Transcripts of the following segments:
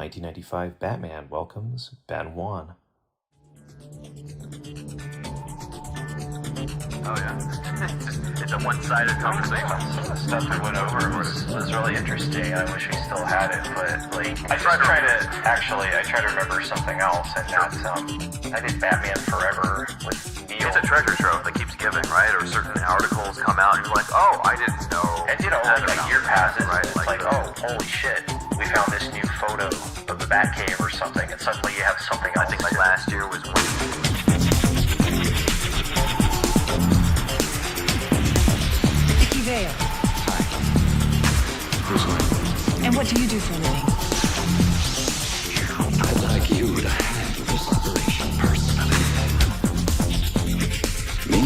1995 Batman welcomes Ben Wan. Oh yeah, it's a one-sided conversation. Some of the stuff we went over was really interesting. I wish we still had it, but like I try to remember something else, and that's I did Batman Forever with Neil. It's a treasure trove that keeps giving, right? Or certain articles come out, and you're like, oh, I didn't know. And like a year passes, right? It's like, oh, holy shit, we found this new photo of the Batcave or something, and suddenly you have something else. I think like last year was. Vale. Hi. Bruce Wayne. And what do you do for a living? I'd like you to handle this operation personally. Me?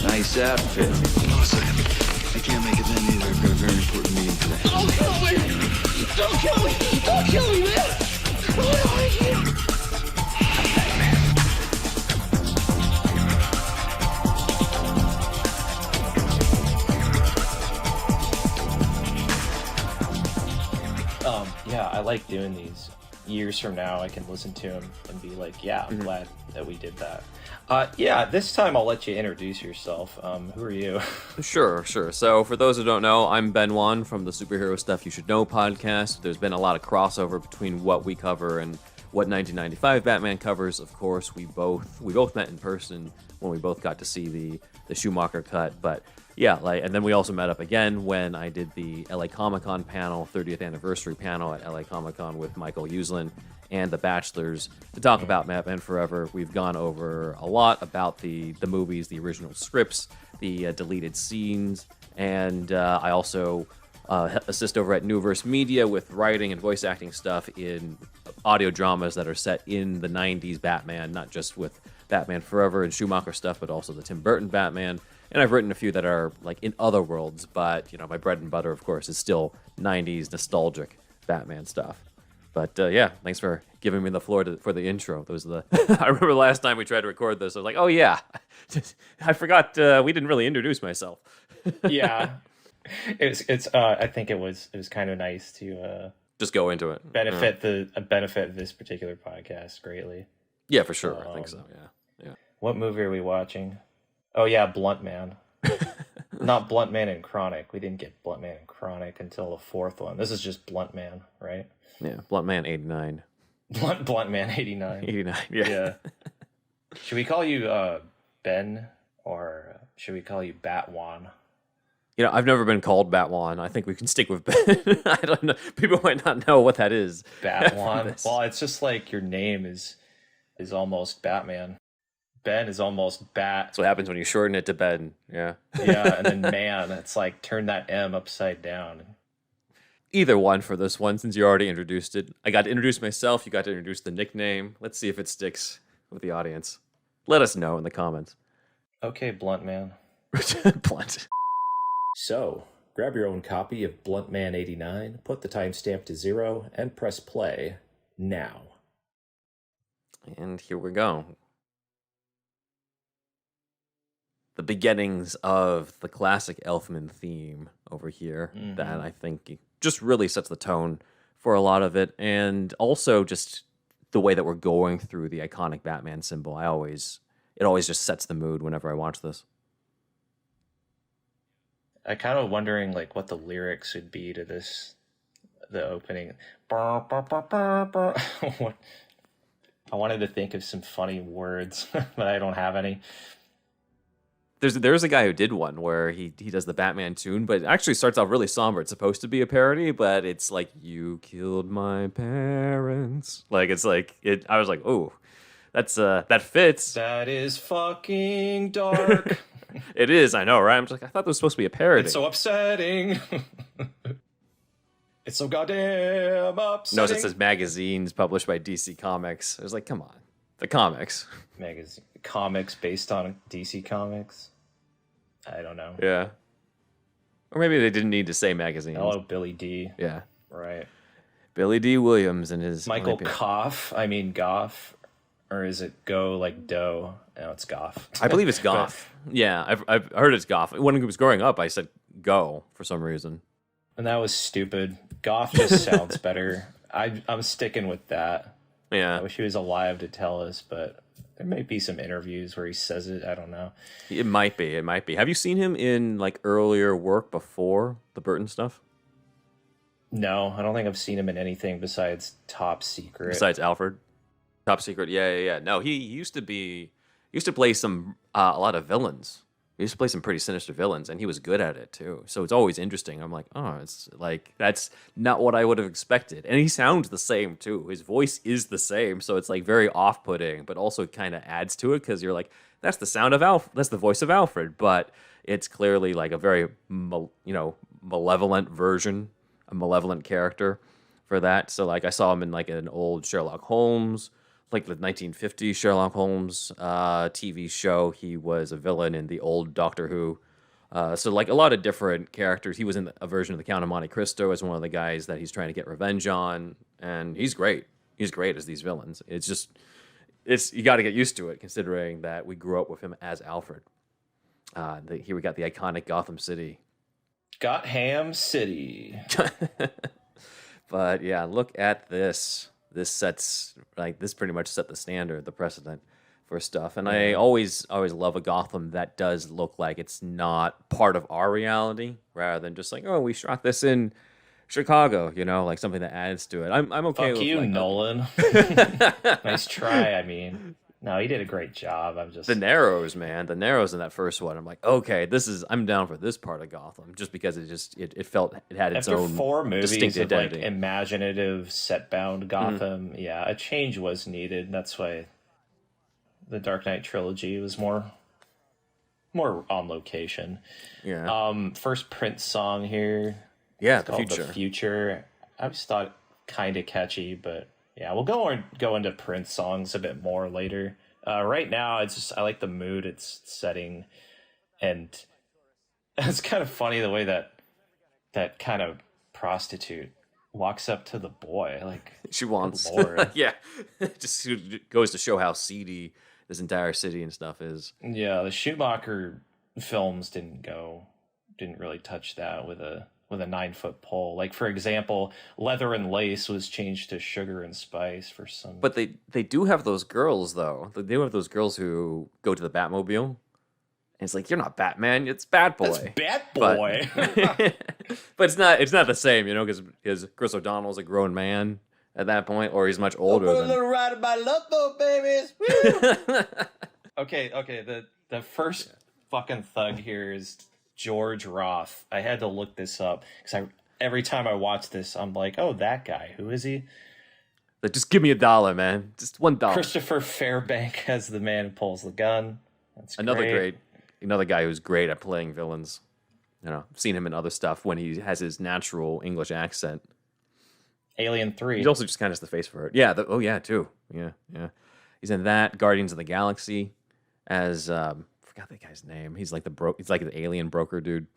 Nice outfit. Hold on a second. I can't make it then either. I've got a very important meeting today. Don't kill me! Don't kill me! Don't kill me, man! What do I do? Yeah, I like doing these. Years from now, I can listen to them and be like, yeah, I'm glad that we did that. Yeah, this time I'll let you introduce yourself. Who are you? Sure. So for those who don't know, I'm Ben Wan from the Superhero Stuff You Should Know podcast. There's been a lot of crossover between what we cover and what 1995 Batman covers. Of course, we both met in person when we both got to see the Schumacher cut, but yeah, and then we also met up again when I did the LA Comic-Con panel, 30th anniversary panel at LA Comic-Con with Michael Uslan and The Bachelors to talk about Batman Forever. We've gone over a lot about the movies, the original scripts, the deleted scenes, and I also assist over at Newverse Media with writing and voice acting stuff in audio dramas that are set in the 90s Batman, not just with Batman Forever and Schumacher stuff, but also the Tim Burton Batman. And I've written a few that are like in other worlds, but my bread and butter, of course, is still 90s nostalgic Batman stuff. But yeah, thanks for giving me the floor for the intro. Those are the I remember the last time we tried to record this, I was like, oh yeah, I forgot we didn't really introduce myself. Yeah, it's I think it was kind of nice to just go into it. Benefit this particular podcast greatly. Yeah, for sure. I think so. Yeah. What movie are we watching? Oh yeah, Blunt Man. Not Blunt Man and Chronic. We didn't get Blunt Man and Chronic until the fourth one. This is just Blunt Man, right? Yeah, Blunt Man 89. Blunt Man 89. 89, yeah. Should we call you Ben, or should we call you Batwan? I've never been called Batwan. I think we can stick with Ben. I don't know. People might not know what that is. Batwan? Well, it's just like your name is almost Batman. Ben is almost Bat. That's what happens when you shorten it to Ben. Yeah. Yeah, and then man, it's like turn that M upside down. Either one for this one, since you already introduced it. I got to introduce myself. You got to introduce the nickname. Let's see if it sticks with the audience. Let us know in the comments. Okay, Blunt Man. Blunt. So, grab your own copy of Blunt Man 89, put the timestamp to 0, and press play now. And here we go. The beginnings of the classic Elfman theme over here that I think just really sets the tone for a lot of it, and also just the way that we're going through the iconic Batman symbol. It always just sets the mood whenever I watch this. I kind of wondering like what the lyrics would be to this, the opening. What? I wanted to think of some funny words, but I don't have any. There's a guy who did one where he does the Batman tune, but it actually starts off really somber. It's supposed to be a parody, but it's like, you killed my parents. Like, it's like, I was like, oh, that fits. That is fucking dark. It is, I know, right? I'm just like, I thought this was supposed to be a parody. It's so upsetting. It's so goddamn upsetting. Notice it says magazines published by DC Comics. I was like, come on, the comics. Comics based on DC Comics? I don't know. Yeah. Or maybe they didn't need to say magazines. Hello, Billy D. Yeah. Right. Billy D. Williams and his... Michael Goff. Or is it Go like Doe? No, it's Goff. I believe it's Goff. Yeah, I've heard it's Goff. When I was growing up, I said Go for some reason. And that was stupid. Goff just sounds better. I'm sticking with that. Yeah, I wish he was alive to tell us, but there may be some interviews where he says it. I don't know. it might be. It might be. Have you seen him in like earlier work before the Burton stuff? No, I don't think I've seen him in anything besides Top Secret. Besides Alfred, Top Secret. Yeah. No, he used to play some a lot of villains. He used to play some pretty sinister villains, and he was good at it too. So it's always interesting. I'm like, oh, it's like that's not what I would have expected. And he sounds the same too. His voice is the same, so it's like very off-putting, but also kind of adds to it because you're like, that's the sound of That's the voice of Alfred, but it's clearly like a very malevolent version, a malevolent character for that. So like I saw him in like an old Sherlock Holmes, like the 1950s Sherlock Holmes TV show. He was a villain in the old Doctor Who. So like a lot of different characters. He was in a version of the Count of Monte Cristo as one of the guys that he's trying to get revenge on, and he's great. He's great as these villains. It's you got to get used to it, considering that we grew up with him as Alfred. Here we got the iconic Gotham City. Gotham City. But yeah, look at this. This pretty much set the standard, the precedent for stuff. And I always love a Gotham that does look like it's not part of our reality, rather than just like, oh, we shot this in Chicago, like something that adds to it. I'm okay Fuck with you, like, Nolan. Nice try. I mean, no, he did a great job. I'm just the Narrows, man. The Narrows in that first one. I'm like, okay, I'm down for this part of Gotham, just because it felt it had its after own 4 movies distinct of identity. like imaginative set-bound Gotham. Yeah, a change was needed. That's why the Dark Knight trilogy was more on location. Yeah. First Prince song here. Yeah, It's the called future. The Future. I just thought kind of catchy, but yeah, we'll go into Prince songs a bit more later. Right now, I like the mood it's setting, and it's kind of funny the way that kind of prostitute walks up to the boy. Like, She wants. good Lord. Yeah. Just goes to show how seedy this entire city and stuff is. Yeah, the Schumacher films didn't really touch that with a 9-foot pole. Like, for example, Leather and Lace was changed to Sugar and Spice for some. But they do have those girls, though. They do have those girls who go to the Batmobile. And it's like, you're not Batman, it's Bat Boy. That's Bat Boy. But it's not the same, because Chris O'Donnell's a grown man at that point, or he's much older Put a than... little ride of my love boat, babies. Woo! Okay. The first fucking thug here is George Roth. I had to look this up because every time I watch this, I'm like, oh, that guy. Who is he? Like, just give me $1, man. Just $1. Christopher Fairbank as the man who pulls the gun. That's Another guy who's great at playing villains. I've seen him in other stuff when he has his natural English accent. Alien 3. He also just kind of has the face for it. Yeah. Too. Yeah. He's in that Guardians of the Galaxy as forgot that guy's name. He's like he's like the alien broker dude.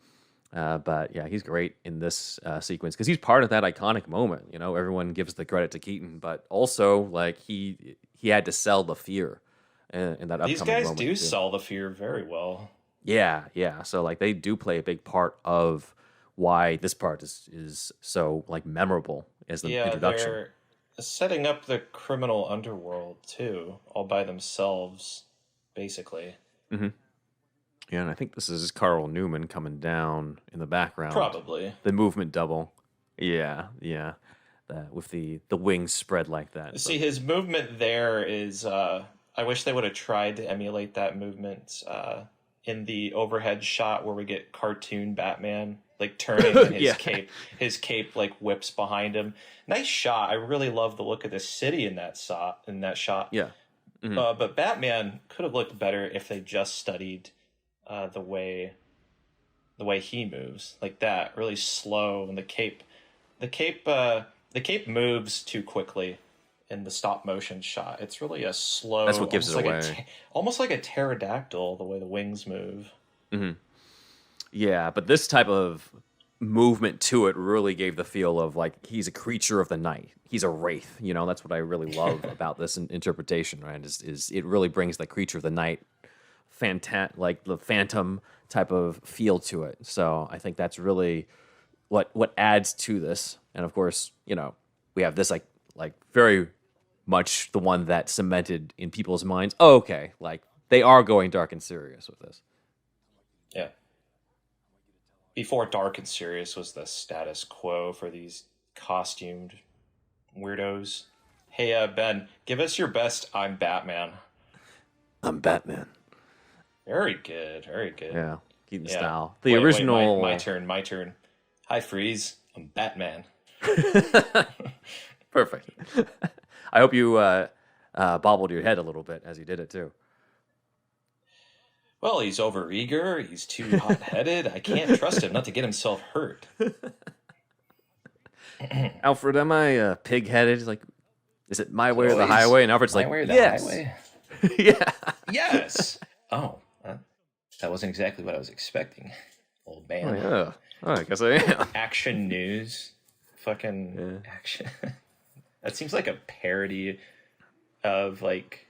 But yeah, he's great in this sequence because he's part of that iconic moment. Everyone gives the credit to Keaton, but also like he had to sell the fear in that upcoming These guys moment, do too. sell the fear very well. Yeah. So like they do play a big part of why this part is so like memorable as the introduction. They're setting up the criminal underworld too, all by themselves, basically. Mm-hmm. Yeah, and I think this is Carl Newman coming down in the background. Probably. The movement double. Yeah. With the wings spread like that. See, his movement there is... I wish they would have tried to emulate that movement in the overhead shot where we get cartoon Batman, like, turning and his cape, like, whips behind him. Nice shot. I really love the look of the city in that shot. Yeah. Mm-hmm. But Batman could have looked better if they just studied the way he moves, like that, really slow, and the cape moves too quickly in the stop motion shot. It's really a slow. That's what gives it away. Almost like a pterodactyl, the way the wings move. Mm-hmm. Yeah, but this type of movement to it really gave the feel of like he's a creature of the night. He's a wraith. That's what I really love about this interpretation. Right? Is it really brings the creature of the night, like the phantom type of feel to it. So I think that's really what adds to this. And of course, we have this like very much the one that cemented in people's minds. Oh, okay, like they are going dark and serious with this. Yeah. Before dark and serious was the status quo for these costumed weirdos. Hey, Ben, give us your best I'm Batman. I'm Batman. Very good, very good. Yeah, keep the Yeah. style. The Wait, original. my turn. Hi, Freeze. I'm Batman. Perfect. I hope you bobbled your head a little bit as you did it too. Well, he's overeager. He's too hot-headed. I can't trust him not to get himself hurt. Alfred, am I pig-headed? Like, is it my way or the Always highway? And Alfred's my like, way or the yes. highway? Yeah. Yes. Oh, that wasn't exactly what I was expecting. Old man. Oh, yeah. Oh, I guess I am. Action news. Fucking action. That seems like a parody of like.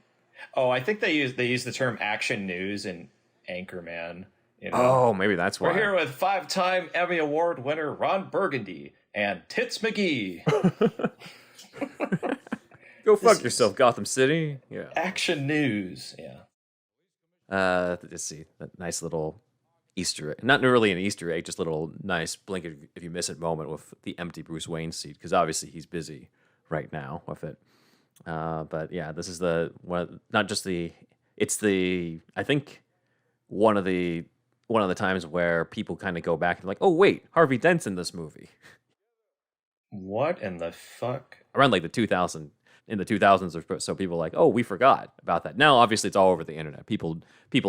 Oh, I think they use the term action news in Anchorman. You know? Oh, maybe that's why. We're here with 5-time Emmy Award winner Ron Burgundy and Tits McGee. Go fuck yourself, Gotham City. Yeah. Action news. Yeah. Let's see. That nice little Easter egg. Not really an Easter egg, just a little nice blink if you miss it moment with the empty Bruce Wayne seat, because obviously he's busy right now with it. But yeah, this is not just the. It's the. I think one of the times where people kind of go back and like, oh wait, Harvey Dent's in this movie. What in the fuck? Around like the 2000s or so, people were like, oh, we forgot about that. Now, obviously, it's all over the internet. People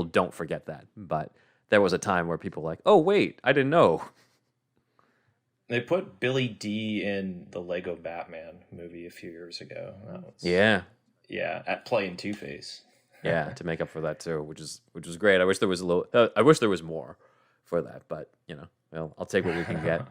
don't forget that, but there was a time where people were like, oh wait, I didn't know. They put Billy D in the Lego Batman movie a few years ago. Yeah, at playing Two-Face. yeah, to make up for that too, which is great. I wish there was I wish there was more for that, but well, I'll take what we can get.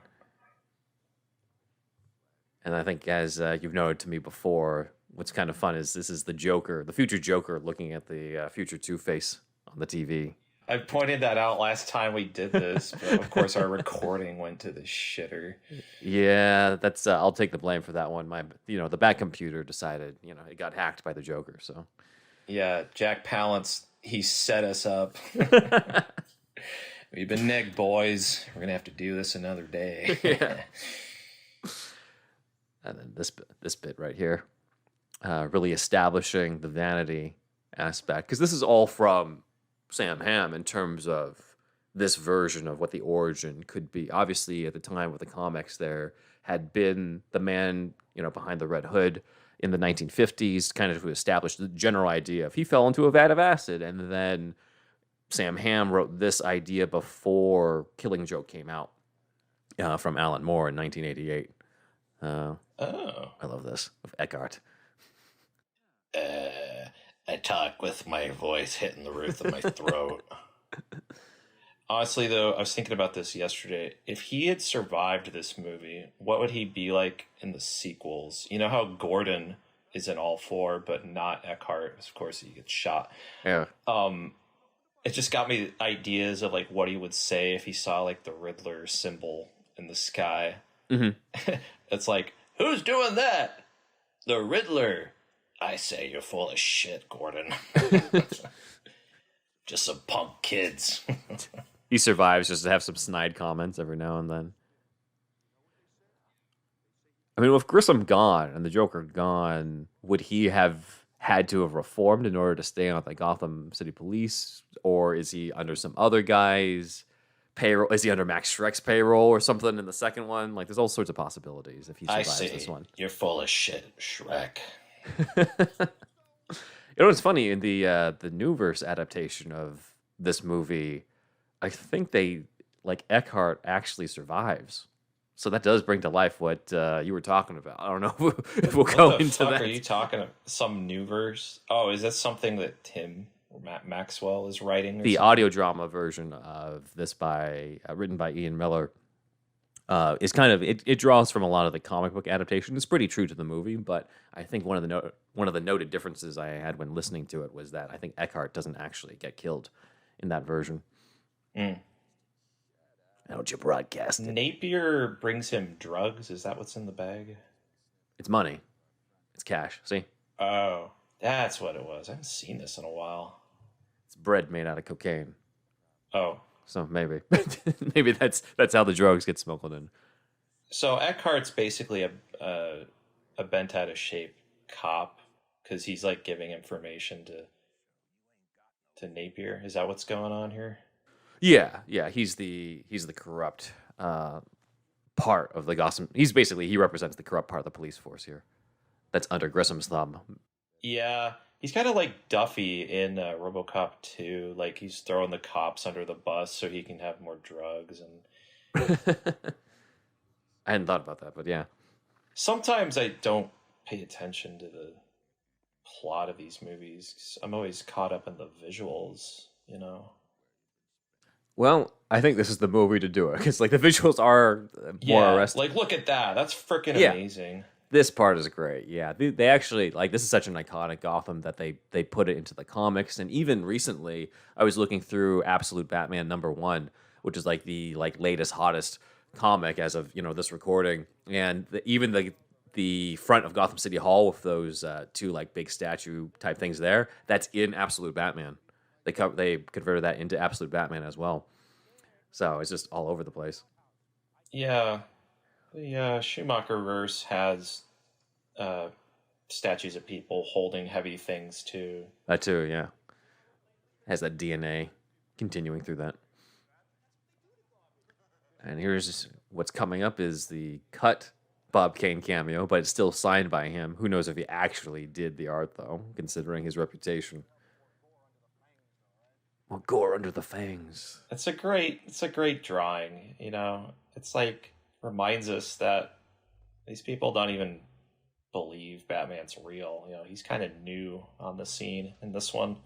And I think, as you've noted to me before, what's kind of fun is this is the Joker, the future Joker, looking at the future Two-Face on the TV. I pointed that out last time we did this, but of course our recording went to the shitter. Yeah, that's I'll take the blame for that one. The bad computer decided, it got hacked by the Joker, so. Yeah, Jack Palance, he set us up. We've been nigged, boys. We're gonna have to do this another day. Yeah. And then this bit right here, really establishing the vanity aspect, because this is all from Sam Hamm in terms of this version of what the origin could be. Obviously, at the time with the comics, there had been the man, behind the red hood in the 1950s, kind of to establish the general idea of he fell into a vat of acid, and then Sam Hamm wrote this idea before Killing Joke came out from Alan Moore in 1988. I love this with Eckhart. I talk with my voice hitting the roof of my throat. Honestly, though, I was thinking about this yesterday. If he had survived this movie, what would he be like in the sequels? You know how Gordon is in all four, but not Eckhart. Of course, he gets shot. Yeah. It just got me ideas of like what he would say if he saw like the Riddler symbol in the sky. Mm-hmm. It's like, who's doing that? The Riddler. I say you're full of shit, Gordon. Just some punk kids. He survives just to have some snide comments every now and then. I mean, with Grissom gone and the Joker gone, would he have had to have reformed in order to stay on the Gotham City Police? Or is he under some other guy's payroll? Is he under Max Schreck's payroll or something in the second one? Like, there's all sorts of possibilities if he survives this one. You're full of shit, Shrek. It's funny, in the Newverse adaptation of this movie, I think Eckhart actually survives. So that does bring to life what you were talking about. I don't know if we'll go into that. Are you talking about some Newverse? Oh, is that something that Tim or Matt Maxwell is writing? The audio drama version of this written by Ian Miller is kind of it draws from a lot of the comic book adaptation. It's pretty true to the movie, but I think one of the noted differences I had when listening to it was that I think Eckhart doesn't actually get killed in that version. Mm. How would you broadcast it? Napier brings him drugs. Is that what's in the bag? It's money. It's cash. See? Oh, that's what it was. I haven't seen this in a while. It's bread made out of cocaine. Oh, So maybe, maybe that's how the drugs get smuggled in. so Eckhart's basically a bent out of shape cop because he's like giving information to Napier. Is that what's going on here? Yeah, yeah. He's the corrupt part of the Gotham. He represents the corrupt part of the police force here. That's under Grissom's thumb. Yeah, he's kind of like Duffy in RoboCop 2. Like he's throwing the cops under the bus so he can have more drugs. And I hadn't thought about that, but yeah. sometimes I don't pay attention to the plot of these movies 'cause I'm always caught up in the visuals. You know. Well, I think this is the movie to do it because like the visuals are more Yeah, arresting. like look at that. That's freaking Yeah. amazing. This part is great. Yeah, they actually like this is such an iconic Gotham that they put it into the comics, and even recently I was looking through Absolute Batman #1, which is like the latest hottest comic as of this recording, and even the front of Gotham City Hall with those two like big statue type things there, that's in Absolute Batman. They converted that into Absolute Batman as well, so it's just all over the place. Yeah, the Schumacher verse has statues of people holding heavy things too. That too, yeah, has that DNA continuing through that. And here's what's coming up is the cut Bob Kane cameo, but it's still signed by him. Who knows if he actually did the art, though, considering his reputation. Well, gore under the fangs. It's a great drawing. It's like reminds us that these people don't even believe Batman's real. He's kind of new on the scene in this one.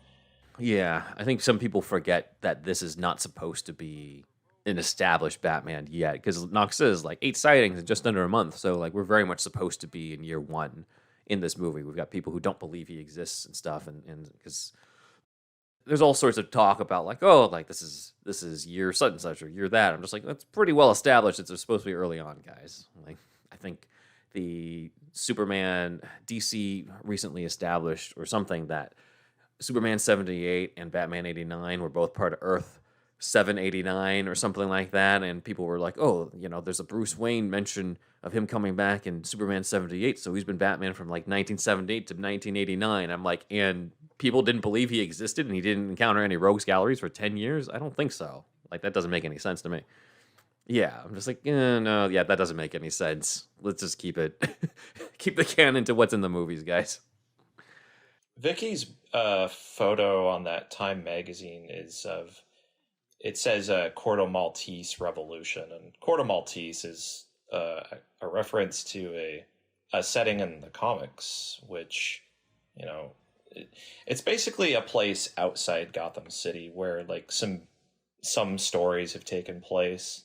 Yeah, I think some people forget that this is not supposed to be an established Batman yet, because Knox says like 8 sightings in just under a month. So like we're very much supposed to be in year 1 in this movie. We've got people who don't believe he exists and stuff, and because there's all sorts of talk about like, oh, like this is year such and such or year that. I'm just like, that's pretty well established. It's supposed to be early on, guys. Like I think the Superman DC recently established or something that Superman 78 and Batman 89 were both part of Earth 789 or something like that, and people were like, oh, there's a Bruce Wayne mention of him coming back in Superman 78, so he's been Batman from like 1978 to 1989. I'm like, and people didn't believe he existed and he didn't encounter any rogues galleries for 10 years? I don't think so. Like, that doesn't make any sense to me. Yeah, I'm just like, no, yeah, that doesn't make any sense. Let's just keep it, keep the canon to what's in the movies, guys. Vicky's photo on that Time magazine it says Corto Maltese Revolution, and Corto Maltese is a reference to a setting in the comics, which it's basically a place outside Gotham City where like some stories have taken place.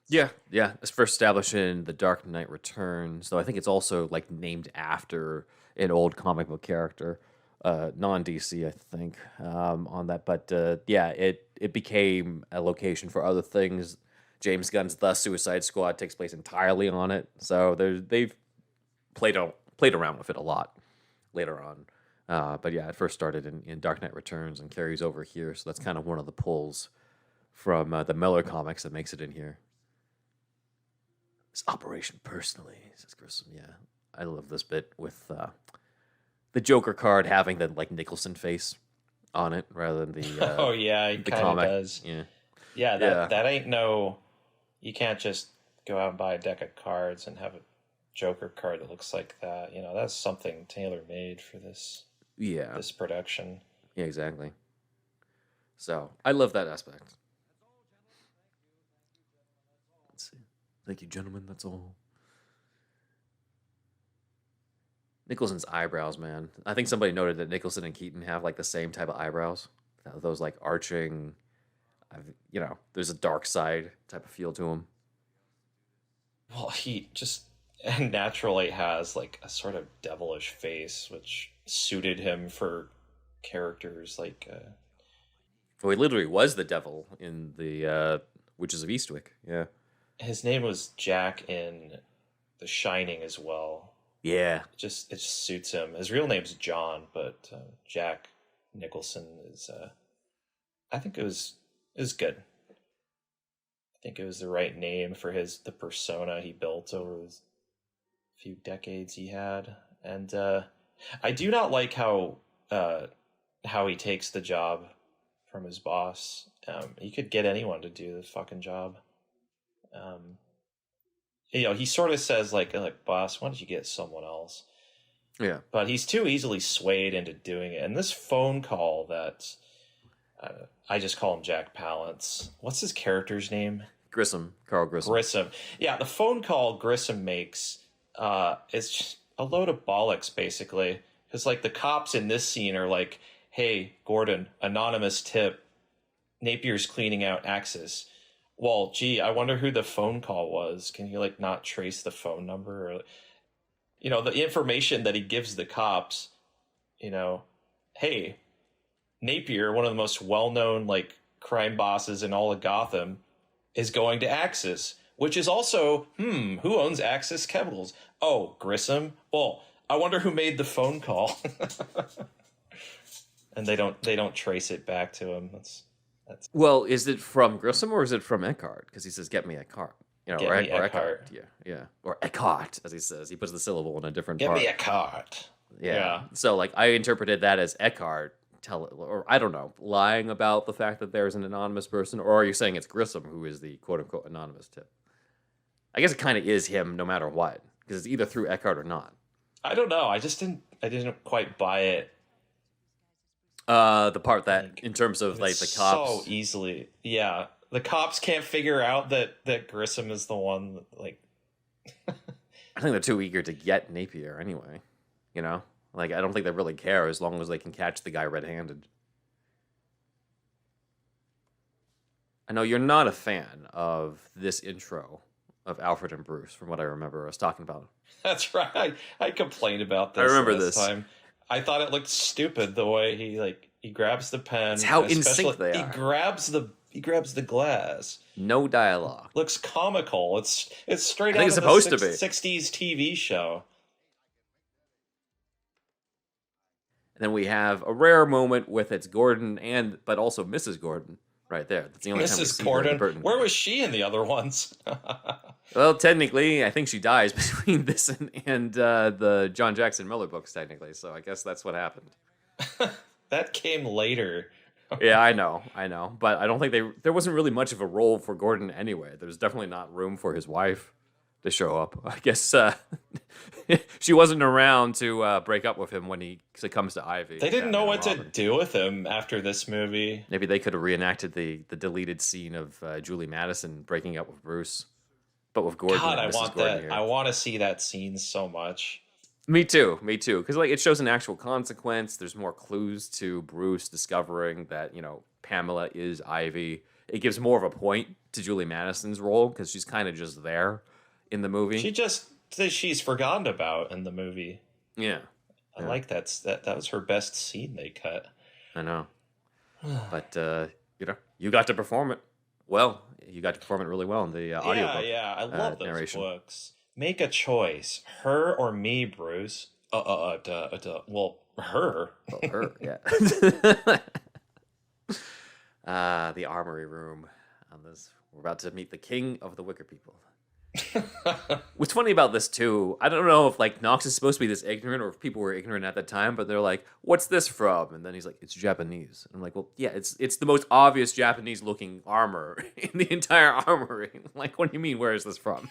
Yeah. It's first established in The Dark Knight Returns, though I think it's also like named after an old comic book character, non-DC, I think, on that. But yeah, it became a location for other things. James Gunn's The Suicide Squad takes place entirely on it, so they've played around with it a lot later on. But yeah, it first started in Dark Knight Returns and carries over here, so that's kind of one of the pulls from the Miller comics that makes it in here. This operation personally, says Grissom. Yeah, I love this bit with the Joker card having the like Nicholson face on it rather than the Oh yeah, it the kind of comic. does. Yeah, That ain't no. You can't just go out and buy a deck of cards and have a Joker card that looks like that. That's something tailor made for this production. Yeah, exactly. So I love that aspect. Let's see. Thank you, gentlemen. That's all. Nicholson's eyebrows, man. I think somebody noted that Nicholson and Keaton have like the same type of eyebrows. Those like arching, there's a dark side type of feel to him. Well, he just naturally has like a sort of devilish face, which suited him for characters like. Well, he literally was the devil in the Witches of Eastwick. Yeah. His name was Jack in The Shining as well. Yeah. It just suits him. His real name's John, but Jack Nicholson is. I think it was good. I think it was the right name for the persona he built over his few decades he had, and I do not like how he takes the job from his boss. He could get anyone to do the fucking job. He sort of says like, boss, why don't you get someone else? Yeah. But he's too easily swayed into doing it. And this phone call that I just call him Jack Palance. What's his character's name? Grissom. Carl Grissom. Grissom. Yeah, the phone call Grissom makes is just a load of bollocks, basically. Because, like, the cops in this scene are like, hey, Gordon, anonymous tip. Napier's cleaning out Axis. Well, gee, I wonder who the phone call was. Can you, like, not trace the phone number? Or, the information that he gives the cops, hey, Napier, one of the most well-known, like, crime bosses in all of Gotham, is going to Axis, which is also, who owns Axis Chemicals? Oh, Grissom? Well, I wonder who made the phone call. And they don't trace it back to him. That's Well, is it from Grissom or is it from Eckhart? Because he says, "Get me Eckhart," Get or me Eckhart. Yeah, or Eckhart, as he says. He puts the syllable in a different part. me a card. Yeah. So, like, I interpreted that as Eckhart or I don't know, lying about the fact that there's an anonymous person, or are you saying it's Grissom who is the quote unquote anonymous tip? I guess it kind of is him, no matter what, because it's either through Eckhart or not. I don't know. I didn't quite buy it. The part that, in terms of like the cops, so easily, yeah, the cops can't figure out that Grissom is the one. Like, I think they're too eager to get Napier anyway. Like, I don't think they really care as long as they can catch the guy red-handed. I know you're not a fan of this intro of Alfred and Bruce, from what I remember us talking about. That's right. I complained about this. I remember last this time. I thought it looked stupid the way he grabs the pen. It's how in sync they are. He grabs the glass. No dialogue. Looks comical. It's straight I think out it's of supposed the to be 60s TV show. And then we have a rare moment with it's Gordon but also Mrs. Gordon right there. That's the only time we Mrs. see Gordon. Burton. Where was she in the other ones? Well, technically, I think she dies between this and the John Jackson Miller books, technically. So I guess that's what happened. That came later. Yeah, I know. But I don't think there wasn't really much of a role for Gordon anyway. There's definitely not room for his wife to show up. I guess she wasn't around to break up with him when he succumbs to Ivy. They didn't know what to do with him after this movie. Maybe they could have reenacted the deleted scene of Julie Madison breaking up with Bruce, but with Gordon. God, and I Mrs. want Gordon that. here. I want to see that scene so much. Me too. Because like it shows an actual consequence. There's more clues to Bruce discovering that Pamela is Ivy. It gives more of a point to Julie Madison's role because she's kind of just there in the movie. She's forgotten about in the movie. Yeah. I like that was her best scene they cut. I know. But you got to perform it well. You got to perform it really well in the audiobook. Yeah, I love those narration. books. Make a choice, her or me, Bruce. Well, her. Well, her, yeah. The armory room on this. We're about to meet the king of the Wicker people. What's funny about this too, I don't know if like Knox is supposed to be this ignorant or if people were ignorant at the time, but they're like, "What's this from?" And then he's like, "It's Japanese." And I'm like, "Well, yeah, it's the most obvious Japanese looking armor in the entire armory." Like, what do you mean? Where is this from?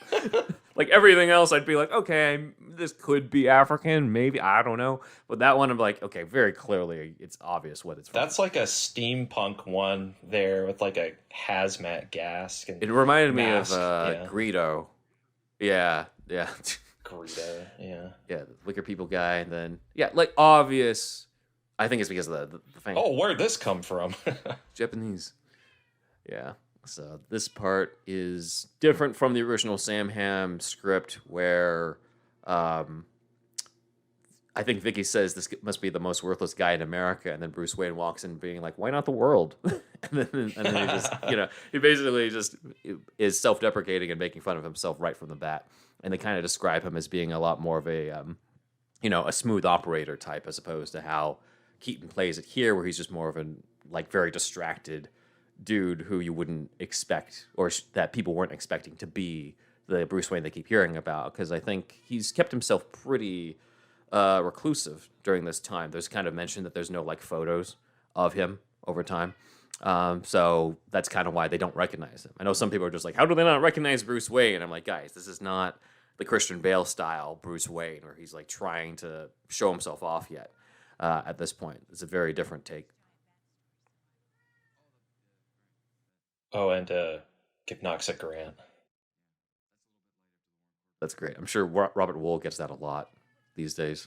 Like everything else, I'd be like, "Okay, this could be African, maybe, I don't know." But that one, I'm like, "Okay, very clearly, it's obvious what it's from." That's like a steampunk one there with like a hazmat gas. And it reminded mask. me of Greedo. Yeah. Greedo, yeah. Yeah, the Wicker People guy, and then like obvious. I think it's because of the thing. Oh, where'd this come from? Japanese. Yeah. So this part is different from the original Sam Hamm script, where I think Vicky says this must be the most worthless guy in America, and then Bruce Wayne walks in, being like, "Why not the world?" and then he just, he basically just is self-deprecating and making fun of himself right from the bat. and they kind of describe him as being a lot more of a a smooth operator type, as opposed to how Keaton plays it here, where he's just more of a like very distracted dude who you wouldn't expect, or that people weren't expecting to be the Bruce Wayne they keep hearing about. Because I think he's kept himself pretty reclusive during this time. There's kind of mention that there's no like photos of him over time. So that's kind of why they don't recognize him. I know some people are just like, how do they not recognize Bruce Wayne? And I'm like, guys, this is not the Christian Bale style Bruce Wayne, where he's like trying to show himself off yet. At this point, it's a very different take. Oh, and give Knox a Grant. That's great. I'm sure Robert Wool gets that a lot these days.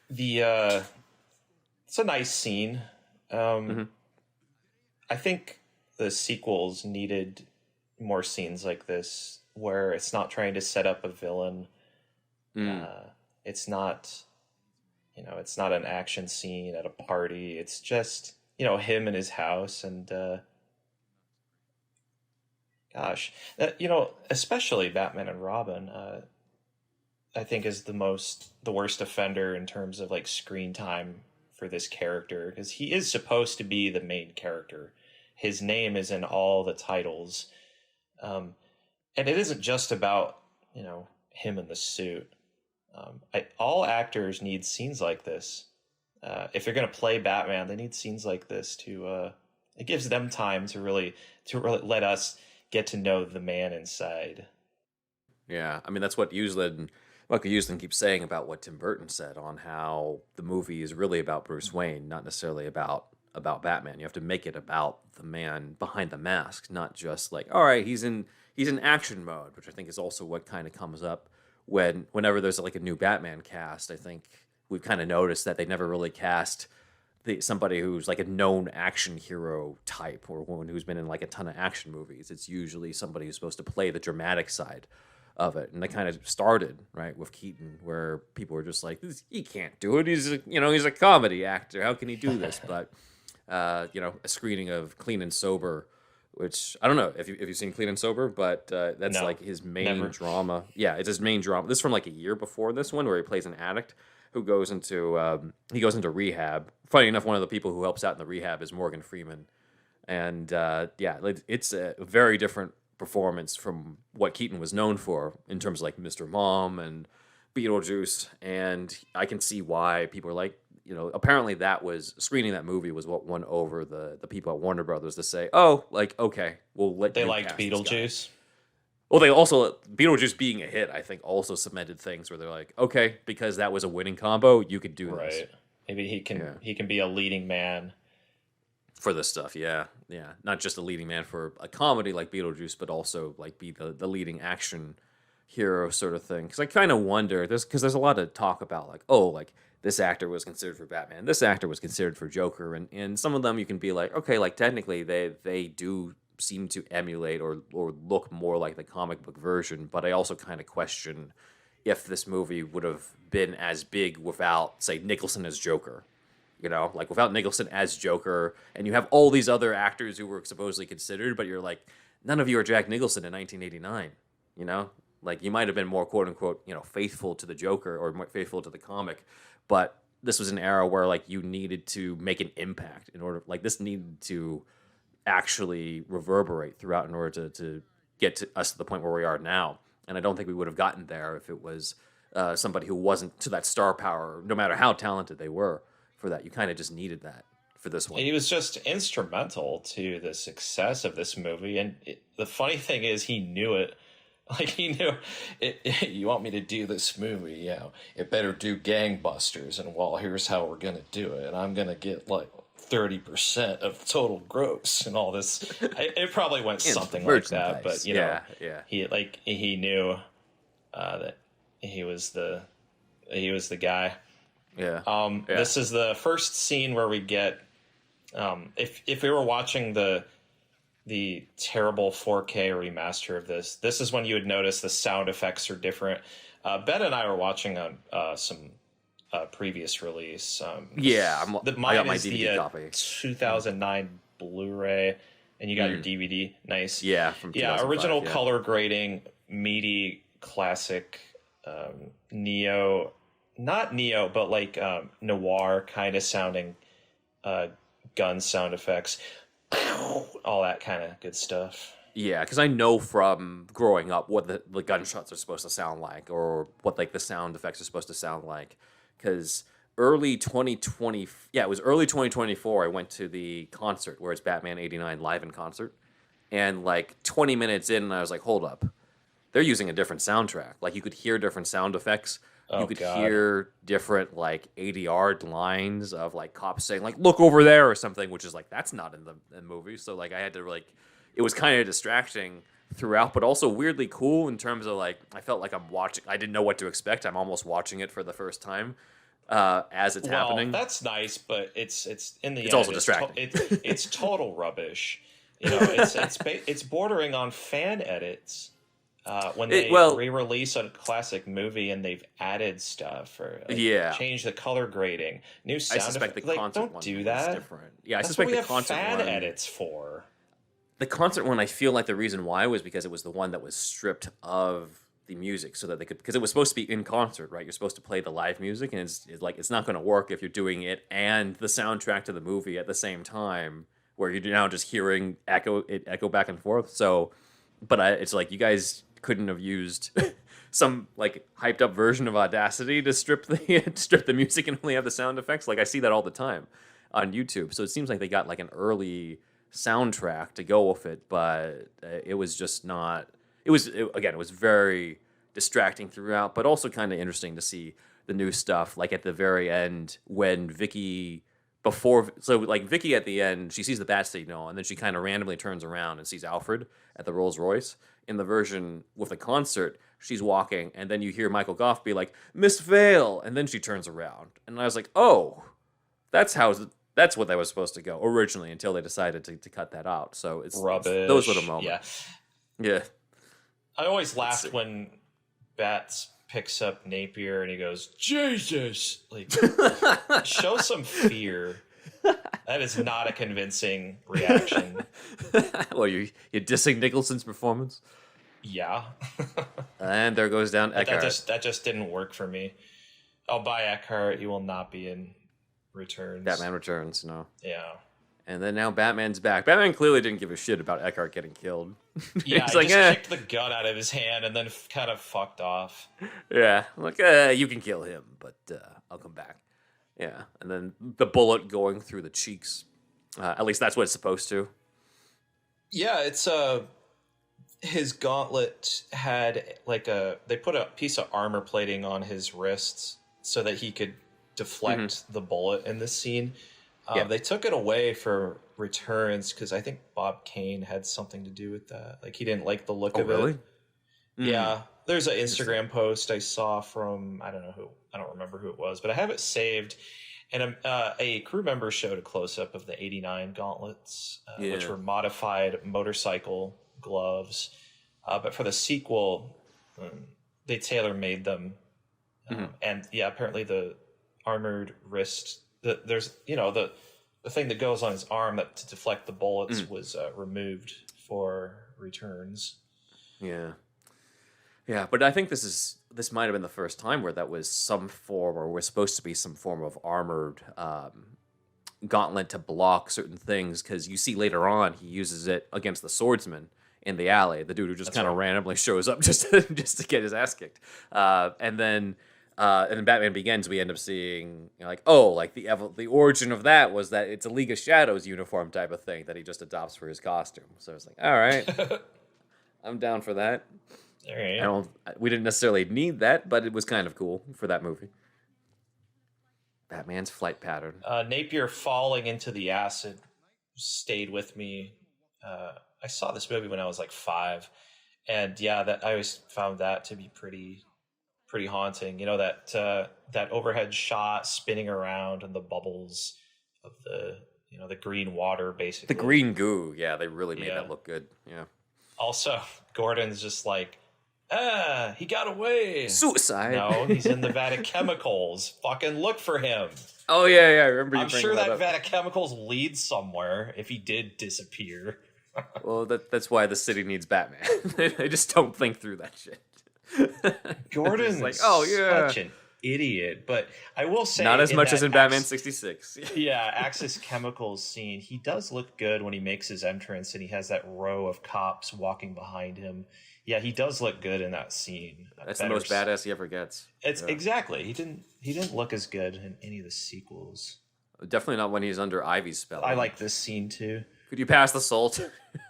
It's a nice scene. I think the sequels needed more scenes like this, where it's not trying to set up a villain. It's not, it's not an action scene at a party. It's just, him in his house, and especially Batman and Robin, I think is the worst offender in terms of like screen time for this character, because he is supposed to be the main character. His name is in all the titles. And it isn't just about, him in the suit. All actors need scenes like this. If they're going to play Batman, they need scenes like this it gives them time to really let us get to know the man inside. Yeah, I mean, that's what Michael Uslan keeps saying about what Tim Burton said on how the movie is really about Bruce Wayne, not necessarily about Batman. You have to make it about the man behind the mask, not just like, all right, he's in action mode, which I think is also what kind of comes up whenever there's like a new Batman cast. I think we've kind of noticed that they never really cast somebody who's like a known action hero type, or one who's been in like a ton of action movies. It's usually somebody who's supposed to play the dramatic side of it. And that kind of started right with Keaton, where people were just like, he can't do it. He's a comedy actor. How can he do this? But a screening of Clean and Sober, which I don't know if you've seen Clean and Sober, but that's like his main drama. Yeah, it's his main drama. This is from like a year before this one, where he plays an addict who goes into rehab. Funny enough, one of the people who helps out in the rehab is Morgan Freeman, and it's a very different performance from what Keaton was known for in terms of like Mr. Mom and Beetlejuice. And I can see why people are like, apparently screening that movie was what won over the people at Warner Brothers to say, oh, like, okay, we'll let they liked Beetlejuice. Well, they also, Beetlejuice being a hit, I think, also cemented things where they're like, okay, because that was a winning combo, you could do this. Right. Maybe he can be a leading man for this stuff, yeah. Not just a leading man for a comedy like Beetlejuice, but also like be the leading action hero sort of thing. Because I kind of wonder, because there's a lot of talk about like, oh, like this actor was considered for Batman, this actor was considered for Joker, and some of them you can be like, okay, like technically they do seem to emulate or look more like the comic book version, but I also kind of question if this movie would have been as big without, say, Nicholson as Joker. Like without Nicholson as Joker, and you have all these other actors who were supposedly considered, but you're like, none of you are Jack Nicholson in 1989. Like you might have been more quote unquote, faithful to the Joker or more faithful to the comic, but this was an era where like you needed to make an impact in order, like this needed to actually reverberate throughout in order to get to us to the point where we are now. And I don't think we would have gotten there if it was somebody who wasn't to that star power, no matter how talented they were. For that, you kind of just needed that for this one. He was just instrumental to the success of this movie, and the funny thing is, he knew it. Like he knew, you want me to do this movie? It better do gangbusters, and well, here's how we're gonna do it. And I'm gonna get like 30% of total gross and all this. It probably went something like that, but he knew that he was the guy. Yeah. This is the first scene where we get, if we were watching the terrible 4K remaster of this is when you would notice the sound effects are different. Ben and I were watching on some previous release. I got my DVD copy. 2009 Blu-ray. and you got your DVD. Nice. Yeah, from 2005, original yeah. color grading, meaty, classic, not neo, but like noir kind of sounding gun sound effects, all that kind of good stuff. Yeah, because I know from growing up what the gunshots are supposed to sound like, or what like the sound effects are supposed to sound like. Because early 2020, it was early 2024. I went to the concert where it's Batman '89 live in concert, and like 20 minutes in, I was like, hold up, they're using a different soundtrack. Like you could hear different sound effects. You could hear different like ADR lines of like cops saying like "look over there" or something, which is like that's not in the movie. So like I had to like. It was kind of distracting throughout, but also weirdly cool in terms of like I felt like I'm watching. I didn't know what to expect. I'm almost watching it for the first time as it's happening. That's nice, but it's in the it's end, also distracting. It's total rubbish. You know, it's bordering on fan edits. When they re-release a classic movie and they've added stuff or changed the color grading, new sound I suspect effects, the concert don't one do was that. different. Yeah, That's I suspect what we the concert have fan one edits for. The concert one, I feel like the reason why was because it was the one that was stripped of the music, so that they could, because it was supposed to be in concert, right? You're supposed to play the live music, and it's not going to work if you're doing it and the soundtrack to the movie at the same time, where you're now just hearing echo back and forth. So, but it's like you guys couldn't have used some like hyped up version of Audacity to strip the music and only have the sound effects. Like I see that all the time on YouTube. So it seems like they got like an early soundtrack to go with it, but it was just not. It was very distracting throughout, but also kind of interesting to see the new stuff. Like at the very end when Vicky Vicky at the end, she sees the bat signal and then she kind of randomly turns around and sees Alfred at the Rolls Royce. In the version with the concert, she's walking and then you hear Michael Goff be like, "Miss Vale," and then she turns around and I was like, oh, that's what they was supposed to go originally until they decided to cut that out. So it's rubbish. Those little moments. Yeah. I always laughed when Bats picks up Napier and he goes, "Jesus!" Like, show some fear. That is not a convincing reaction. Well, you're dissing Nicholson's performance? Yeah. And there goes down Eckhart. That just didn't work for me. I'll buy Eckhart. He will not be in Returns. Batman Returns, no. Yeah. And then now Batman's back. Batman clearly didn't give a shit about Eckhart getting killed. Yeah, he just kicked the gun out of his hand and then kind of fucked off. Yeah, like, you can kill him, but I'll come back. Yeah, and then the bullet going through the cheeks. At least that's what it's supposed to. Yeah, it's his gauntlet had like they put a piece of armor plating on his wrists so that he could deflect the bullet in this scene. They took it away for Returns because I think Bob Kane had something to do with that. Like he didn't like the look of it. Yeah, there's an Instagram post I saw from I don't remember who it was, but I have it saved. And a crew member showed a close up of the '89 gauntlets, which were modified motorcycle gloves. But for the sequel, they tailor made them, and apparently the armored wrist. There's the thing that goes on his arm to deflect the bullets was removed for Returns. Yeah, but I think this might have been the first time where that was some form, or was supposed to be some form of armored gauntlet to block certain things. Because you see later on, he uses it against the swordsman in the alley, the dude who just kind of randomly shows up just to get his ass kicked, and then in Batman Begins, we end up seeing the origin of that was that it's a League of Shadows uniform type of thing that he just adopts for his costume. So it's like, all right, I'm down for that. All right. We didn't necessarily need that, but it was kind of cool for that movie. Batman's flight pattern. Napier falling into the acid stayed with me. I saw this movie when I was like 5, and I always found that to be pretty haunting. You know, that overhead shot spinning around and the bubbles of the green water, basically. The green goo. Yeah, they really made that look good. Yeah. Also, Gordon's just like, he got away. Suicide. No, he's in the vat of chemicals. Fucking look for him. Oh, yeah, I remember you I'm bringing sure that up. vat of chemicals leads somewhere if he did disappear. Well, that's why the city needs Batman. They just don't think through that shit. Gordon's like, oh yeah, such an idiot, but I will say not as much as that in Batman '66. Yeah, Axis Chemicals scene, he does look good when he makes his entrance and he has that row of cops walking behind him. Yeah, he does look good in that scene. That's the most badass he ever gets. It's exactly. He didn't look as good in any of the sequels. Definitely not when he's under Ivy's spell. I like this scene too. Could you pass the salt?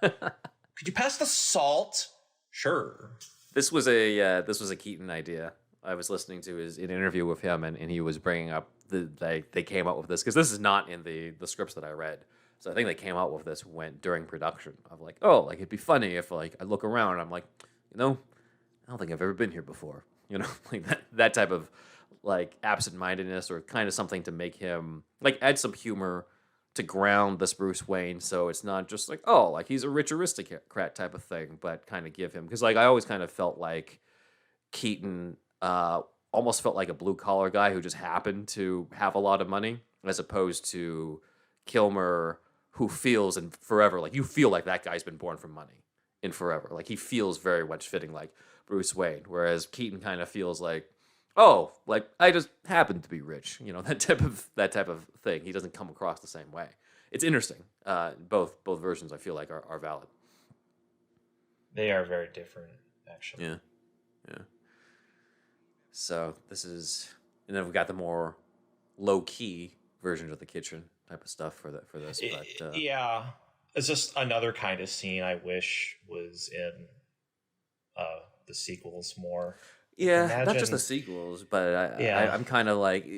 Could you pass the salt? Sure. This was a Keaton idea. I was listening to an interview with him, and he was bringing up they came up with this because this is not in the scripts that I read. So I think they came out with this during production of like, oh, like it'd be funny if like I look around and I'm like, I don't think I've ever been here before. Like that type of like absent-mindedness or kind of something to make him like add some humor to ground this Bruce Wayne, so it's not just like, oh, like he's a rich aristocrat type of thing, but kind of give him, because like I always kind of felt like Keaton almost felt like a blue collar guy who just happened to have a lot of money, as opposed to Kilmer, who feels in Forever like you feel like that guy's been born from money in Forever, like he feels very much fitting like Bruce Wayne, whereas Keaton kind of feels like, oh, like I just happen to be rich, that type of thing. He doesn't come across the same way. It's interesting. Both versions I feel like are valid. They are very different, actually. Yeah. So this is, and then we've got the more low key version of the kitchen type of stuff for this. But yeah, it's just another kind of scene I wish was in the sequels more. Yeah, not just the sequels, but I'm kind of like,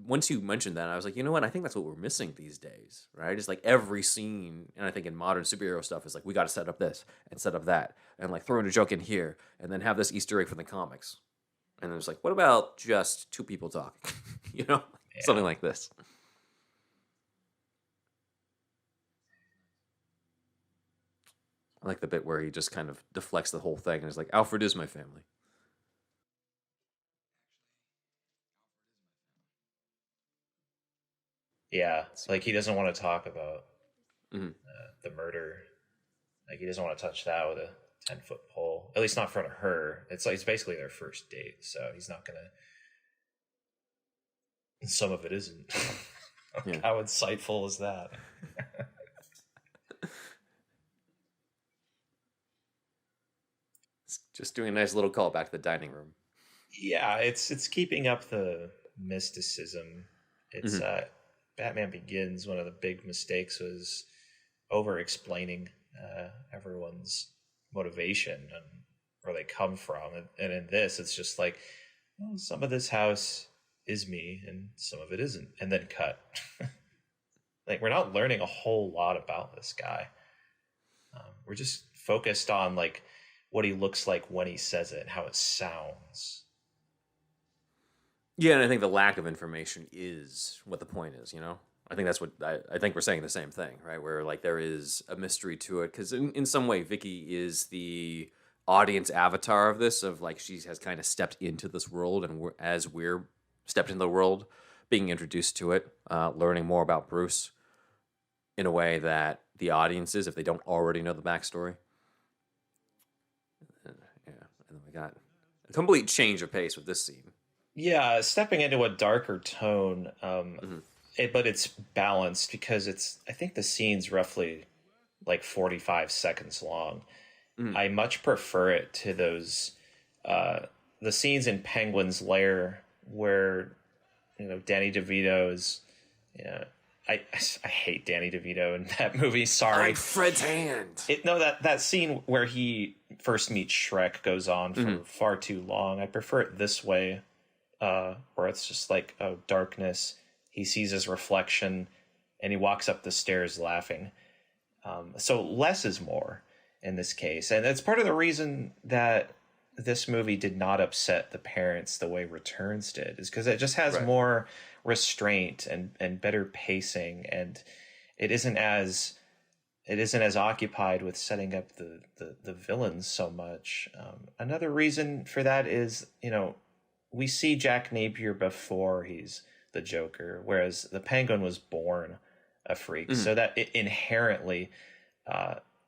once you mentioned that, I was like, you know what? I think that's what we're missing these days, right? It's like every scene, and I think in modern superhero stuff is like, we got to set up this and set up that, and like throw in a joke in here, and then have this Easter egg from the comics. And it was like, what about just two people talking? Something like this. I like the bit where he just kind of deflects the whole thing and is like, Alfred is my family. Yeah, like he doesn't want to talk about the murder. Like he doesn't want to touch that with a 10-foot pole. At least not in front of her. It's basically their first date, so he's not gonna. And some of it isn't. Yeah. How insightful is that? It's just doing a nice little call back to the dining room. Yeah, it's keeping up the mysticism. It's Batman Begins. One of the big mistakes was over-explaining everyone's motivation and where they come from, and in this, it's just like, well, some of this house is me, and some of it isn't, and then cut. Like we're not learning a whole lot about this guy. We're just focused on like what he looks like when he says it, and how it sounds. Yeah, and I think the lack of information is what the point is, I think that's what I think we're saying the same thing, right? Where like there is a mystery to it, because in some way Vicky is the audience avatar of this, of like she has kind of stepped into this world, and as we're stepped into the world, being introduced to it, learning more about Bruce in a way that the audience is, if they don't already know the backstory. Yeah, and then we got a complete change of pace with this scene. Yeah, stepping into a darker tone, but it's balanced because I think the scene's roughly like 45 seconds long. I much prefer it to those, the scenes in Penguin's Lair where, Danny DeVito is, I hate Danny DeVito in that movie. Sorry. Like Fred's hand. That scene where he first meets Shrek goes on for far too long. I prefer it this way, where it's just like, oh, darkness. He sees his reflection, and he walks up the stairs laughing. So less is more in this case, and it's part of the reason that this movie did not upset the parents the way Returns did, is because it just has more restraint and better pacing, and it isn't as occupied with setting up the villains so much. Another reason for that is, we see Jack Napier before he's the Joker, whereas the Penguin was born a freak, so that it inherently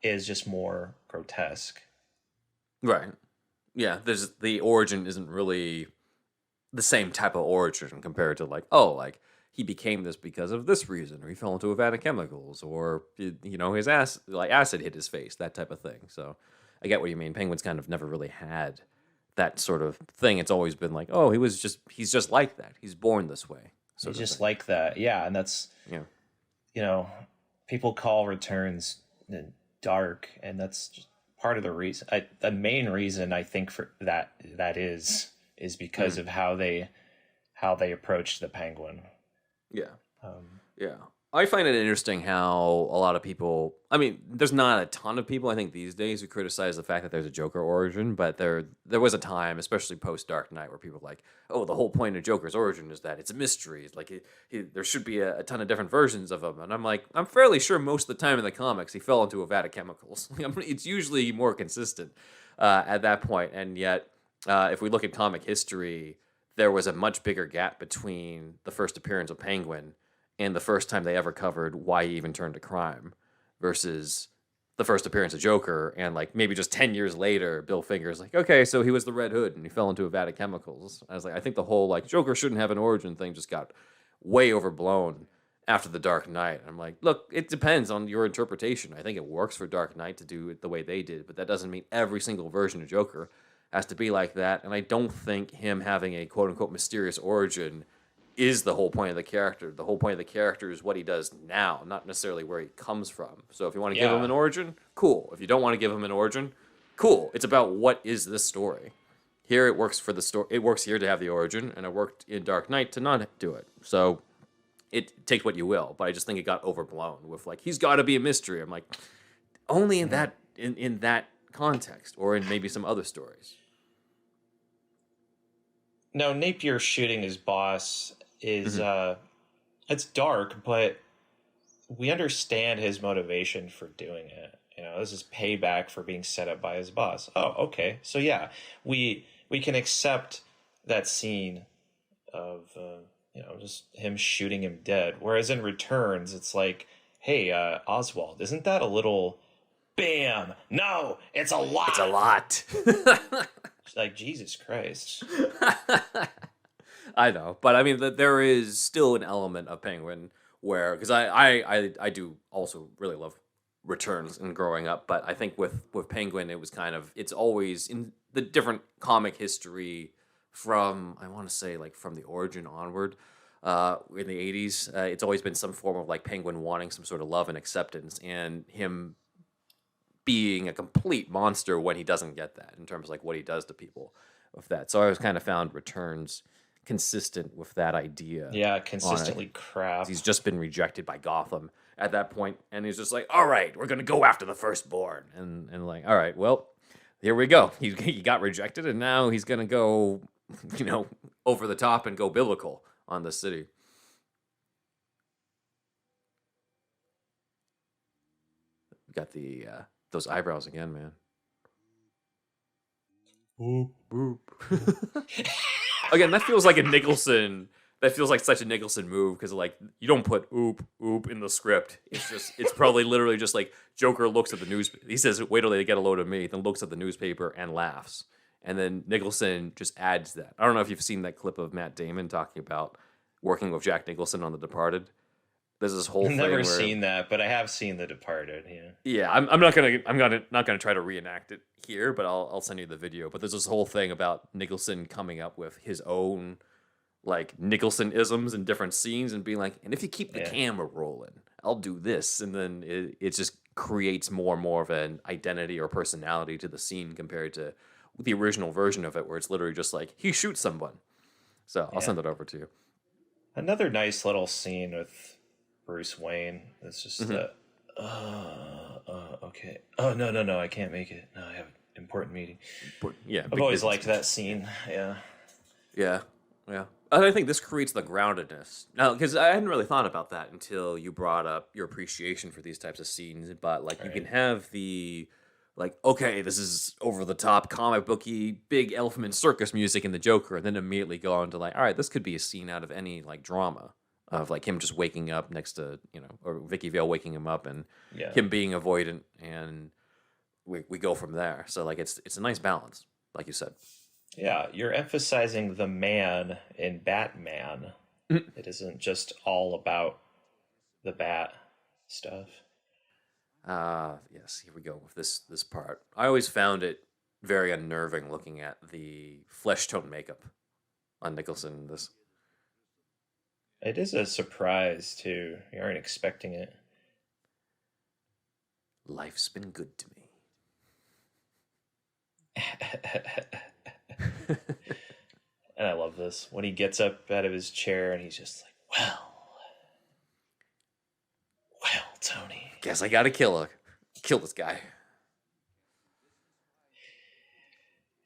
is just more grotesque. Right. Yeah, there's the origin isn't really the same type of origin compared to like, oh, like he became this because of this reason, or he fell into a vat of chemicals, or his acid hit his face, that type of thing. So I get what you mean. Penguin's kind of never really had that sort of thing. It's always been like, oh, he's just like that. He's born this way. He's just like that. Yeah, and that's people call Returns dark, and that's just part of the reason. The main reason I think for that is because of how they approached the Penguin. Yeah. Yeah. I find it interesting how a lot of people, I mean, there's not a ton of people, I think, these days who criticize the fact that there's a Joker origin, but there was a time, especially post Dark Knight, where people were like, oh, the whole point of Joker's origin is that it's a mystery. It's like there should be a ton of different versions of him. And I'm like, I'm fairly sure most of the time in the comics he fell into a vat of chemicals. It's usually more consistent at that point. And yet, if we look at comic history, there was a much bigger gap between the first appearance of Penguin and the first time they ever covered why he even turned to crime versus the first appearance of Joker. And like maybe just 10 years later, Bill Finger's like, okay, so he was the Red Hood and he fell into a vat of chemicals. I was like, I think the whole like Joker shouldn't have an origin thing just got way overblown after the Dark Knight. I'm like, look, it depends on your interpretation. I think it works for Dark Knight to do it the way they did, but that doesn't mean every single version of Joker has to be like that. And I don't think him having a quote unquote mysterious origin is the whole point of the character. The whole point of the character is what he does now, not necessarily where he comes from. So if you want to give him an origin, cool. If you don't want to give him an origin, cool. It's about what is this story. Here it works for the story. It works here to have the origin, and it worked in Dark Knight to not do it. So it take what you will, but I just think it got overblown with like he's got to be a mystery. I'm like, only in that in that context, or in maybe some other stories. No, Napier shooting his boss is it's dark, but we understand his motivation for doing it. This is payback for being set up by his boss. Oh, okay. So yeah, we can accept that scene of just him shooting him dead. Whereas in Returns, it's like, hey, Oswald, isn't that a little bam? No, it's a lot. It's a lot. It's like, Jesus Christ. I know, but I mean, there is still an element of Penguin where, because I do also really love Returns and growing up, but I think with Penguin, it was kind of, it's always in the different comic history from, I want to say, like from the origin onward, in the 80s, it's always been some form of like Penguin wanting some sort of love and acceptance, and him being a complete monster when he doesn't get that, in terms of like what he does to people with that. So I always kind of found Returns consistent with that idea. Yeah, consistently crap. He's just been rejected by Gotham at that point, and he's just like, all right, we're going to go after the firstborn. And like, all right, well, here we go. He got rejected, and now he's going to go, over the top and go biblical on the city. We got the those eyebrows again, man. Boop, boop. Again, that feels like a Nicholson. That feels like such a Nicholson move, because like you don't put oop in the script. It's probably literally just like Joker looks at the news. He says, "Wait till they get a load of me," then looks at the newspaper and laughs, and then Nicholson just adds that. I don't know if you've seen that clip of Matt Damon talking about working with Jack Nicholson on The Departed. There's this whole I've thing. Never seen that, but I have seen The Departed. Yeah. Yeah, I'm not gonna try to reenact it here, but I'll send you the video. But there's this whole thing about Nicholson coming up with his own like Nicholson-isms in different scenes and being like, and if you keep the camera rolling, I'll do this, and then it just creates more and more of an identity or personality to the scene compared to the original version of it, where it's literally just like he shoots someone. So I'll send it over to you. Another nice little scene with Bruce Wayne. It's just okay. Oh no, I can't make it. No, I have an important meeting. I've always liked that scene. Yeah. And I think this creates the groundedness. Now, because I hadn't really thought about that until you brought up your appreciation for these types of scenes. But like, you can have the like, okay, this is over the top comic booky big Elfman circus music in the Joker, and then immediately go on to like, all right, this could be a scene out of any like drama. of like him just waking up next to, or Vicky Vale waking him up and Yeah. him being avoidant, and we go from there. So like it's a nice balance, like you said. Yeah, you're emphasizing the man in Batman. It isn't just all about the bat stuff. Yes, here we go with this part. I always found it very unnerving looking at the flesh tone makeup on Nicholson in this. It is a surprise, too. You aren't expecting it. Life's been good to me. And I love this. When he gets up out of his chair and he's just like, well, Tony. Guess I gotta kill this guy.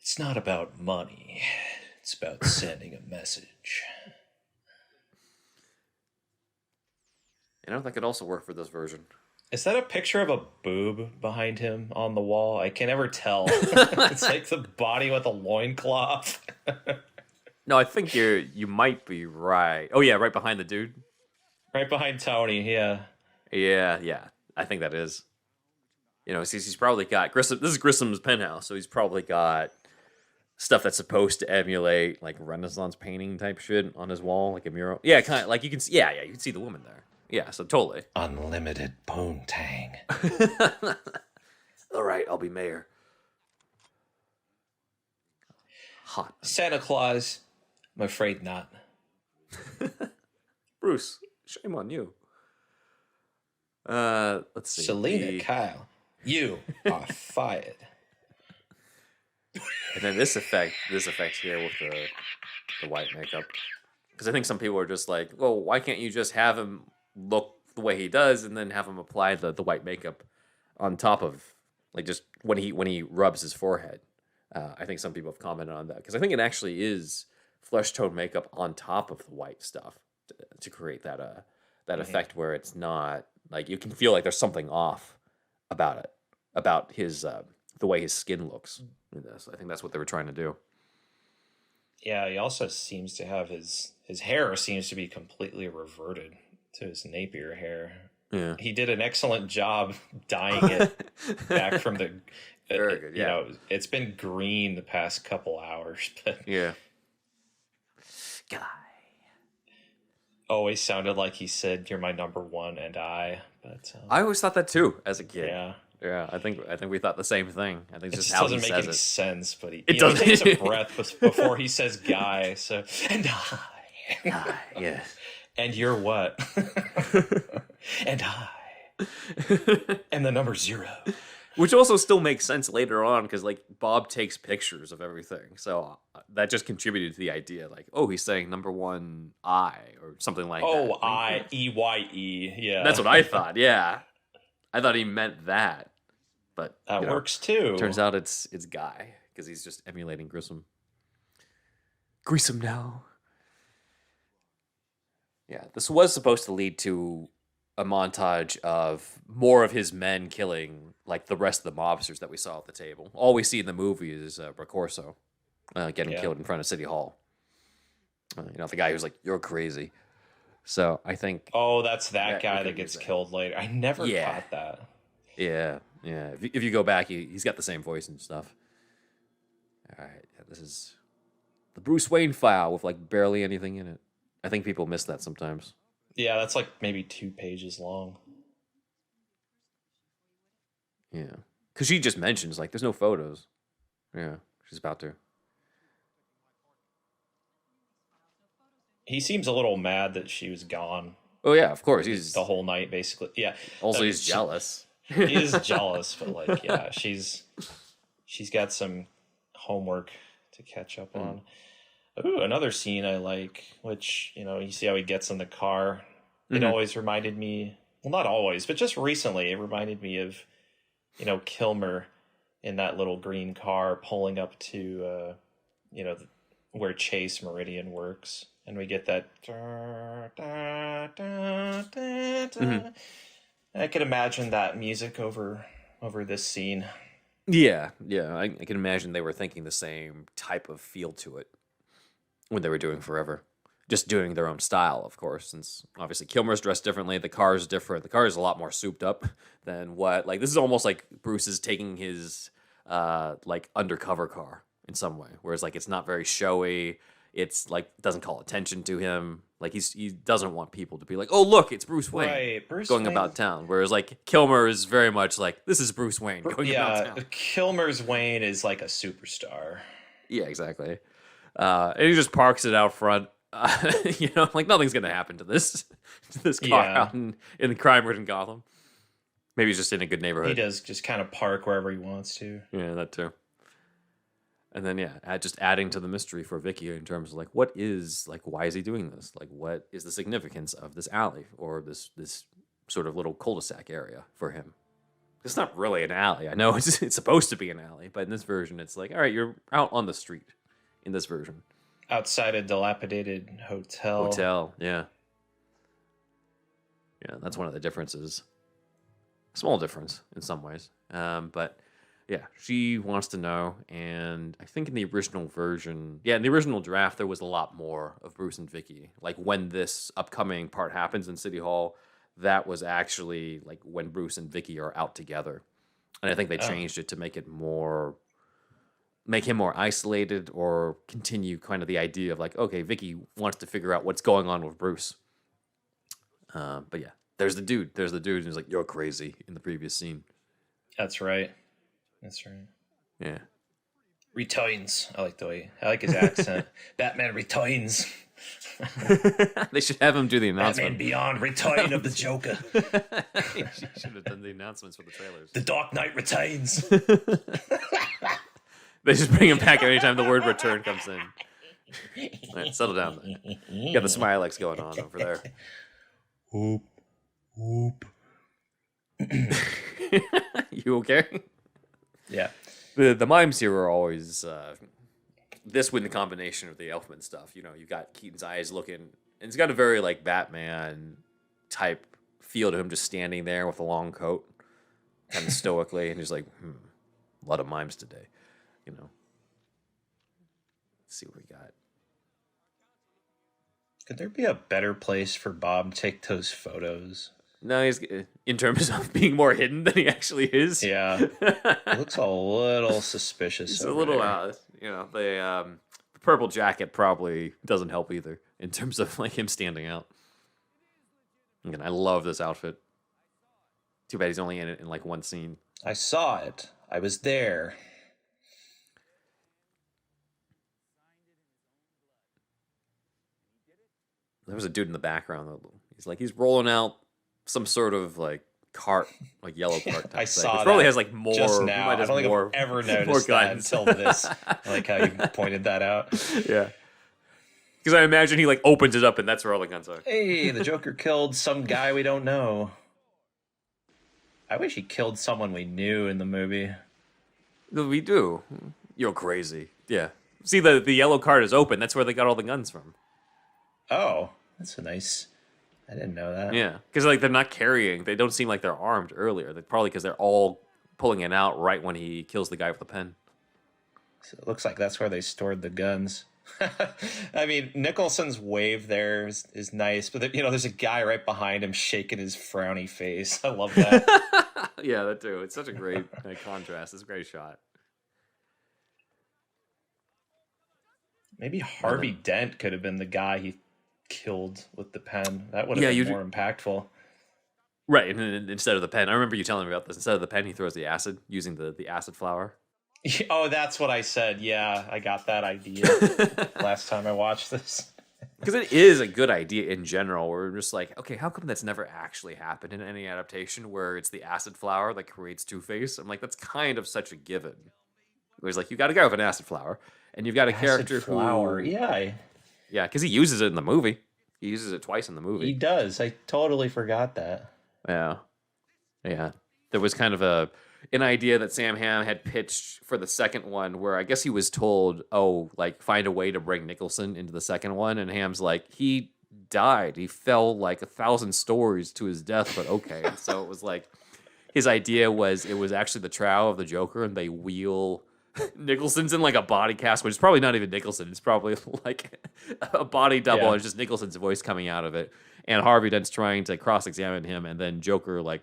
It's not about money. It's about sending a message. That could also work for this version. Is that a picture of a boob behind him on the wall? I can never tell. It's like the body with a loincloth. No, I think you might be right. Oh yeah, right behind the dude. Right behind Tony, yeah. Yeah. I think that is. He's probably got Grissom. This is Grissom's penthouse, so he's probably got stuff that's supposed to emulate like Renaissance painting type shit on his wall, like a mural. Yeah, kind of like you can see. Yeah, you can see the woman there. Yeah, so totally. Unlimited poontang. All right, I'll be mayor. Hot. Santa Claus, I'm afraid not. Bruce, shame on you. Let's see. Selena Kyle, you are fired. And then this effect here with the white makeup, because I think some people are just like, well, why can't you just have him look the way he does and then have him apply the white makeup on top of, like, just when he rubs his forehead. I think some people have commented on that, because I think it actually is flesh tone makeup on top of the white stuff to create that effect where it's not like you can feel like there's something off about his the way his skin looks in this. I think that's what they were trying to do. Yeah, he also seems to have his hair seems to be completely reverted to his Napier hair. Yeah, he did an excellent job dyeing it back from the. Very good. Yeah, it's been green the past couple hours, but yeah. Guy always sounded like he said, "You're my number one," and I. But I always thought that too as a kid. Yeah. I think we thought the same thing. I think it just just how he doesn't make says any it. sense, but he doesn't. He takes a breath before he says "guy." So and I. Yes. And you're what? And I. And the number 0. Which also still makes sense later on, because like Bob takes pictures of everything, so that just contributed to the idea. Like, oh, he's saying number 1 I or something like that. Oh, I-E-Y-E. Yeah, that's what I thought. Yeah, I thought he meant that, but that works too. Turns out it's Guy, because he's just emulating Grissom. Grissom now. Yeah, this was supposed to lead to a montage of more of his men killing like the rest of the mobsters that we saw at the table. All we see in the movie is Ricorso getting killed in front of City Hall. The guy who's like, "You're crazy." So I think. Oh, that's that guy that gets killed later. I never caught that. Yeah. If you go back, he's got the same voice and stuff. All right, this is the Bruce Wayne file with like barely anything in it. I think people miss that sometimes. Yeah, that's like maybe 2 pages long. Yeah. Because she just mentions, like, there's no photos. Yeah, she's about to. He seems a little mad that she was gone. Oh, yeah, of course. He's the whole night, basically. Yeah. Also, he's jealous. He is jealous, but, like, yeah, she's got some homework to catch up on. Ooh, another scene I like, which, you see how he gets in the car. It always reminded me, well, not always, but just recently, it reminded me of, Kilmer in that little green car pulling up to, where Chase Meridian works. And we get that. I could imagine that music over this scene. Yeah. I can imagine they were thinking the same type of feel to it when they were doing Forever. just doing their own style, of course, since obviously Kilmer's dressed differently. The car is different. The car is a lot more souped up than what, like, this is almost like Bruce is taking his, like, undercover car in some way, whereas, like, it's not very showy. It's, like, doesn't call attention to him. Like, he doesn't want people to be like, oh, look, it's Bruce Wayne Right, Bruce going Wayne. about town. Whereas, like, Kilmer is very much like, this is Bruce Wayne going about town. Kilmer's Wayne is like a superstar. Yeah, exactly. And he just parks it out front. You know, like nothing's gonna happen to this car out in the crime-ridden Gotham. Maybe he's just in a good neighborhood. He does just kind of park wherever he wants to. Yeah, that too. And then just adding to the mystery for Vicky in terms of like why is he doing this? Like, what is the significance of this alley or this sort of little cul-de-sac area for him? It's not really an alley. I know it's supposed to be an alley, but in this version, it's like, all right, you're out on the street. In this version, outside a dilapidated hotel. Yeah, that's one of the differences. Small difference in some ways, but yeah, she wants to know. And I think in the original version, in the original draft, there was a lot more of Bruce and Vicky. Like when this upcoming part happens in City Hall, that was actually like when Bruce and Vicky are out together, and I think they changed it to make him more isolated, or continue kind of the idea of like, okay, Vicky wants to figure out what's going on with Bruce. But yeah, there's the dude who's like, you're crazy in the previous scene. That's right. Yeah. Returns. I like his accent. Batman returns. They should have him do the announcement. Batman Beyond, return of the Joker. He should have done the announcements for the trailers. The Dark Knight returns. They just bring him back every time the word return comes in. All right, settle down there. You got the Smilex going on over there. Whoop. You okay? Yeah. The mimes here are always this with the combination of the Elfman stuff. You know, you got Keaton's eyes looking, and it's got a very like Batman type feel to him, just standing there with a long coat, kind of stoically, and he's like, a lot of mimes today. You know, let's see what we got. Could there be a better place for Bob to take those photos? No, he's in terms of being more hidden than he actually is. Yeah, it looks a little suspicious. It's a little, the purple jacket probably doesn't help either in terms of like him standing out. Again, I love this outfit. Too bad he's only in it in like one scene. I saw it. I was there. There was a dude in the background. He's rolling out some sort of like cart, like yellow cart. Type I saw thing. that. It probably has like more. Just now. I don't think I've ever noticed that until this. I like how you pointed that out. Yeah. Because I imagine he like opens it up and that's where all the guns are. Hey, the Joker killed some guy we don't know. I wish he killed someone we knew in the movie. We do. You're crazy. Yeah. See, the yellow cart is open. That's where they got all the guns from. Oh, that's a nice. I didn't know that. Yeah, because like they're not carrying. They don't seem like they're armed earlier. Probably because they're all pulling it out right when he kills the guy with the pen. So it looks like that's where they stored the guns. I mean, Nicholson's wave there is nice, but there's a guy right behind him shaking his frowny face. I love that. Yeah, that too. It's such a great contrast. It's a great shot. Maybe Harvey Dent could have been the guy he killed with the pen. That would have been more impactful. Right, and instead of the pen. I remember you telling me about this. Instead of the pen, he throws the acid, using the acid flower. Oh, that's what I said. Yeah, I got that idea last time I watched this. Because it is a good idea in general. We're just like, okay, how come that's never actually happened in any adaptation where it's the acid flower that creates Two-Face? I'm like, that's kind of such a given. Where he's like, you got a guy with an acid flower, and you've got a character flower. who... Yeah, because he uses it in the movie. He uses it twice in the movie. He does. I totally forgot that. Yeah. There was kind of an idea that Sam Hamm had pitched for the second one where I guess he was told, find a way to bring Nicholson into the second one. And Hamm's like, he died. He fell like 1,000 stories to his death, but okay. So it was like, his idea was it was actually the trial of the Joker and they wheel Nicholson's in like a body cast, which is probably not even Nicholson. It's probably like a body double. Yeah. And it's just Nicholson's voice coming out of it. And Harvey Dent's trying to cross-examine him, and then Joker like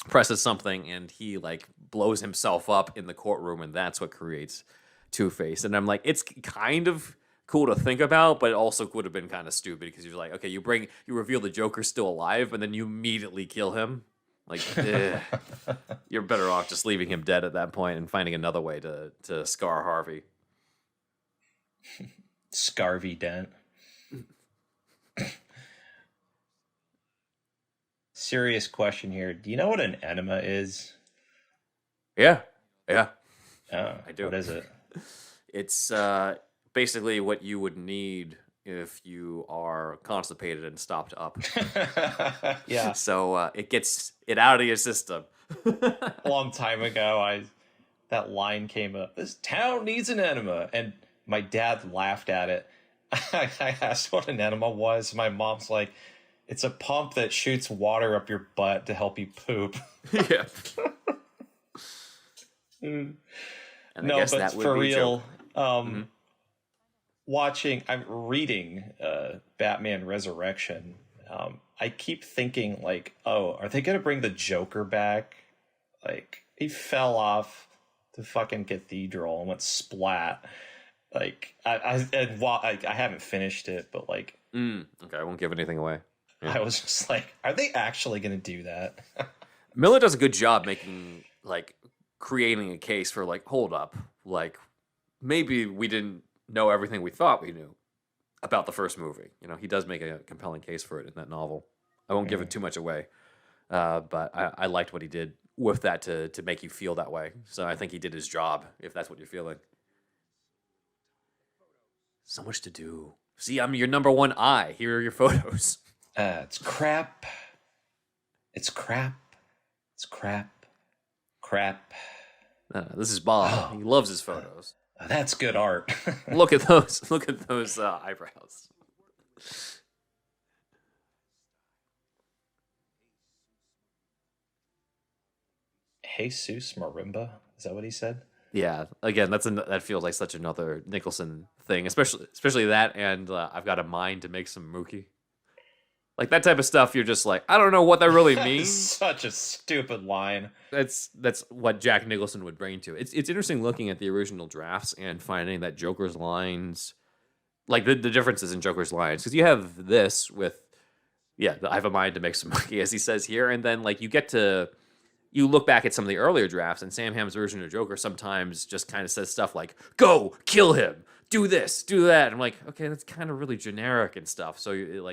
presses something, and he like blows himself up in the courtroom, and that's what creates Two-Face. And I'm like, it's kind of cool to think about, but it also would have been kind of stupid because you're like, okay, you reveal the Joker's still alive, and then you immediately kill him. Like, you're better off just leaving him dead at that point and finding another way to scar Harvey. Scarvy Dent. Serious question here. Do you know what an enema is? Yeah. Oh, I do. What is it? It's basically what you would need if you are constipated and stopped up. Yeah. So it gets it out of your system. A long time ago, that line came up. This town needs an enema, and my dad laughed at it. I asked what an enema was. My mom's like, "It's a pump that shoots water up your butt to help you poop." Yeah. Mm. And I No, guess but that would for be real, Joker. I'm reading Batman Resurrection. I keep thinking like, oh, are they gonna bring the Joker back? Like, he fell off the fucking cathedral and went splat. Like, I haven't finished it, but like, Okay, I won't give anything away. Yeah. I was just like, are they actually gonna do that? Miller does a good job making creating a case for hold up, maybe we didn't know everything we thought we knew about the first movie. He does make a compelling case for it in that novel. I won't give it too much away, but I liked what he did with that to make you feel that way. So I think he did his job, if that's what you're feeling. So much to do. See, I'm your number one eye. Here are your photos. It's crap. It's crap. It's crap. Crap. This is Bob. He loves his photos. That's good art. Look at those. Look at those eyebrows. Jesus Marimba? Is that what he said? Yeah. Again, that feels like such another Nicholson thing, especially that. And I've got a mind to make some mookie. Like that type of stuff. You're just like, I don't know what that really means. Such a stupid line. That's what Jack Nicholson would bring to it. It's interesting looking at the original drafts and finding that Joker's lines, like the differences in Joker's lines, because you have this with, I have a mind to make some money, as he says here, and then you look back at some of the earlier drafts, and Sam Hamm's version of Joker sometimes just kind of says stuff like, "Go kill him, do this, do that." And I'm like, okay, that's kind of really generic and stuff. So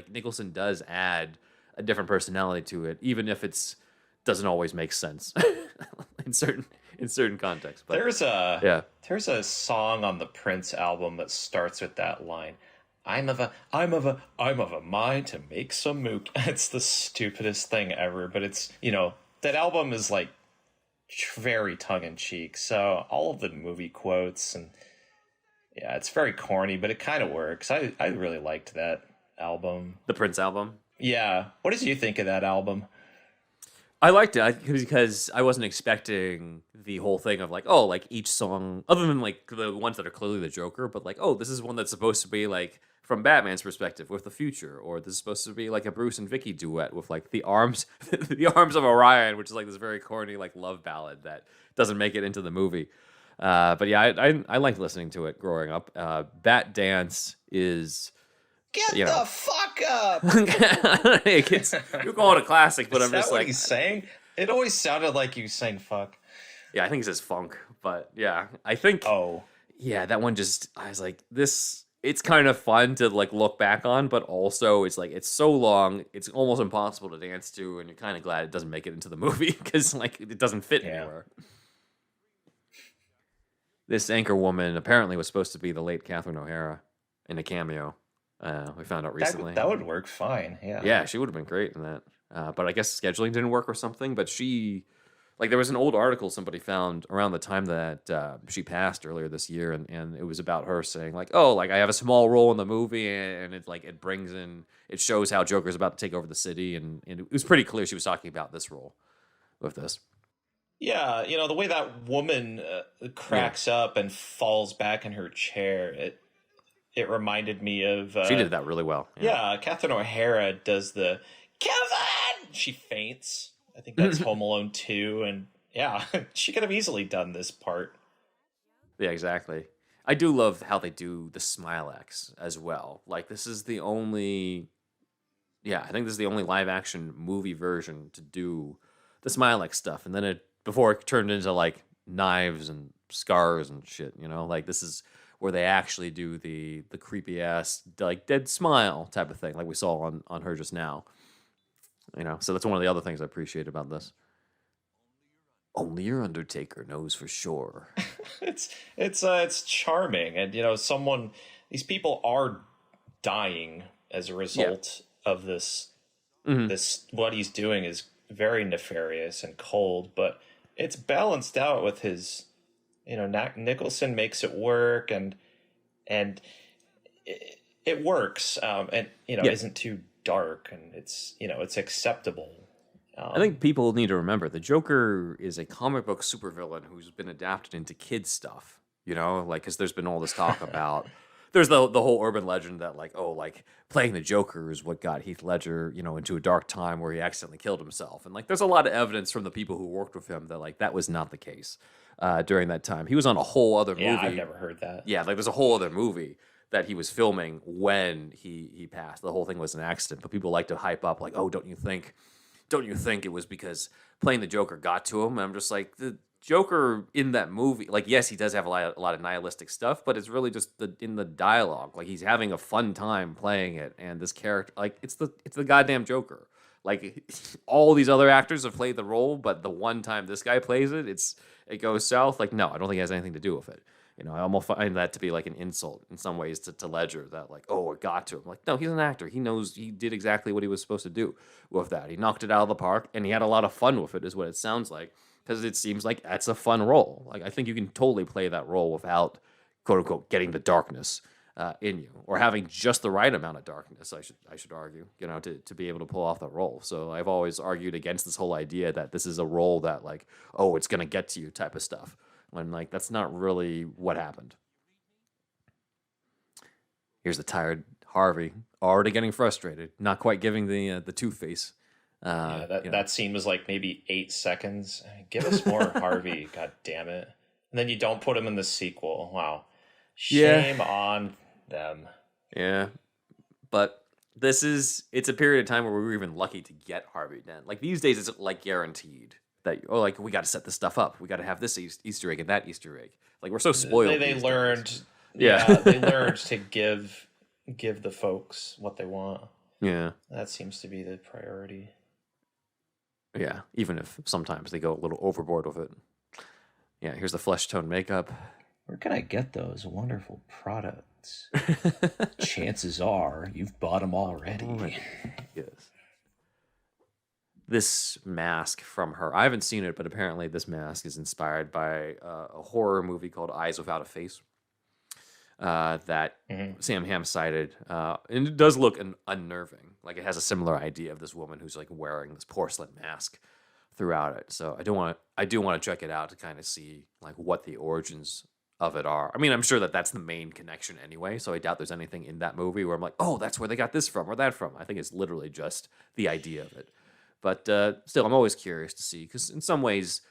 Nicholson does add a different personality to it, even if doesn't always make sense in certain contexts. But there's a song on the Prince album that starts with that line. I'm of a mind to make some mook. It's the stupidest thing ever, but it's, that album is like very tongue in cheek. So all of the movie quotes and it's very corny, but it kind of works. I really liked that album. The Prince album. Yeah. What did you think of that album? I liked it because I wasn't expecting the whole thing of each song, other than the ones that are clearly the Joker, but this is one that's supposed to be from Batman's perspective with the future, or this is supposed to be a Bruce and Vicky duet with the arms, the arms of Orion, which is this very corny love ballad that doesn't make it into the movie. But yeah, I liked listening to it growing up. Bat Dance is. Get the fuck up! You're calling it a classic, but I'm just what he's saying? It always sounded like you saying fuck. Yeah, I think he says funk, but yeah, I think. Oh, yeah, that one I was like, this. It's kind of fun to look back on, but also it's it's so long, it's almost impossible to dance to, and you're kind of glad it doesn't make it into the movie because it doesn't fit anywhere. This anchor woman apparently was supposed to be the late Catherine O'Hara in a cameo. We found out recently. That would work fine. Yeah. Yeah, she would have been great in that. But I guess scheduling didn't work or something. But she, there was an old article somebody found around the time that she passed earlier this year, and it was about her saying I have a small role in the movie, and it shows how Joker's about to take over the city, and it was pretty clear she was talking about this role with this. Yeah, the way that woman Yeah, cracks up and falls back in her chair, it reminded me of she did that really well. Yeah. yeah, Catherine O'Hara does the Kevin. She faints. I think that's Home Alone 2, and yeah, she could have easily done this part. Yeah, exactly. I do love how they do the Smile X as well. Like this is the only, yeah, I think this is the only live action movie version to do the Smile X stuff, and then it before it turned into like knives and scars and shit. Like this is where they actually do the creepy ass like dead smile type of thing, like we saw on her just now. So that's one of the other things I appreciate about this. Only your Undertaker knows for sure. It's charming, and these people are dying as a Yeah. result of this. Hmm. This what he's doing is very nefarious and cold, but it's balanced out with his. Nicholson makes it work, and it works, and Yeah. isn't too dark, and it's acceptable. I think people need to remember the Joker is a comic book supervillain who's been adapted into kids stuff. Like because there's been all this talk about there's the whole urban legend that like like playing the Joker is what got Heath Ledger into a dark time where he accidentally killed himself, and like there's a lot of evidence from the people who worked with him that like that was not the case during that time. He was on a whole other Yeah, movie. I've never heard that. Yeah, like there's a whole other movie that he was filming when he passed. The whole thing was an accident, but people like to hype up like, oh, don't you think it was because playing the Joker got to him? And I'm just like, the Joker in that movie, like, yes, he does have a lot of nihilistic stuff, but it's really just in the dialogue. Like, he's having a fun time playing it, and this character, like, it's the goddamn Joker. Like, all these other actors have played the role, but the one time this guy plays it, it goes south. Like, no, I don't think it has anything to do with it. I almost find that to be like an insult in some ways to Ledger that like, oh, it got to him. Like, no, he's an actor. He knows he did exactly what he was supposed to do with that. He knocked it out of the park and he had a lot of fun with it, is what it sounds like. Because it seems like that's a fun role. Like, I think you can totally play that role without, quote unquote, getting the darkness in you, or having just the right amount of darkness. I should argue, to be able to pull off that role. So I've always argued against this whole idea that this is a role that like, oh, it's gonna get to you type of stuff, when like that's not really what happened. Here's the tired Harvey already getting frustrated, not quite giving the two face. Yeah, that scene was like maybe 8 seconds. Give us more Harvey, god damn it! And then you don't put him in the sequel. Wow, Yeah. shame on them. Yeah, but it's a period of time where we were even lucky to get Harvey Dent. Like these days, it's like guaranteed that like we got to set this stuff up. We got to have this Easter egg and that Easter egg. Like we're so spoiled. They these learned, days. yeah, Yeah, they learned to give the folks what they want. yeah, That seems to be the priority. yeah. Even if sometimes they go a little overboard with it. Yeah, here's the flesh tone makeup. Where can I get those wonderful products? Chances are you've bought them already. Yes. This mask from her, I haven't seen it, but apparently this mask is inspired by a horror movie called Eyes Without a Face that Sam Hamm cited. And it does look unnerving. Like it has a similar idea of this woman who's like wearing this porcelain mask throughout it. So I do want to check it out to kind of see like what the origins of it are. I mean, I'm sure that that's the main connection anyway, so I doubt there's anything in that movie where I'm like, oh, that's where they got this from or that from. I think it's literally just the idea of it. But still, I'm always curious to see, because in some ways,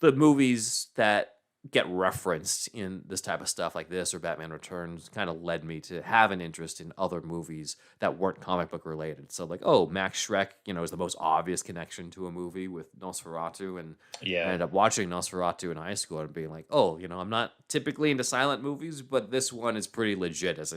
the movies that get referenced in this type of stuff like this or Batman Returns kind of led me to have an interest in other movies that weren't comic book related. So like, oh, Max Schreck, is the most obvious connection to a movie with Nosferatu, and I ended up watching Nosferatu in high school and being like, oh, I'm not typically into silent movies, but this one is pretty legit as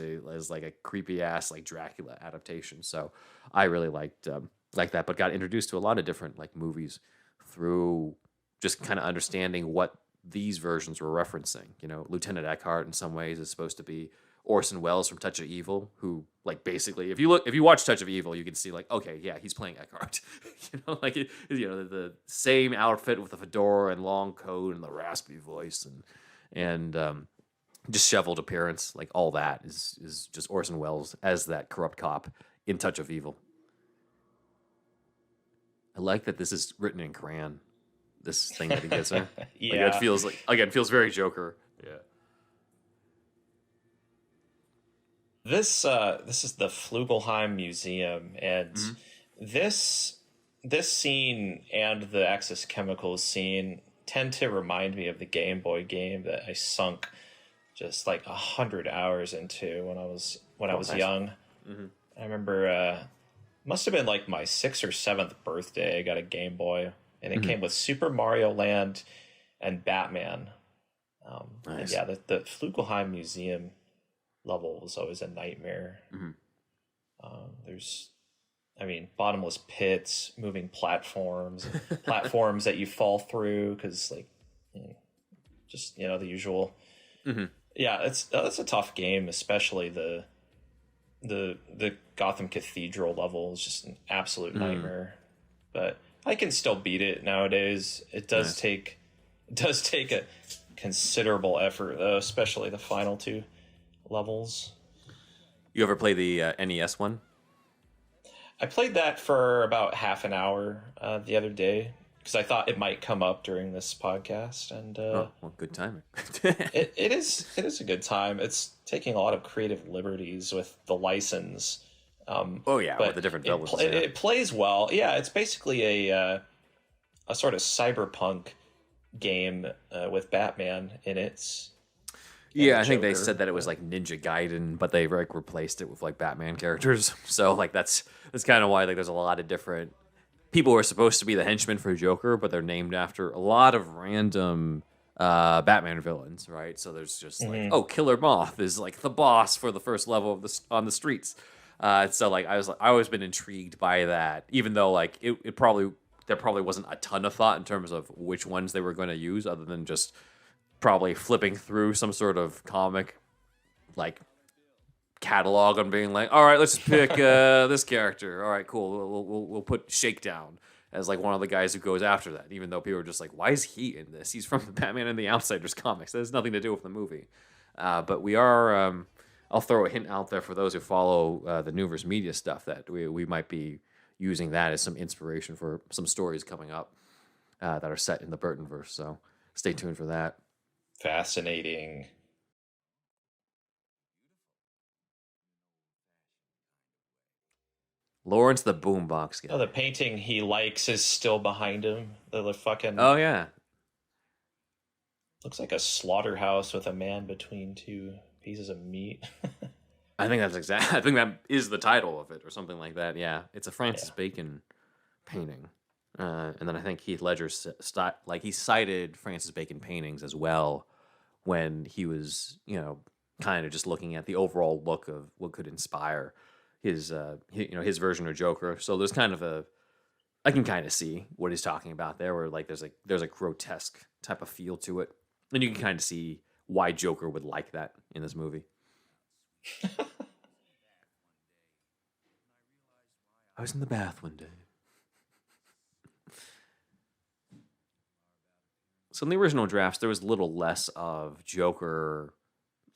like a creepy ass like Dracula adaptation. So I really liked that, but got introduced to a lot of different like movies through just kind of understanding what these versions were referencing. Lieutenant Eckhart in some ways is supposed to be Orson Welles from Touch of Evil, who like basically if you watch Touch of Evil, you can see like, okay, yeah, he's playing Eckhart. The same outfit with the fedora and long coat and the raspy voice and disheveled appearance, like all that is just Orson Welles as that corrupt cop in Touch of Evil. I like that this is written in crayon. this thing that he gets her. Yeah. Like, it feels like, again, feels very Joker. Yeah. This is the Flugelheim Museum, and this scene and the Axis Chemicals scene tend to remind me of the Game Boy game that I sunk just like 100 hours into when I was Nice. young. I remember must have been like my 6th or 7th birthday. I got a Game Boy, and it came with Super Mario Land and Batman. And Nice. yeah, the Flugelheim Museum level was always a nightmare. There's, I mean, bottomless pits, moving platforms, platforms that you fall through because, like, just the usual. Yeah, it's a tough game, especially the Gotham Cathedral level is just an absolute nightmare. But I can still beat it nowadays. It does take a considerable effort though, especially the final 2 levels. You ever play the NES one? I played that for about half an hour the other day because I thought it might come up during this podcast, and Well, good timing. it is a good time. It's taking a lot of creative liberties with the license. Oh yeah, with the different villains. It plays well. Yeah, it's basically a sort of cyberpunk game with Batman in it. Yeah, I think they Joker. said that it was like Ninja Gaiden, but they like replaced it with like Batman characters. So like that's kind of why like there's a lot of different people who are supposed to be the henchmen for Joker, but they're named after a lot of random Batman villains, right? So there's just like, oh, Killer Moth is like the boss for the first level of on the streets. So like I always been intrigued by that, even though like it probably there probably wasn't a ton of thought in terms of which ones they were going to use, other than just probably flipping through some sort of comic like catalog and being like, all right, let's just pick this character. All right, cool. We'll put Shakedown as like one of the guys who goes after that, even though people are just like, why is he in this? He's from the Batman and the Outsiders comics. That has nothing to do with the movie. But we are, I'll throw a hint out there for those who follow the Newverse Media stuff that we might be using that as some inspiration for some stories coming up that are set in the Burtonverse. So stay tuned for that. Fascinating. Lawrence the Boombox guy. Oh, the painting he likes is still behind him. The fucking Oh yeah. looks like a slaughterhouse with a man between 2 pieces of meat. I think I think that is the title of it, or something like that. Yeah, it's a Francis Bacon painting, and then I think Heath Ledger he cited Francis Bacon paintings as well when he was, kind of just looking at the overall look of what could inspire his, his version of Joker. So there's kind of I can kind of see what he's talking about there, where like there's a grotesque type of feel to it, and you can kind of see why Joker would like that in this movie. I was in the bath one day. So in the original drafts, there was a little less of Joker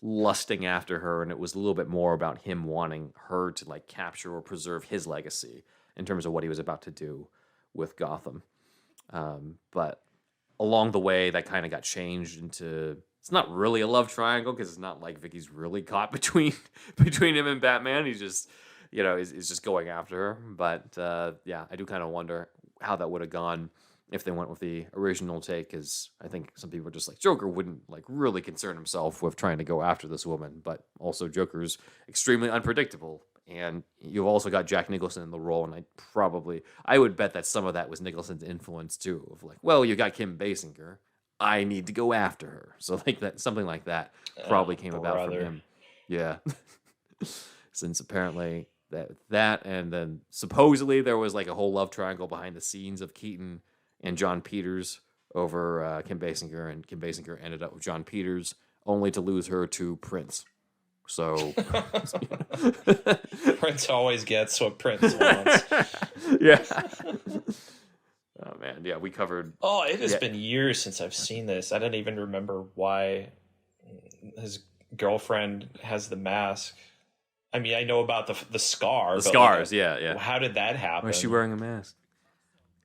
lusting after her, and it was a little bit more about him wanting her to like capture or preserve his legacy in terms of what he was about to do with Gotham. But along the way, that kind of got changed into, it's not really a love triangle because it's not like Vicky's really caught between him and Batman. He's just, is just going after her. But yeah, I do kind of wonder how that would have gone if they went with the original take, because I think some people are just like, Joker wouldn't like really concern himself with trying to go after this woman, but also Joker's extremely unpredictable. And you've also got Jack Nicholson in the role, and I would bet that some of that was Nicholson's influence too, of like, well, you got Kim Basinger, I need to go after her. So like that, something like that probably came about from him. Yeah. Since apparently that, and then supposedly there was like a whole love triangle behind the scenes of Keaton and John Peters over Kim Basinger, and Kim Basinger ended up with John Peters, only to lose her to Prince. So Prince always gets what Prince wants. Yeah. Oh man, yeah, we covered. Oh, it has been years since I've seen this. I don't even remember why his girlfriend has the mask. I mean, I know about the scar. The scars, yeah. How did that happen? Why is she wearing a mask?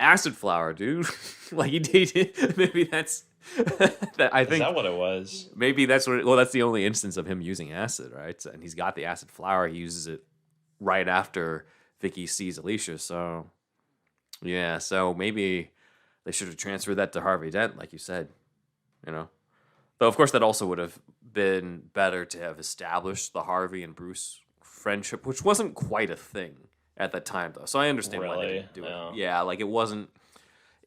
acid flower, dude. Like he did. Maybe that's. I Is think that what it was? maybe that's what. Well, that's the only instance of him using acid, right? And he's got the acid flower. He uses it right after Vicky sees Alicia. So yeah, so maybe they should have transferred that to Harvey Dent, like you said. You know, though of course that also would have been better to have established the Harvey and Bruce friendship, which wasn't quite a thing at that time, though. So I understand why they Really? didn't do No. it. Yeah, like it wasn't.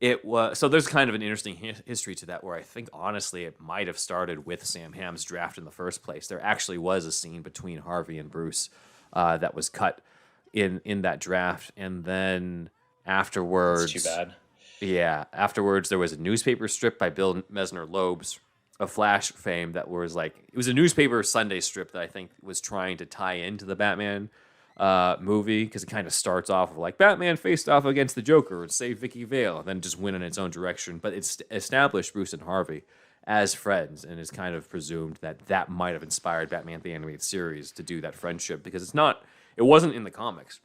It was so. There's kind of an interesting history to that, where I think honestly it might have started with Sam Hamm's draft in the first place. There actually was a scene between Harvey and Bruce that was cut in that draft, and then afterwards, It's too bad. yeah, afterwards there was a newspaper strip by Bill Mesner Loebs of Flash fame that was like it was a newspaper Sunday strip that I think was trying to tie into the Batman movie because it kind of starts off with like Batman faced off against the Joker and saved Vicky Vale, and then just went in its own direction. But it's established Bruce and Harvey as friends, and it's kind of presumed that that might have inspired Batman the Animated Series to do that friendship because it wasn't in the comics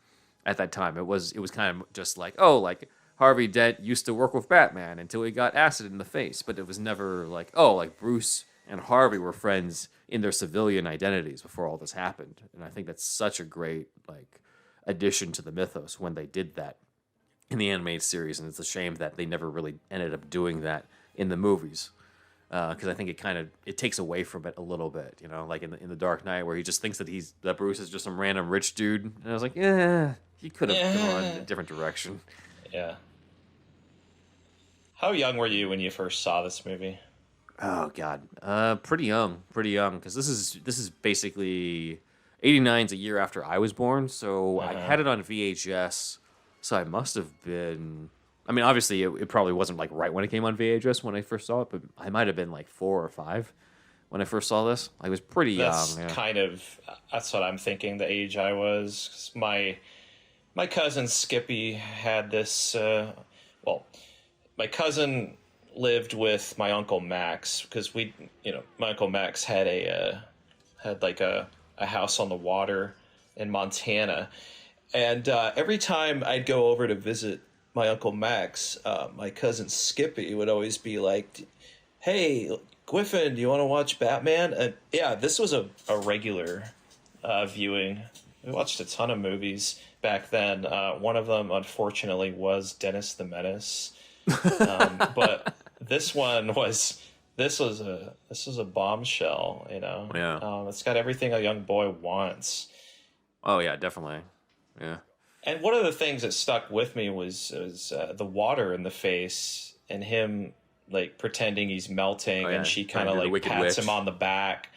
at that time. It was kind of just like like Harvey Dent used to work with Batman until he got acid in the face, but it was never like like Bruce and Harvey were friends in their civilian identities before all this happened. And I think that's such a great like addition to the mythos when they did that in the animated series, and it's a shame that they never really ended up doing that in the movies. Because I think it takes away from it a little bit, like in the Dark Knight, where he just thinks that Bruce is just some random rich dude, and I was like, yeah, he could have gone in a different direction. Yeah. How young were you when you first saw this movie? Oh God, pretty young, because this is basically 89's a year after I was born, so I had it on VHS, so I must have been. I mean, obviously, it probably wasn't like right when it came on VHS when I first saw it, but I might have been like 4 or 5 when I first saw this. I was pretty That's young. Yeah. that's what I'm thinking. The age I was. 'Cause my cousin Skippy had this. My cousin lived with my uncle Max because my uncle Max had a house on the water in Montana, and every time I'd go over to visit my uncle Max, my cousin Skippy would always be like, "Hey, Griffin, do you want to watch Batman?" And yeah, this was a regular viewing. We watched a ton of movies back then. One of them, unfortunately, was Dennis the Menace. But this was a bombshell, Yeah. It's got everything a young boy wants. Oh yeah, definitely. Yeah. And one of the things that stuck with me was the water in the face and him like pretending he's melting, and she kind of like pats him on the back.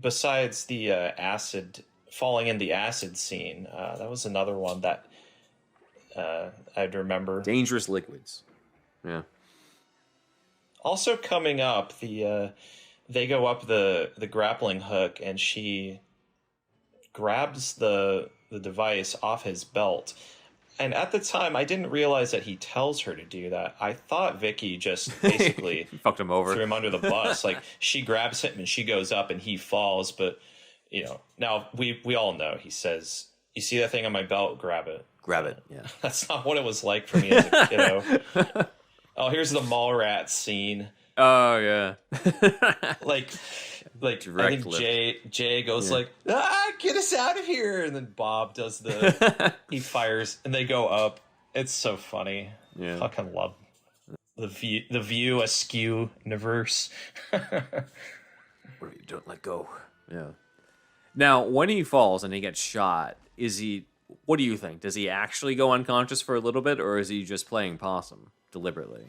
Besides the acid falling in the acid scene, that was another one that I'd remember. Dangerous liquids. Yeah. Also coming up, they go up the grappling hook, and she grabs the device off his belt. And at the time, I didn't realize that he tells her to do that. I thought Vicky just basically fucked him over, threw him under the bus. Like she grabs him and she goes up and he falls. But now we all know he says, "You see that thing on my belt? Grab it." Grab it. Yeah. That's not what it was like for me as a kiddo. Oh, here's the Mallrats scene. Oh yeah. like Direct I think lift. Jay goes like, get us out of here, and then Bob does he fires and they go up. It's so funny. Yeah. Fucking love the view askew universe. Where you don't let go. Yeah. Now, when he falls and he gets shot, what do you think? Does he actually go unconscious for a little bit, or is he just playing possum deliberately?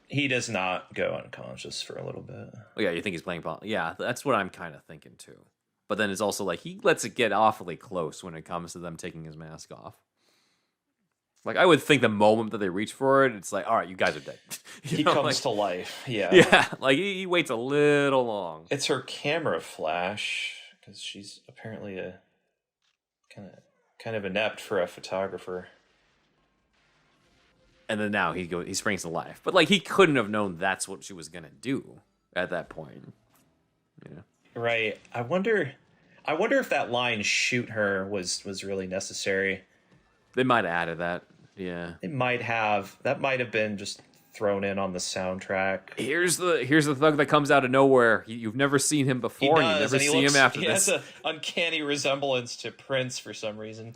He does not go unconscious for a little bit. Oh, yeah, you think he's playing possum? Yeah, that's what I'm kind of thinking too. But then it's also like he lets it get awfully close when it comes to them taking his mask off. Like I would think the moment that they reach for it, it's like, all right, you guys are dead. He comes to life. Yeah. Yeah, like he waits a little long. It's her camera flash because she's apparently a kind of inept for a photographer. And then now he springs to life. But like he couldn't have known that's what she was gonna do at that point. Yeah. Right. I wonder if that line "shoot her" was really necessary. They might have added that. Yeah. It might have been just thrown in on the soundtrack. Here's the thug that comes out of nowhere. You've never seen him He before. does, You never and see him after he this. has an uncanny resemblance to Prince for some reason.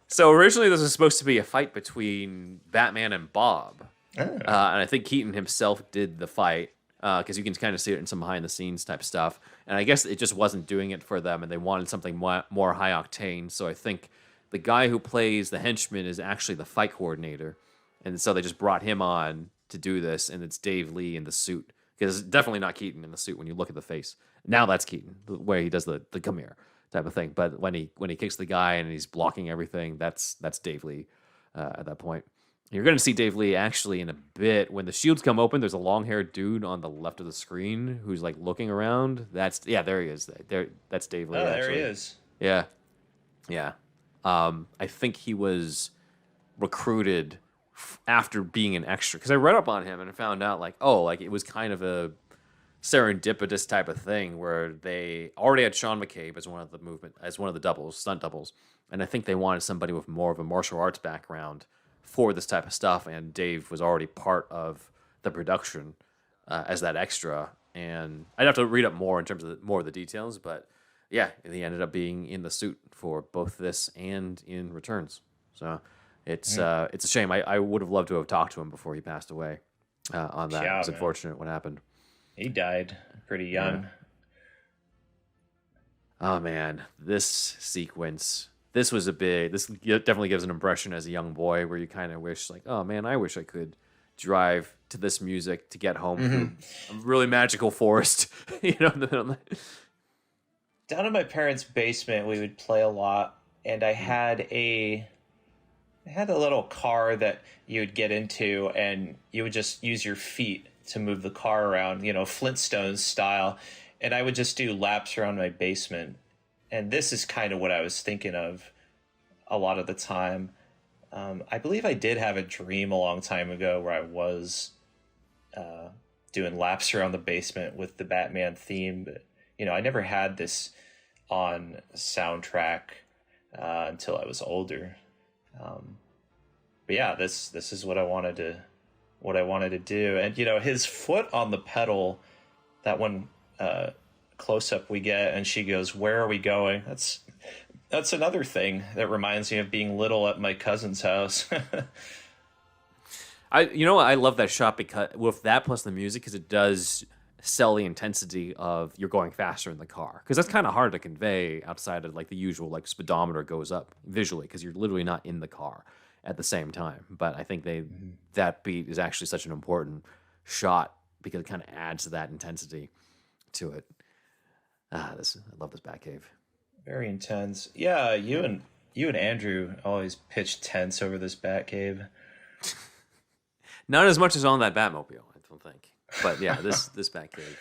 So originally, this was supposed to be a fight between Batman and Bob, and I think Keaton himself did the fight because you can kind of see it in some behind the scenes type stuff. And I guess it just wasn't doing it for them, and they wanted something more high octane. So I think the guy who plays the henchman is actually the fight coordinator, and so they just brought him on to do this, and it's Dave Lee in the suit because it's definitely not Keaton in the suit when you look at the face. Now that's Keaton, the way he does the come here type of thing. But when he kicks the guy and he's blocking everything, that's Dave Lee at that point. You're going to see Dave Lee actually in a bit. When the shields come open, there's a long-haired dude on the left of the screen who's like looking around. There he is. That's Dave Lee. Oh, actually. there he is. Yeah, yeah. I think he was recruited after being an extra because I read up on him and I found out like it was kind of a serendipitous type of thing where they already had Sean McCabe as one of the stunt doubles, and I think they wanted somebody with more of a martial arts background for this type of stuff, and Dave was already part of the production as that extra. And I'd have to read up more in terms of more of the details, but yeah, he ended up being in the suit for both this and in Returns. So it's a shame. I would have loved to have talked to him before he passed away on that. Yeah, it was man. unfortunate what happened. He died pretty young. Yeah. Oh man, this sequence. This definitely gives an impression as a young boy where you kind of wish like, oh man, I wish I could drive to this music to get home through a really magical forest, in the middle of the... Down in my parents' basement, we would play a lot, and I had a little car that you would get into, and you would just use your feet to move the car around, Flintstones style, and I would just do laps around my basement. And this is kind of what I was thinking of a lot of the time. I believe I did have a dream a long time ago where I was doing laps around the basement with the Batman theme, but I never had this on soundtrack until I was older. But yeah, this is what I wanted to do. And his foot on the pedal, that one close up we get, and she goes, "Where are we going?" That's another thing that reminds me of being little at my cousin's house. I love that shot because with that plus the music, because it does sell the intensity of you're going faster in the car, because that's kind of hard to convey outside of like the usual like speedometer goes up visually because you're literally not in the car at the same time. But I think that beat is actually such an important because it kind of adds to that intensity to it. I love this Batcave. Very intense. Yeah, you and Andrew always pitch tents over this Batcave. Not as much as on that Batmobile, I don't think. But yeah, this Batcave.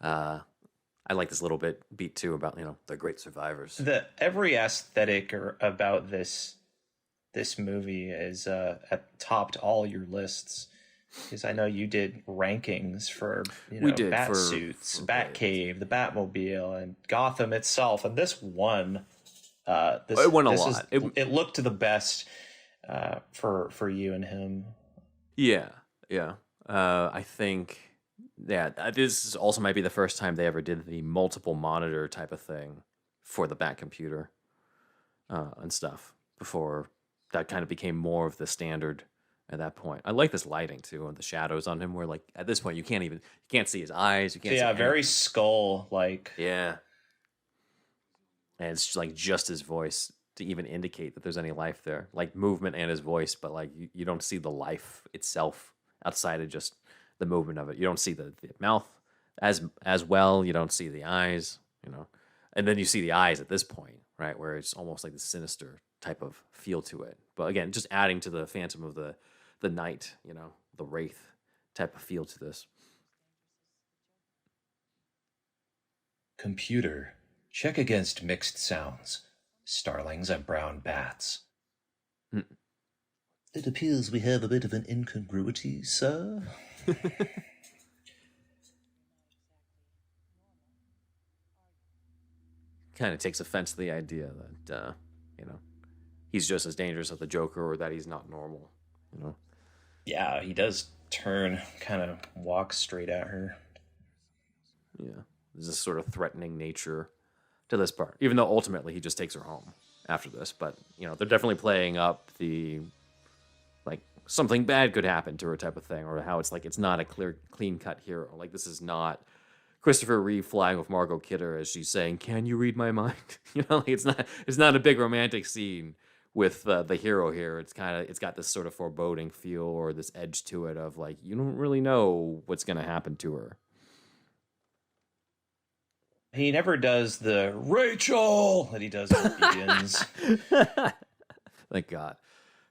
I like this little beat too about they're great survivors. Every aesthetic about this movie is topped all your lists. Because I know you did rankings for Batsuits, Batcave, the Batmobile, and Gotham itself, and this won. It won a lot. It looked the best for you and him. Yeah. I think this also might be the first time they ever did the multiple monitor type of thing for the Bat computer and stuff. Before that kind of became more of the standard. At that point, I like this lighting too, and the shadows on him. Where like at this point, you can't see his eyes. You can't. Yeah, see very skull like. Yeah, and it's like just his voice to even indicate that there's any life there, like movement and his voice, but like you don't see the life itself outside of just the movement of it. You don't see the mouth as well. You don't see the eyes, and then you see the eyes at this point, right, where it's almost like the sinister type of feel to it. But again, just adding to the phantom of the night, the wraith type of feel to this. Computer, check against mixed sounds. Starlings and brown bats. It appears we have a bit of an incongruity, sir. Kind of takes offense to the idea that, he's just as dangerous as the Joker, or that he's not normal. You know? Yeah, he does turn, kind of walk straight at her. Yeah, there's this sort of threatening nature to this part, even though ultimately he just takes her home after this. But they're definitely playing up the like something bad could happen to her type of thing, or how it's like it's not a clean cut hero. Like this is not Christopher Reeve flying with Margot Kidder as she's saying, "Can you read my mind?" Like it's not a big romantic scene with the hero here. It's got this sort of foreboding feel or this edge to it of like you don't really know what's gonna happen to her. He never does the Rachel that he does in Begins. Thank God.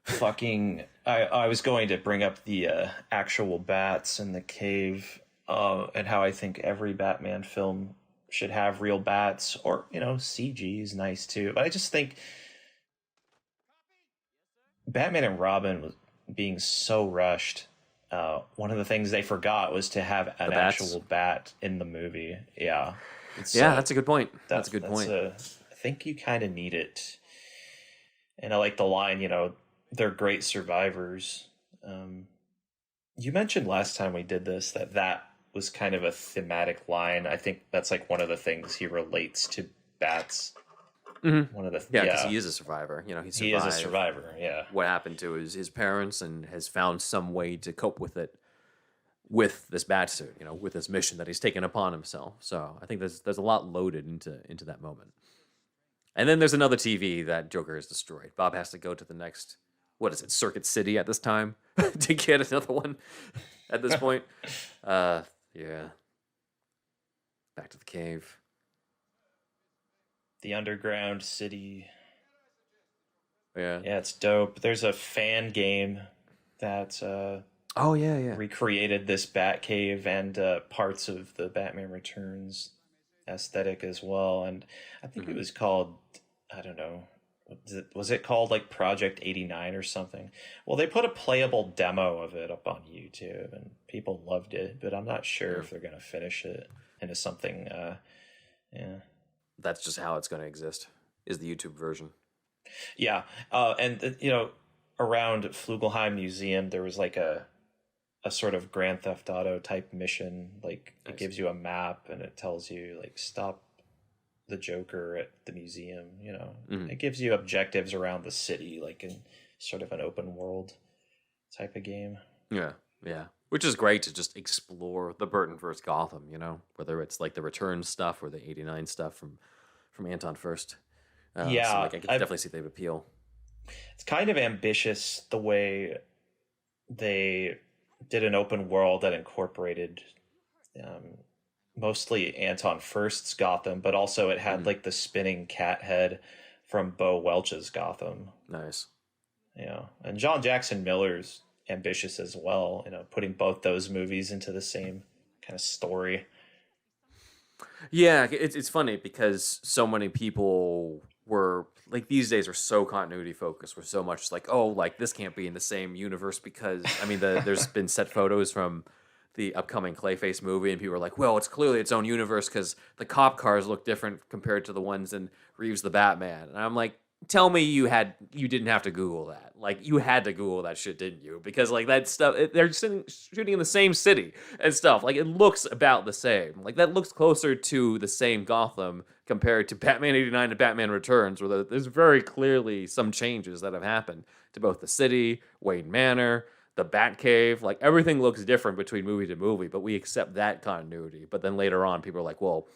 Fucking, I was going to bring up the actual bats in the cave, and how I think every Batman film should have real bats, or CG is nice too. But I just think Batman and Robin was being so rushed. One of the things they forgot was to have an actual bat in the movie. Yeah. That's a good point. That's a good point. I think you kind of need it. And I like the line, they're great survivors. You mentioned last time we did this that was kind of a thematic line. I think that's like one of the things he relates to bats. Mm-hmm. One of the because he is a survivor. He is a survivor. Yeah. What happened to his parents, and has found some way to cope with it with this bat suit. With this mission that he's taken upon himself. So I think there's a lot loaded into that moment. And then there's another TV that Joker has destroyed. Bob has to go to the next, what is it, Circuit City at this time to get another one at this point. Yeah. Back to the cave. The underground city. Yeah. Yeah, it's dope. There's a fan game that recreated this Batcave and parts of the Batman Returns aesthetic as well. And I think it was called, I don't know, was it called like Project 89 or something? Well, they put a playable demo of it up on YouTube and people loved it, but I'm not sure if they're going to finish it into something. That's just how it's going to exist, is the YouTube version. Yeah. And around Flugelheim Museum, there was like a sort of Grand Theft Auto type mission. Like it gives you a map and it tells you like stop the Joker at the museum. It gives you objectives around the city, like in sort of an open world type of game. Yeah, which is great to just explore the Burton versus Gotham. Whether it's like the Return stuff or the '89 stuff from Anton Furst. So I can definitely see the appeal. It's kind of ambitious the way they did an open world that incorporated mostly Anton Furst's Gotham, but also it had like the spinning cat head from Bo Welch's Gotham. Nice. And John Jackson Miller's ambitious as well, putting both those movies into the same kind of story. Yeah, it's funny because so many people were like these days are so continuity focused. We're so much like, oh, like this can't be in the same universe because there's been set photos from the upcoming Clayface movie, and people are like, well, it's clearly its own universe because the cop cars look different compared to the ones in Reeves the Batman. And I'm like, tell me you didn't have to Google that. Like you had to Google that shit, didn't you? Because like that stuff, they're shooting in the same city and stuff. Like it looks about the same. Like that looks closer to the same Gotham compared to Batman '89 and Batman Returns, where there's very clearly some changes that have happened to both the city, Wayne Manor, the Batcave. Like everything looks different between movie to movie, but we accept that continuity. But then later on, people are like, well,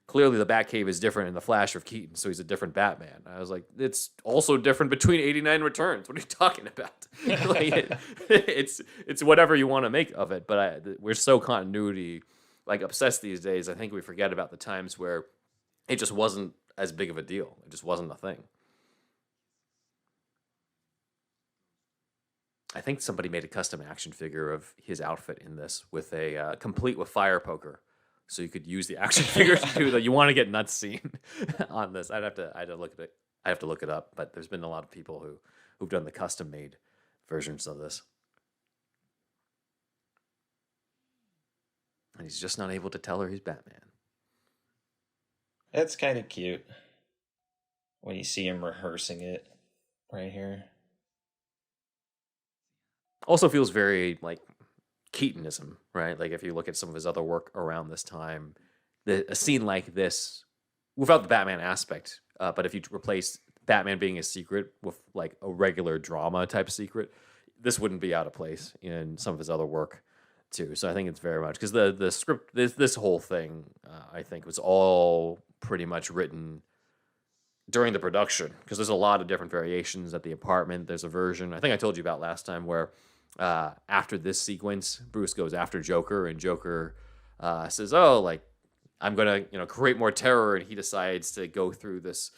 clearly the Batcave is different in the Flash of Keaton, so he's a different Batman. I was like, it's also different between '89 Returns. What are you talking about? Like, it's whatever you want to make of it. But we're so continuity like obsessed these days. I think we forget about the times where it just wasn't as big of a deal. It just wasn't a thing. I think somebody made a custom action figure of his outfit in this with a complete with fire poker. So you could use the action figures to do that. You want to get nuts scene on this. I'd have to look at it. I have to look it up. But there's been a lot of people who've done the custom made versions of this, and he's just not able to tell her he's Batman. It's kind of cute when you see him rehearsing it. right here. Also feels very like Keatonism, right? Like if you look at some of his other work around this time, a scene like this, without the Batman aspect, but if you replace Batman being a secret with like a regular drama type secret, this wouldn't be out of place in some of his other work too. So I think it's very much because the script, this whole thing, I think was all pretty much written during the production because there's a lot of different variations at the apartment. There's a version I think I told you about last time where after this sequence, Bruce goes after Joker, and Joker says, "Oh, like I'm gonna create more terror," and he decides to go through this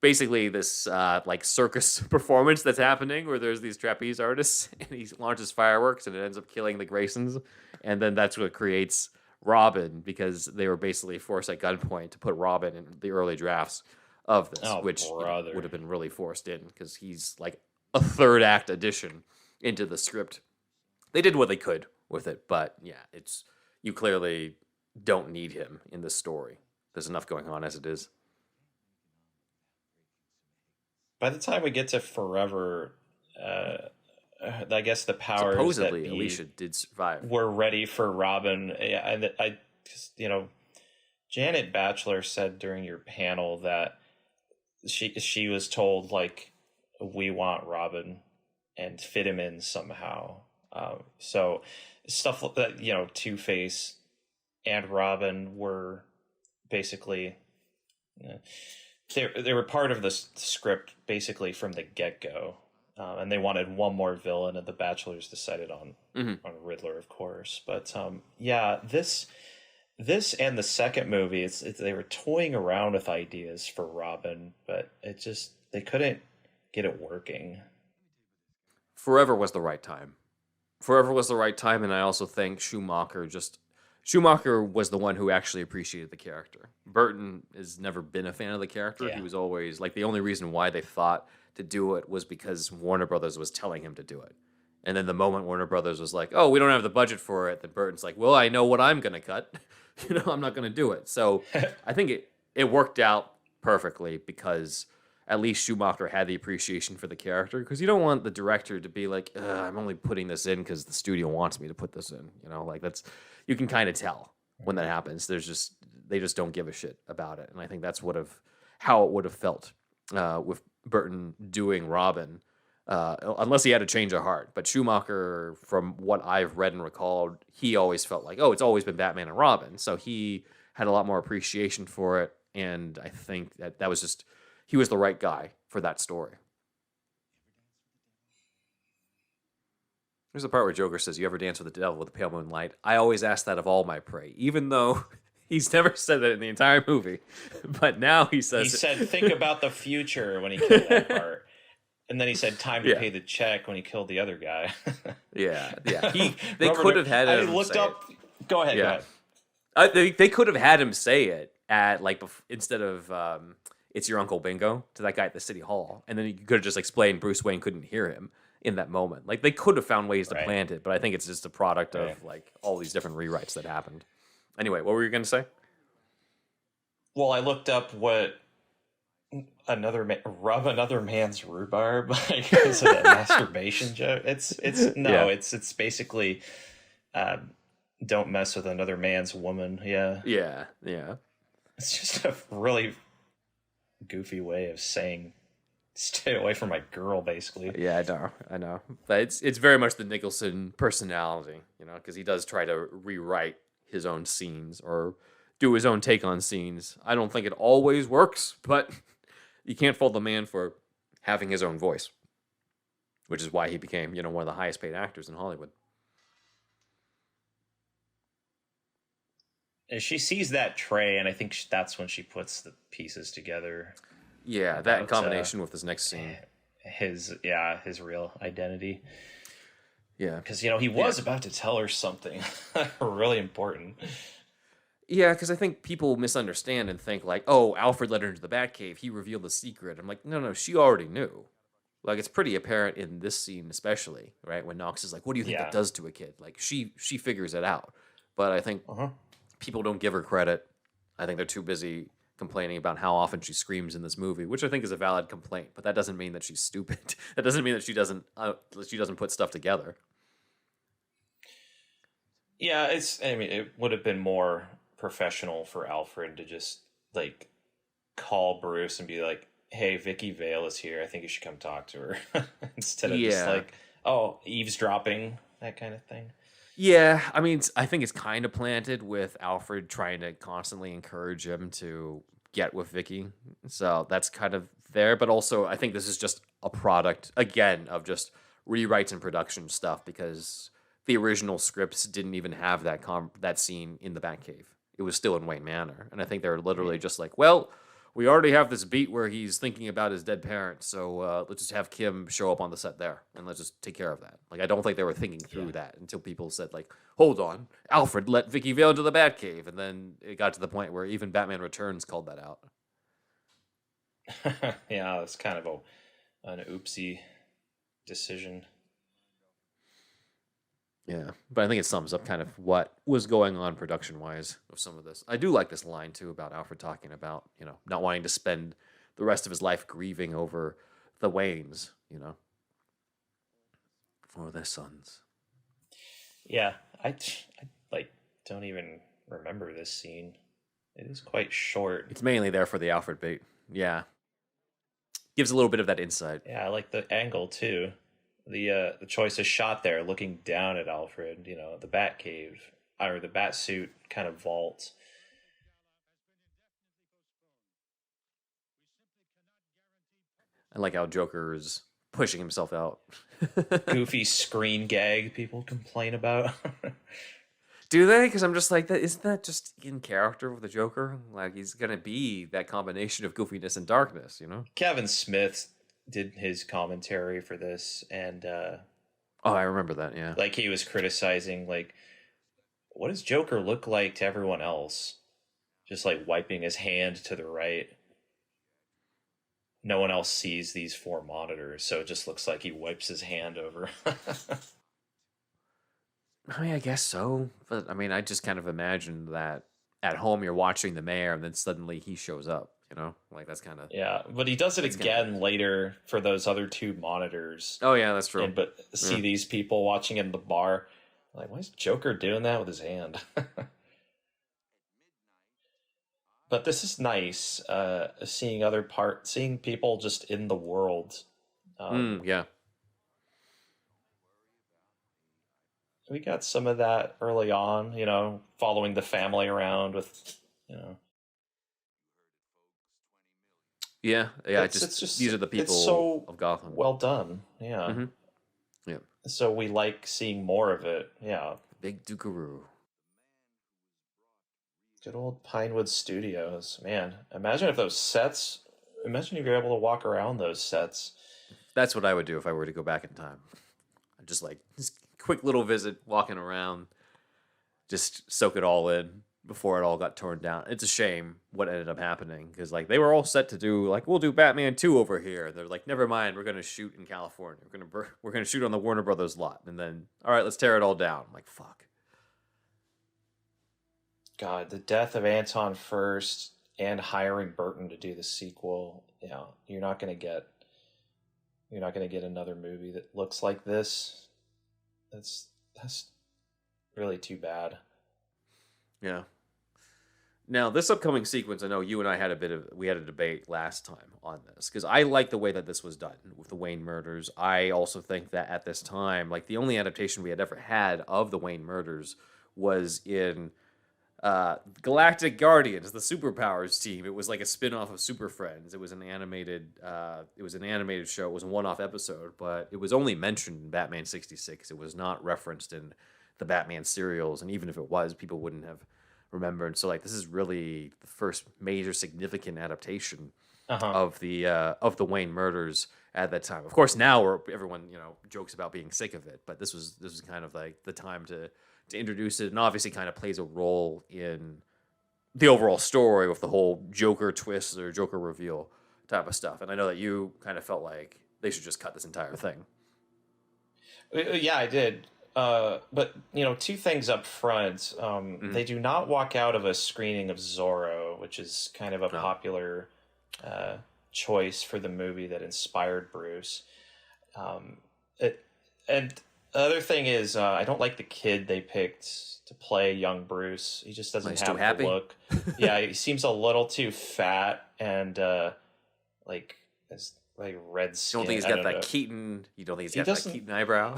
basically this like circus performance that's happening where there's these trapeze artists, and he launches fireworks, and it ends up killing the Graysons, and then that's what creates Robin because they were basically forced at gunpoint to put Robin in the early drafts of this, which would have been really forced in because he's like a third act addition into the script. They did what they could with it, but yeah, it's you clearly don't need him in this story. There's enough going on as it is. By the time we get to Forever, I guess the powers Supposedly, that be Alicia did survive. were ready for Robin. Yeah, and Janet Batchelor said during your panel that she was told like we want Robin and fit him in somehow. So stuff that Two-Face and Robin were basically they were part of the script basically from the get-go, and they wanted one more villain, and the Bachelors decided on Riddler, of course. But yeah, this and the second movie, they were toying around with ideas for Robin, but they couldn't get it working. Forever was the right time. Forever was the right time, and I also think Schumacher was the one who actually appreciated the character. Burton has never been a fan of the character. Yeah. He was always like the only reason why they thought to do it was because Warner Brothers was telling him to do it. And then the moment Warner Brothers was like, "Oh, we don't have the budget for it," then Burton's like, "Well, I know what I'm going to cut. I'm not going to do it." So I think it worked out perfectly because at least Schumacher had the appreciation for the character, because you don't want the director to be like, "I'm only putting this in because the studio wants me to put this in." Like that's you can kind of tell when that happens. They just don't give a shit about it, and I think that's how it would have felt with Burton doing Robin, unless he had a change of heart. But Schumacher, from what I've read and recalled, he always felt like, oh, it's always been Batman and Robin, so he had a lot more appreciation for it, and I think that was just he was the right guy for that story. There's the part where Joker says, "You ever dance with the devil with a pale moonlight?" I always ask that of all my prey, even though he's never said that in the entire movie. But now he says he said, "Think about the future" when he killed that part. And then he said, "Time to pay the check" when he killed the other guy. yeah. They could have had him. I looked up. Go ahead. Yeah. Go ahead. They could have had him say it at instead of "It's your Uncle Bingo" to that guy at the city hall, and then he could have just explained Bruce Wayne couldn't hear him in that moment. Like they could have found ways to plant it, but I think it's just a product of like all these different rewrites that happened. Anyway, what were you going to say? Well, I looked up what rub another man's rhubarb. Like, is it a masturbation joke? It's basically don't mess with another man's woman. Yeah. It's just a really goofy way of saying stay away from my girl, basically. Yeah, I know. But it's very much the Nicholson personality, because he does try to rewrite his own scenes or do his own take on scenes. I don't think it always works, but you can't fault the man for having his own voice, which is why he became, one of the highest paid actors in Hollywood. And she sees that tray, and I think that's when she puts the pieces together. Yeah, that in combination with this next scene. His real identity. Yeah. Because, he was about to tell her something really important. Yeah, because I think people misunderstand and think like, oh, Alfred let her into the Batcave. He revealed the secret. I'm like, no, she already knew. Like, it's pretty apparent in this scene especially, right? When Knox is like, what do you think that does to a kid? Like, she figures it out. But I think people don't give her credit. I think they're too busy complaining about how often she screams in this movie, which I think is a valid complaint. But that doesn't mean that she's stupid. That doesn't mean that she doesn't put stuff together. Yeah, I mean, it would have been more professional for Alfred to just like call Bruce and be like, "Hey, Vicky Vale is here. I think you should come talk to her," instead of just like, "Oh, eavesdropping," that kind of thing. Yeah, I mean, I think it's kind of planted with Alfred trying to constantly encourage him to get with Vicky. So that's kind of there. But also, I think this is just a product, again, of just rewrites and production stuff because the original scripts didn't even have that scene in the Batcave. It was still in Wayne Manor. And I think they're literally just like, well, we already have this beat where he's thinking about his dead parents, so let's just have Kim show up on the set there, and let's just take care of that. Like, I don't think they were thinking through that until people said, like, hold on, Alfred let Vicky Vale into the Batcave, and then it got to the point where even Batman Returns called that out. Yeah, it's kind of an oopsie decision. Yeah, but I think it sums up kind of what was going on production-wise of some of this. I do like this line, too, about Alfred talking about, not wanting to spend the rest of his life grieving over the Waynes, for their sons. Yeah, I like don't even remember this scene. It is quite short. It's mainly there for the Alfred bait. Yeah. Gives a little bit of that insight. Yeah, I like the angle, too. The choice of shot there, looking down at Alfred, the Batcave, or the Batsuit kind of vault. I like how Joker is pushing himself out. Goofy screen gag people complain about. Do they? Because I'm just like, isn't that just in character with the Joker? Like, he's going to be that combination of goofiness and darkness, Kevin Smith did his commentary for this, and oh, I remember that. Yeah, like he was criticizing, like, what does Joker look like to everyone else? Just like wiping his hand to the right. No one else sees these 4 monitors, so it just looks like he wipes his hand over. I mean, I guess so, but I mean, I just kind of imagine that at home you're watching the mayor, and then suddenly he shows up. Like that's kind of yeah. But he does it again later for those other 2 monitors. Oh yeah, that's true. But see these people watching in the bar, like, why is Joker doing that with his hand? But this is nice, seeing people just in the world. Yeah. We got some of that early on, following the family around with, Yeah. It's just these are the people so of Gotham. Well done, yeah. Mm-hmm. Yeah. So we like seeing more of it, yeah. Big Dukaroo. Good old Pinewood Studios, man. Imagine if you're able to walk around those sets. That's what I would do if I were to go back in time. I'd just quick little visit, walking around, just soak it all in before it all got torn down. It's a shame what ended up happening because they were all set to do we'll do Batman 2 over here. They're like, never mind, we're gonna shoot in California. We're gonna shoot on the Warner Brothers lot, and then all right, let's tear it all down. I'm like, fuck. God, the death of Anton first and hiring Burton to do the sequel. You're not gonna get another movie that looks like this. That's really too bad. Yeah. Now, this upcoming sequence, I know you and I had we had a debate last time on this, because I like the way that this was done with the Wayne murders. I also think that at this time, the only adaptation we had ever had of the Wayne murders was in Galactic Guardians, the Superpowers team. It was like a spin-off of Super Friends. It was an animated show. It was a one-off episode, but it was only mentioned in Batman 66. It was not referenced in the Batman serials, and even if it was, people wouldn't have remembered. So this is really the first major significant adaptation of the Wayne murders at that time. Of course, now everyone jokes about being sick of it, but this was kind of the time to introduce it, and obviously kind of plays a role in the overall story with the whole Joker twist or Joker reveal type of stuff. And I know that you kind of felt like they should just cut this entire thing. Yeah, I did. but two things up front. They do not walk out of a screening of Zorro, which is kind of a popular choice for the movie that inspired Bruce. And the other thing is, I don't like the kid they picked to play young Bruce. He just doesn't have the look. Yeah, he seems a little too fat and like red skin. You don't think he's got that Keaton? You don't think he's got that Keaton eyebrow?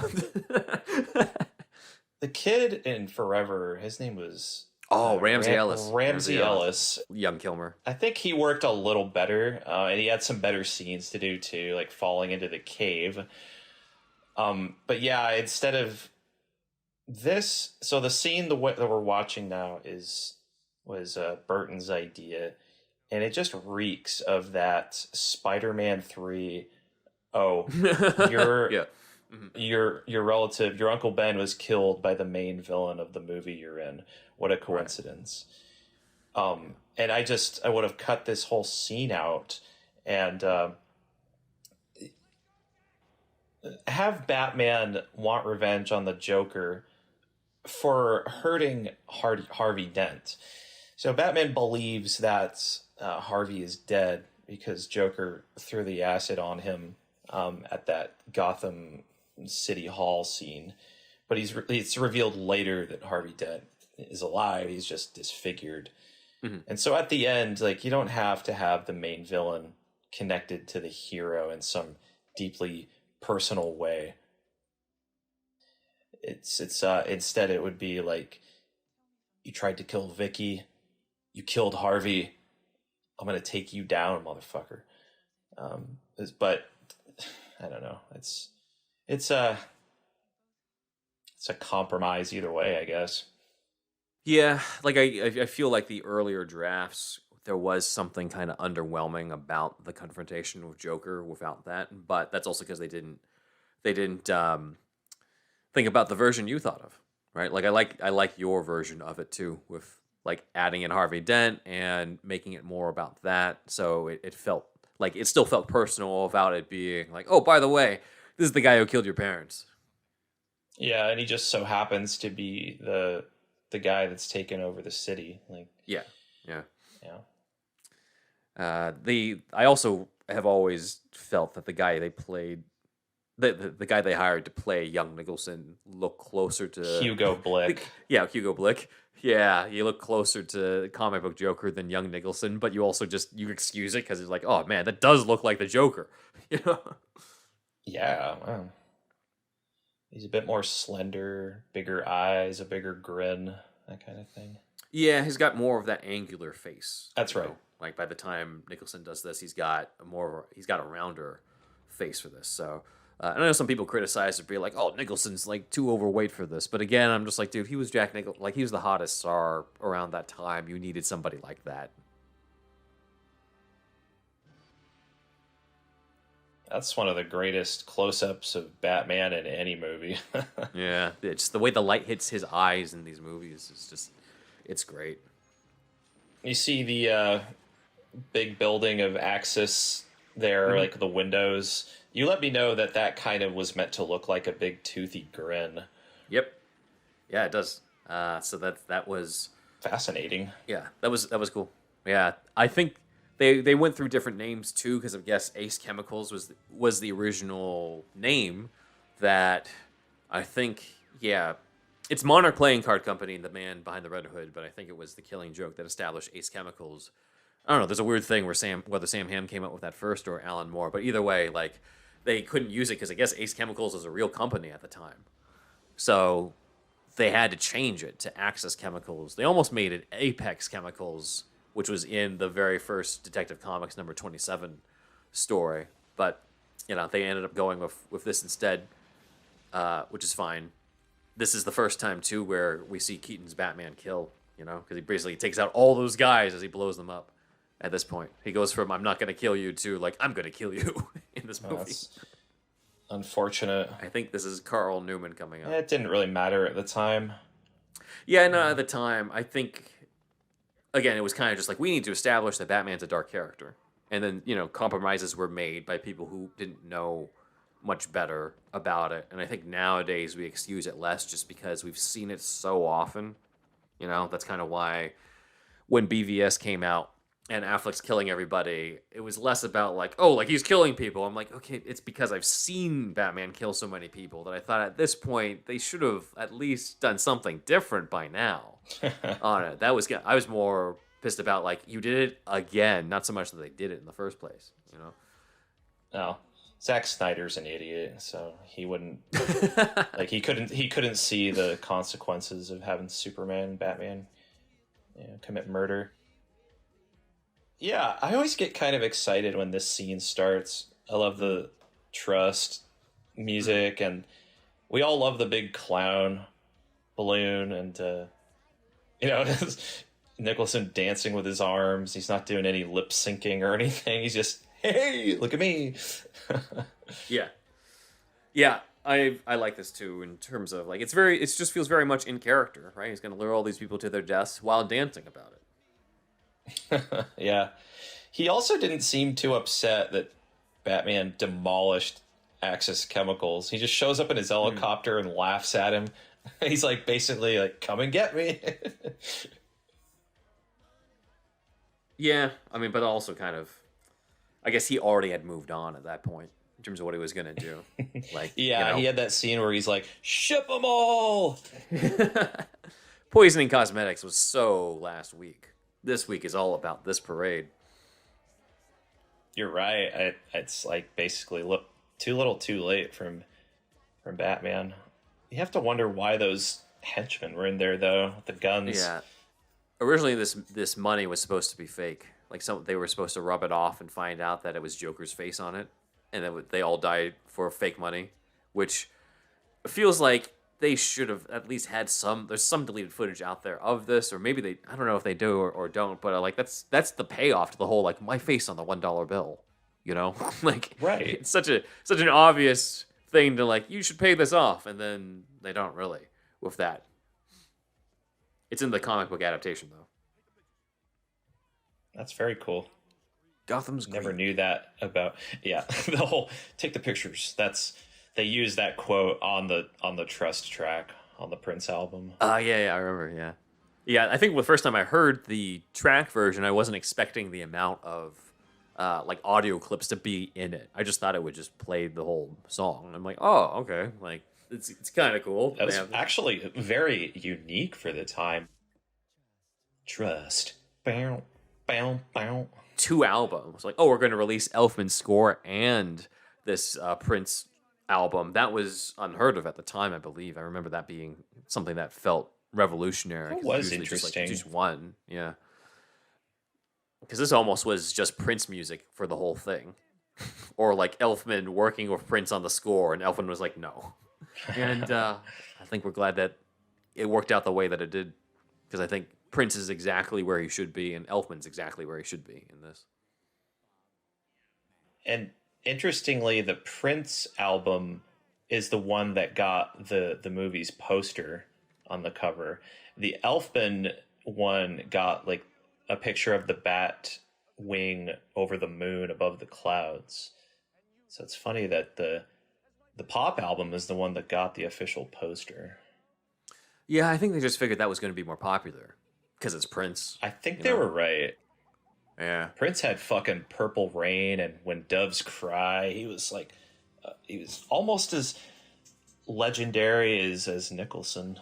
The kid in Forever, his name was Ramsey Ellis. Ramsey Ellis. Young Kilmer. I think he worked a little better, and he had some better scenes to do too, like falling into the cave. But yeah, instead of this, so the scene that we're watching now was Burton's idea, and it just reeks of that Spider-Man 3. Oh, Yeah. Your relative, your Uncle Ben was killed by the main villain of the movie you're in. What a coincidence. Right. And I would have cut this whole scene out and have Batman want revenge on the Joker for hurting Harvey Dent. So Batman believes that Harvey is dead because Joker threw the acid on him at that Gotham City Hall scene, but it's revealed later that Harvey Dent is alive. He's just disfigured. And so at the end, like, you don't have to have the main villain connected to the hero in some deeply personal way. It's instead it would be like, you tried to kill Vicky, you killed Harvey, I'm gonna take you down, motherfucker. But I don't know. It's a compromise either way, I guess. Yeah, like I feel like the earlier drafts, there was something kind of underwhelming about the confrontation with Joker without that, but that's also because they didn't think about the version you thought of, right? Like I like your version of it too, with like adding in Harvey Dent and making it more about that, so it felt like it still felt personal without it being like, oh, by the way, this is the guy who killed your parents. Yeah, and he just so happens to be the guy that's taken over the city. Like, yeah. I also have always felt that the guy they played, the guy they hired to play young Nicholson looked closer to Hugo Blick. Hugo Blick. Yeah, you look closer to comic book Joker than young Nicholson, but you also you excuse it because it's like, oh man, that does look like the Joker. Yeah, wow. He's a bit more slender, bigger eyes, a bigger grin, that kind of thing. Yeah, he's got more of that angular face. That's right. Like by the time Nicholson does this, he's got a rounder face for this. So I know some people criticize it, be like, "Oh, Nicholson's like too overweight for this." But again, I'm just like, dude, he was Jack Nicholson. Like, he was the hottest star around that time. You needed somebody like that. That's one of the greatest close-ups of Batman in any movie. Yeah, it's the way the light hits his eyes in these movies. It's great. You see the big building of Axis there, like the windows. You let me know that kind of was meant to look like a big toothy grin. Yep. Yeah, it does. So that was fascinating. Yeah, that was cool. Yeah, I think they went through different names too, because I guess Ace Chemicals was the original name that I think. Yeah, it's Monarch Playing Card Company, the man behind the Red Hood, but I think it was the Killing Joke that established Ace Chemicals. I don't know. There's a weird thing whether Sam Hamm came up with that first or Alan Moore, but either way, like, they couldn't use it because I guess Ace Chemicals was a real company at the time, so they had to change it to Axis Chemicals. They almost made it Apex Chemicals, which was in the very first Detective Comics number 27 story, but they ended up going with this instead, which is fine. This is the first time too where we see Keaton's Batman kill, because he basically takes out all those guys as he blows them up. At this point, he goes from "I'm not going to kill you" to like "I'm going to kill you" in this movie. That's unfortunate. I think this is Carl Newman coming up. It didn't really matter at the time. Yeah, no, at the time, I think, again, it was kind of just like, we need to establish that Batman's a dark character. And then, compromises were made by people who didn't know much better about it. And I think nowadays we excuse it less just because we've seen it so often. You know, that's kind of why when BVS came out and Affleck's killing everybody, it was less about like, oh, like he's killing people. I'm like, okay, it's because I've seen Batman kill so many people that I thought at this point they should have at least done something different by now on it. I was more pissed about like you did it again, not so much that they did it in the first place, you know. No, Zack Snyder's an idiot, so he wouldn't like he couldn't see the consequences of having Superman and Batman, commit murder. Yeah, I always get kind of excited when this scene starts. I love the Trust music, and we all love the big clown balloon, and Nicholson dancing with his arms. He's not doing any lip syncing or anything. He's just, hey, look at me. Yeah, I like this too in terms of like it just feels very much in character, right? He's gonna lure all these people to their deaths while dancing about it. Yeah. He also didn't seem too upset that Batman demolished Axis Chemicals. He just shows up in his helicopter and laughs at him. He's like basically like, come and get me. Yeah, I mean, but also kind of, I guess he already had moved on at that point in terms of what he was gonna do. Like, yeah, he had that scene where he's like, ship them all. Poisoning Cosmetics was so last week. This week is all about this parade. You're right. It's like basically look too little, too late from Batman. You have to wonder why those henchmen were in there though. The guns. Yeah. Originally, this money was supposed to be fake. Like they were supposed to rub it off and find out that it was Joker's face on it, and then they all died for fake money, which feels like they should have at least had some. There's some deleted footage out there of this, or maybe I don't know if they do or don't. But like that's the payoff to the whole like my face on the $1 bill, you know, like right. It's such an obvious thing to like you should pay this off, and then they don't really with that. It's in the comic book adaptation though. That's very cool. Gotham's never great. knew that about. Yeah, the whole take the pictures. They use that quote on the Trust track on the Prince album. Yeah, I remember. Yeah. I think the first time I heard the track version, I wasn't expecting the amount of like audio clips to be in it. I just thought it would just play the whole song. I'm like, oh, okay, like it's kind of cool. That was actually very unique for the time. Trust. Bow, bow, bow. 2 albums. Like, oh, we're going to release Elfman's score and this Prince album. That was unheard of at the time, I believe. I remember that being something that felt revolutionary. It was interesting. Just one, yeah. Because this almost was just Prince music for the whole thing. Or like Elfman working with Prince on the score, and Elfman was like, no. And I think we're glad that it worked out the way that it did. Because I think Prince is exactly where he should be, and Elfman's exactly where he should be in this. And interestingly, the Prince album is the one that got the movie's poster on the cover. The Elfman one got like a picture of the bat wing over the moon above the clouds. So it's funny that the pop album is the one that got the official poster. Yeah, I think they just figured that was going to be more popular because it's Prince. I think they were right. Yeah. Prince had fucking Purple Rain and When Doves Cry. He was like, he was almost as legendary as Nicholson.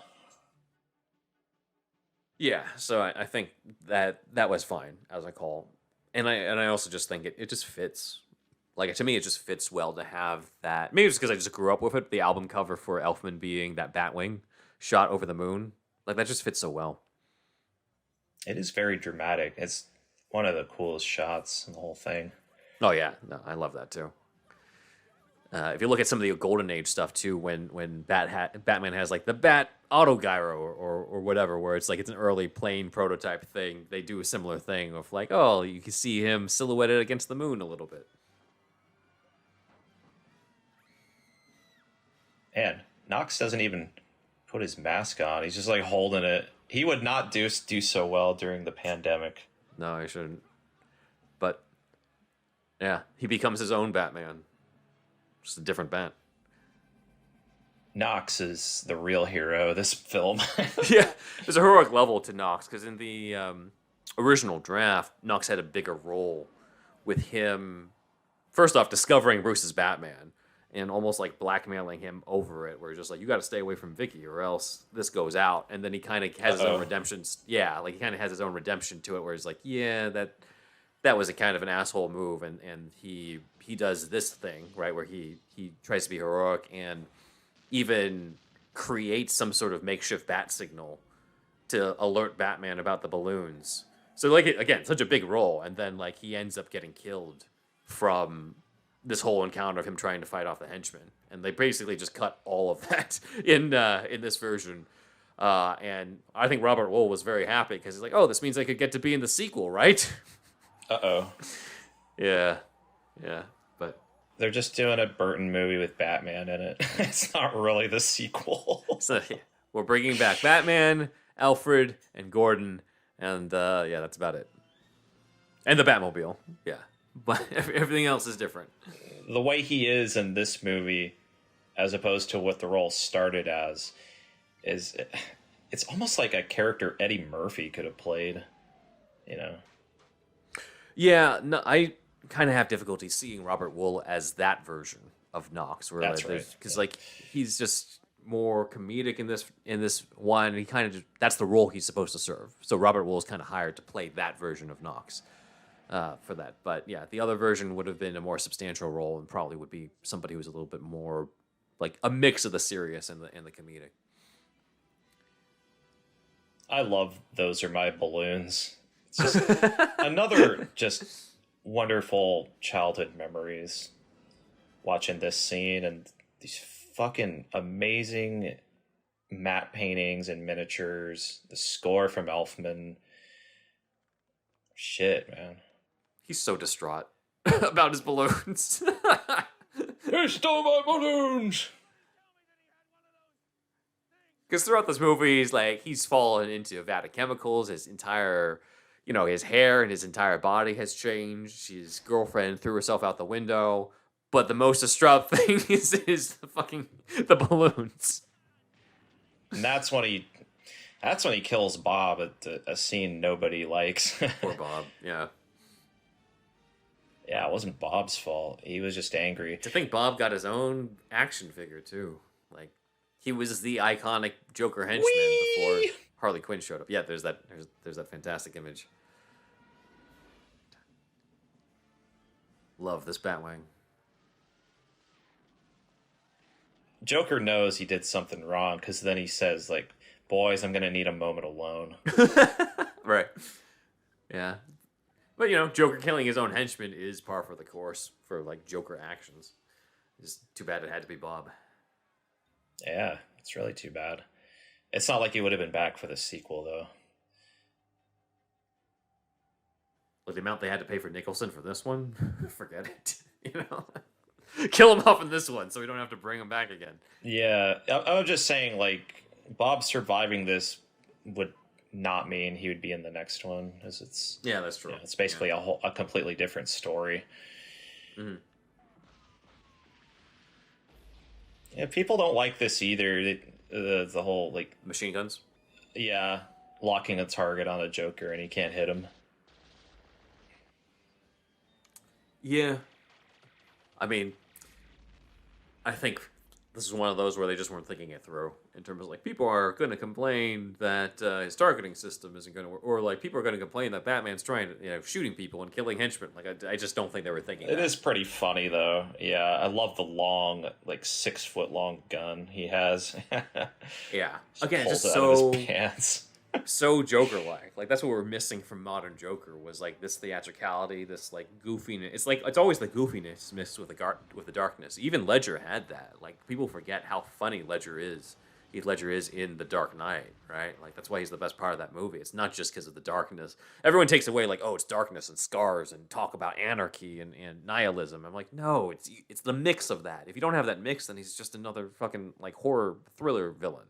Yeah, so I think that was fine as a call. And I also just think it just fits. Like, to me, it just fits well to have that. Maybe it's because I just grew up with it. The album cover for Elfman being that Batwing shot over the moon. Like, that just fits so well. It is very dramatic. It's one of the coolest shots in the whole thing. Oh, yeah. No, I love that, too. If you look at some of the Golden Age stuff, too, when Batman has, like, the Bat Autogyro or whatever, where it's, like, it's an early plane prototype thing, they do a similar thing of, like, oh, you can see him silhouetted against the moon a little bit. Man, Knox doesn't even put his mask on. He's just, like, holding it. He would not do so well during the pandemic. No, he shouldn't. But, yeah, he becomes his own Batman. Just a different Bat. Knox is the real hero of this film. Yeah, there's a heroic level to Knox because in the original draft, Knox had a bigger role with him. First off, discovering Bruce's Batman and almost like blackmailing him over it, where he's just like, "You got to stay away from Vicky, or else this goes out." And then he kind of has his own redemption. Yeah, like he kind of has his own redemption to it, where he's like, "Yeah, that was a kind of an asshole move," and he does this thing right where he tries to be heroic and even creates some sort of makeshift bat signal to alert Batman about the balloons. So like again, such a big role, and then like he ends up getting killed from this whole encounter of him trying to fight off the henchmen, and they basically just cut all of that in this version. And I think Robert Wool was very happy because he's like, "Oh, this means I could get to be in the sequel, right?" Uh-oh. Yeah, but They're just doing a Burton movie with Batman in it. It's not really the sequel. so we're bringing back Batman, Alfred, and Gordon, and that's about it. And the Batmobile, yeah. But everything else is different. The way he is in this movie, as opposed to what the role started as, it's almost like a character Eddie Murphy could have played, you know? Yeah, no, I kind of have difficulty seeing Robert Wool as that version of Knox. Where That's right. Because like he's just more comedic in this one. He kind of that's the role he's supposed to serve. So Robert Wool is kind of hired to play that version of Knox for that. But yeah, the other version would have been a more substantial role and probably would be somebody who's a little bit more like a mix of the serious and the comedic. I love Those Are My Balloons. It's just another just wonderful childhood memories watching this scene and these fucking amazing matte paintings and miniatures, the score from Elfman. Shit, man. He's so distraught about his balloons. They stole my balloons! Because throughout this movie, he's fallen into a vat of chemicals. His entire, his hair and his entire body has changed. His girlfriend threw herself out the window. But the most distraught thing is the balloons. And that's when he kills Bob at a scene nobody likes. Poor Bob, yeah. Yeah, it wasn't Bob's fault. He was just angry. I think Bob got his own action figure, too. He was the iconic Joker henchman before Harley Quinn showed up. Yeah, there's that fantastic image. Love this Batwing. Joker knows he did something wrong because then he says, like, "Boys, I'm going to need a moment alone." Right. Yeah. But, Joker killing his own henchman is par for the course for, Joker actions. It's too bad it had to be Bob. Yeah, it's really too bad. It's not like he would have been back for the sequel, though. Like the amount they had to pay for Nicholson for this one, forget it. Kill him off in this one so we don't have to bring him back again. Yeah, I was just saying, Bob surviving this would not mean he would be in the next one, as it's that's true. It's basically a completely different story. Mm-hmm. Yeah, people don't like this either. The whole machine guns. Yeah, locking a target on a Joker and he can't hit him. Yeah, I mean, I think this is one of those where they just weren't thinking it through in terms of people are going to complain that his targeting system isn't going to work, or people are going to complain that Batman's trying to shooting people and killing henchmen. I just don't think they were thinking. It is pretty funny though. Yeah, I love the long 6 foot long gun he has. Yeah, again, just just out of so his pants. So Joker-like. That's what we're missing from modern Joker was this theatricality, this goofiness. It's always the goofiness mixed with the darkness. Even Ledger had that. People forget how funny Ledger is. Heath Ledger is in The Dark Knight, right? That's why he's the best part of that movie. It's not just because of the darkness. Everyone takes away oh, it's darkness and scars and talk about anarchy and nihilism. I'm no, it's the mix of that. If you don't have that mix, then he's just another fucking horror thriller villain,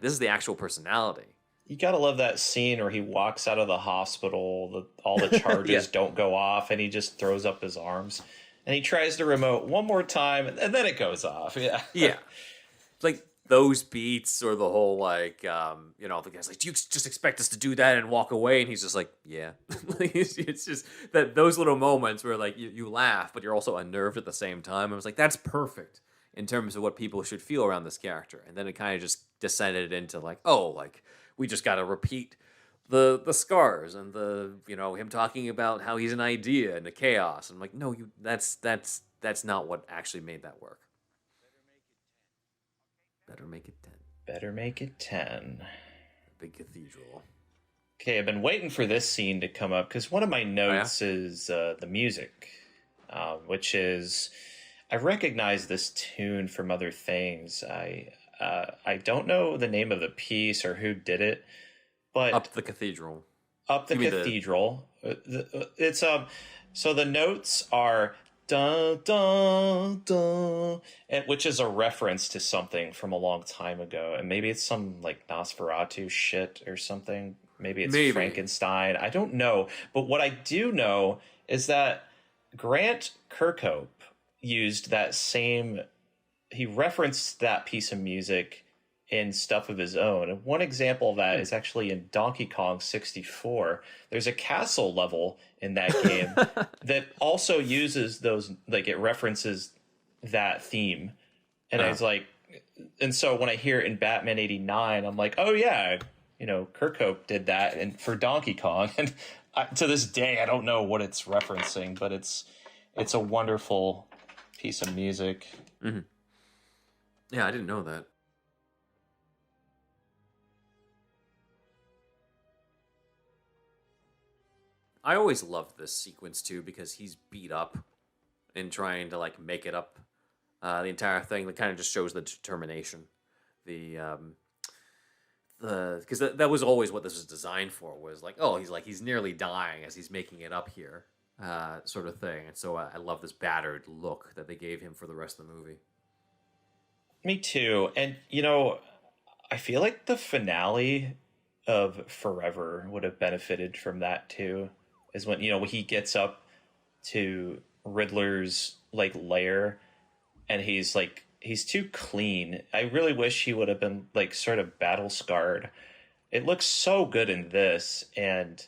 this is the actual personality. You gotta love that scene where he walks out of the hospital, all the charges don't go off, and he just throws up his arms. And he tries the remote one more time, and then it goes off. Yeah. Yeah. Like those beats or the whole the guy's like, do you just expect us to do that and walk away? And he's just like, yeah. Like, it's just that those little moments where like you laugh, but you're also unnerved at the same time. I was like, that's perfect in terms of what people should feel around this character. And then it kind of just descended into like, oh, like we just got to repeat the scars and the him talking about how he's an idea and the chaos. I'm like, no, that's not what actually made that work. Better make it 10. Better make it 10. Big cathedral. Okay, I've been waiting for this scene to come up because one of my notes is the music, which is I recognize this tune from other things. I don't know the name of the piece or who did it, but Up the Cathedral. Up the Cathedral. It's so the notes are dun dun dun, which is a reference to something from a long time ago, and maybe it's some like Nosferatu shit or something. Maybe it's Frankenstein. I don't know, but what I do know is that Grant Kirkhope used that same. He referenced that piece of music in stuff of his own. And one example of that is actually in Donkey Kong 64. There's a castle level in that game that also uses those, like it references that theme. And I was like, and so when I hear it in Batman 89, I'm like, oh yeah, Kirkhope did that and for Donkey Kong. And to this day, I don't know what it's referencing, but it's a wonderful piece of music. Mm-hmm. Yeah, I didn't know that. I always loved this sequence too because he's beat up and trying to like make it up. The entire thing that kind of just shows the determination. Because that was always what this was designed for. Was like, oh, he's nearly dying as he's making it up here, sort of thing. And so I love this battered look that they gave him for the rest of the movie. Me too. And I feel like the finale of Forever would have benefited from that too. Is when when he gets up to Riddler's like lair, and he's too clean. I really wish he would have been like sort of battle scarred. It looks so good in this, and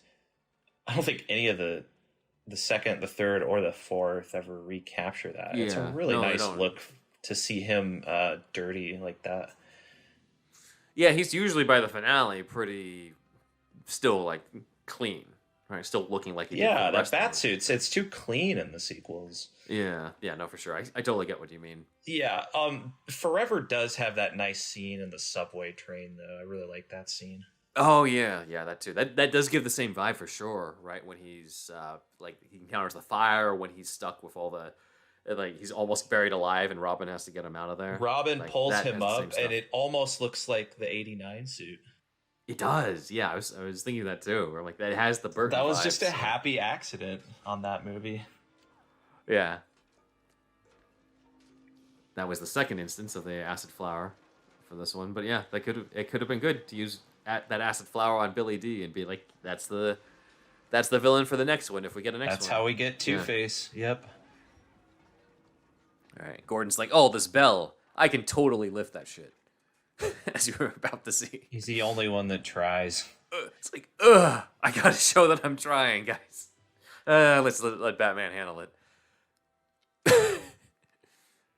I don't think any of the second, the third, or the fourth ever recapture that. Yeah, it's a really nice look to see him dirty like that. Yeah, he's usually by the finale pretty still like clean. Right, still looking like he did. Yeah, that batsuit, it's too clean in the sequels. Yeah, no, for sure. I totally get what you mean. Yeah, Forever does have that nice scene in the subway train, though. I really like that scene. Oh, yeah, that too. That does give the same vibe for sure, right? When he's, he encounters the fire, when he's stuck with all the, he's almost buried alive and Robin has to get him out of there. Robin pulls him up, and it almost looks like the 89 suit. It does, yeah. I was thinking that too. Where like that has the Burton. That was just a happy accident on that movie. Yeah, that was the second instance of the acid flower for this one. But yeah, it could have been good to use that acid flower on Billy D and be like, that's the villain for the next one if we get a next one. That's how we get Two-Face. Yeah. Yep. All right, Gordon's like, oh, this bell, I can totally lift that shit. As you were about to see. He's the only one that tries. It's like, I gotta show that I'm trying, guys. Let's let Batman handle it.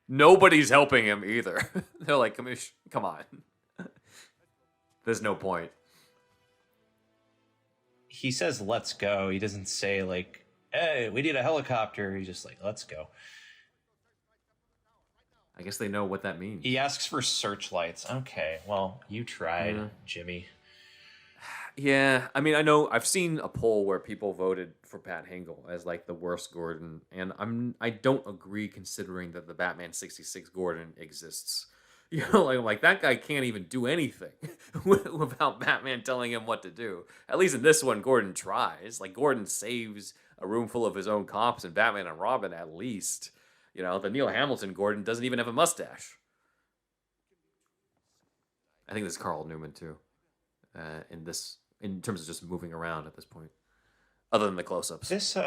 Nobody's helping him either. They're like, come on. There's no point. He says, let's go. He doesn't say, like, hey, we need a helicopter. He's just like, let's go. I guess they know what that means. He asks for searchlights. Okay, well, you tried, Jimmy. Yeah, I mean, I know I've seen a poll where people voted for Pat Hingle as like the worst Gordon, and I don't agree considering that the Batman 66 Gordon exists. Like that guy can't even do anything without Batman telling him what to do. At least in this one, Gordon tries. Like Gordon saves a room full of his own cops and Batman and Robin at least. The Neil Hamilton Gordon doesn't even have a mustache. I think this is Carl Newman too. In terms of just moving around at this point, other than the close-ups. This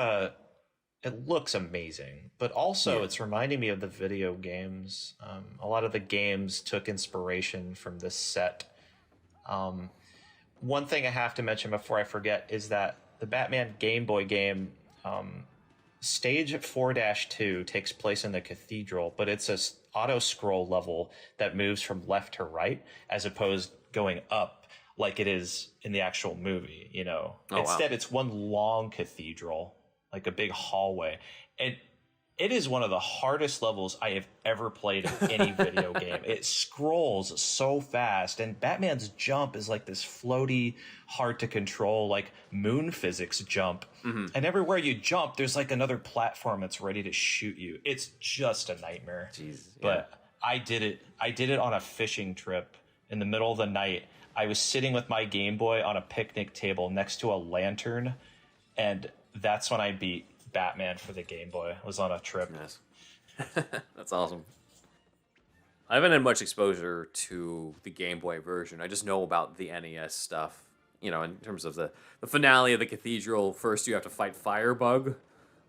it looks amazing, but also it's reminding me of the video games. A lot of the games took inspiration from this set. One thing I have to mention before I forget is that the Batman Game Boy game, stage 4-2 takes place in the cathedral, but it's a auto scroll level that moves from left to right as opposed going up like it is in the actual movie, you know. Instead, it's one long cathedral, like a big hallway. And it is one of the hardest levels I have ever played in any video game. It scrolls so fast, and Batman's jump is like this floaty, hard to control, like moon physics jump. And everywhere you jump, there's like another platform that's ready to shoot you. It's just a nightmare. Jeez, But I did it. I did it on a fishing trip in the middle of the night. I was sitting with my Game Boy on a picnic table next to a lantern, and that's when I beat Batman for the Game Boy. I was on a trip. Nice. That's awesome. I haven't had much exposure to the Game Boy version. I just know about the NES stuff. You know, in terms of the finale of the cathedral, first you have to fight Firebug,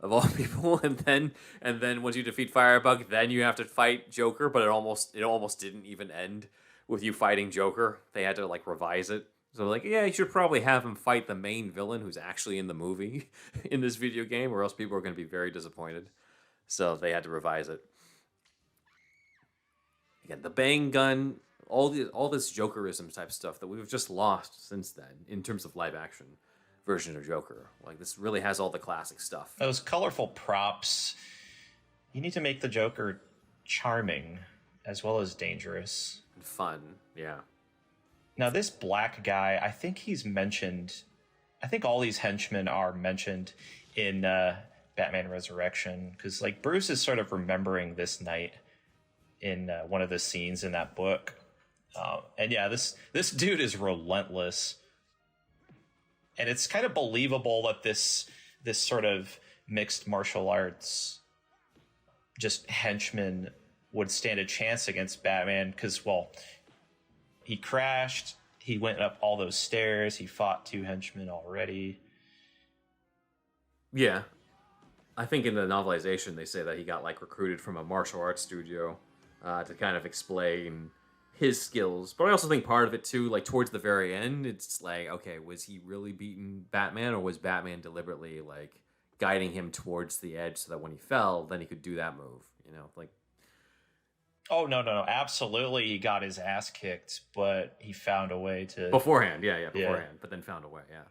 of all people, and then once you defeat Firebug, then you have to fight Joker. But it almost didn't even end with you fighting Joker. They had to like revise it. So like, yeah, you should probably have him fight the main villain who's actually in the movie in this video game, or else people are going to be very disappointed. So they had to revise it. Again, the bang gun, all this Jokerism type stuff that we've just lost since then in terms of live action version of Joker. Like, this really has all the classic stuff. Those colorful props. You need to make the Joker charming as well as dangerous. And fun, yeah. Now, this black guy, I think he's mentioned. I think all these henchmen are mentioned in Batman Resurrection, because like Bruce is sort of remembering this night in one of the scenes in that book, and yeah, this dude is relentless, and it's kind of believable that this sort of mixed martial arts just henchman would stand a chance against Batman, because well, he crashed, he went up all those stairs, he fought two henchmen already. Yeah. I think in the novelization they say that he got like recruited from a martial arts studio to kind of explain his skills. But I also think part of it too, like towards the very end, it's like, okay, was he really beating Batman, or was Batman deliberately like guiding him towards the edge so that when he fell, then he could do that move, you know, like. Oh, no. Absolutely, he got his ass kicked, but he found a way to... Beforehand, beforehand, but then found a way, yeah.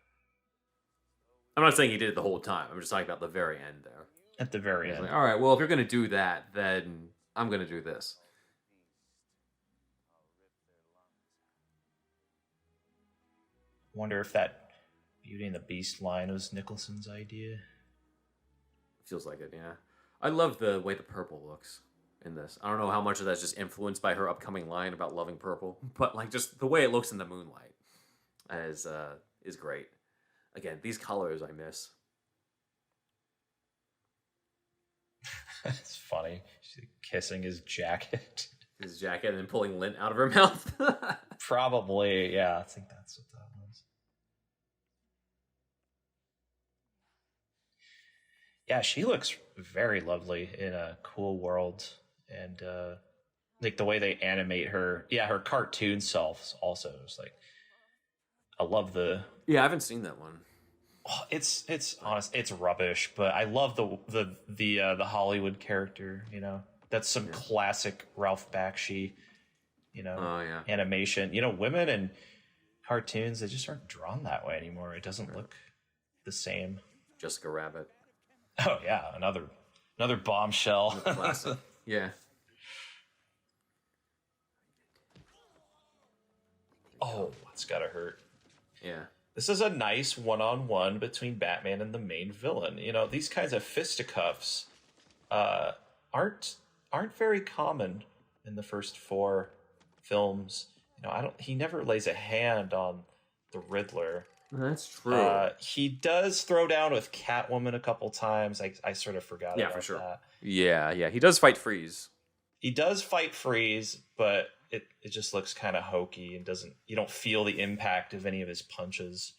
I'm not saying he did it the whole time. I'm just talking about the very end there. At the very end. Like, all right, well, if you're going to do that, then I'm going to do this. Wonder if that Beauty and the Beast line was Nicholson's idea. Feels like it, yeah. I love the way the purple looks in this. I don't know how much of that's just influenced by her upcoming line about loving purple, but like just the way it looks in the moonlight is great. Again, these colors I miss. It's funny. She's kissing his jacket. His jacket and then pulling lint out of her mouth. Probably, yeah. I think that's what that was. Yeah, she looks very lovely in a cool world. And like the way they animate her. Yeah, her cartoon self also is like... I love the... Yeah, I haven't seen that one. Oh, it's honest. It's rubbish, but I love the Hollywood character. You know, that's some classic Ralph Bakshi. You know, animation. You know, women in cartoons, they just aren't drawn that way anymore. It doesn't look the same. Jessica Rabbit. Oh yeah, another bombshell. Classic. Yeah. Oh, it's gotta hurt. Yeah. This is a nice one-on-one between Batman and the main villain. You know, these kinds of fisticuffs aren't very common in the first 4 films. You know, he never lays a hand on the Riddler. That's true. He does throw down with Catwoman a couple times. I sort of forgot about for sure. that. Yeah. He does fight Freeze. He does fight Freeze, but it just looks kind of hokey and you don't feel the impact of any of his punches.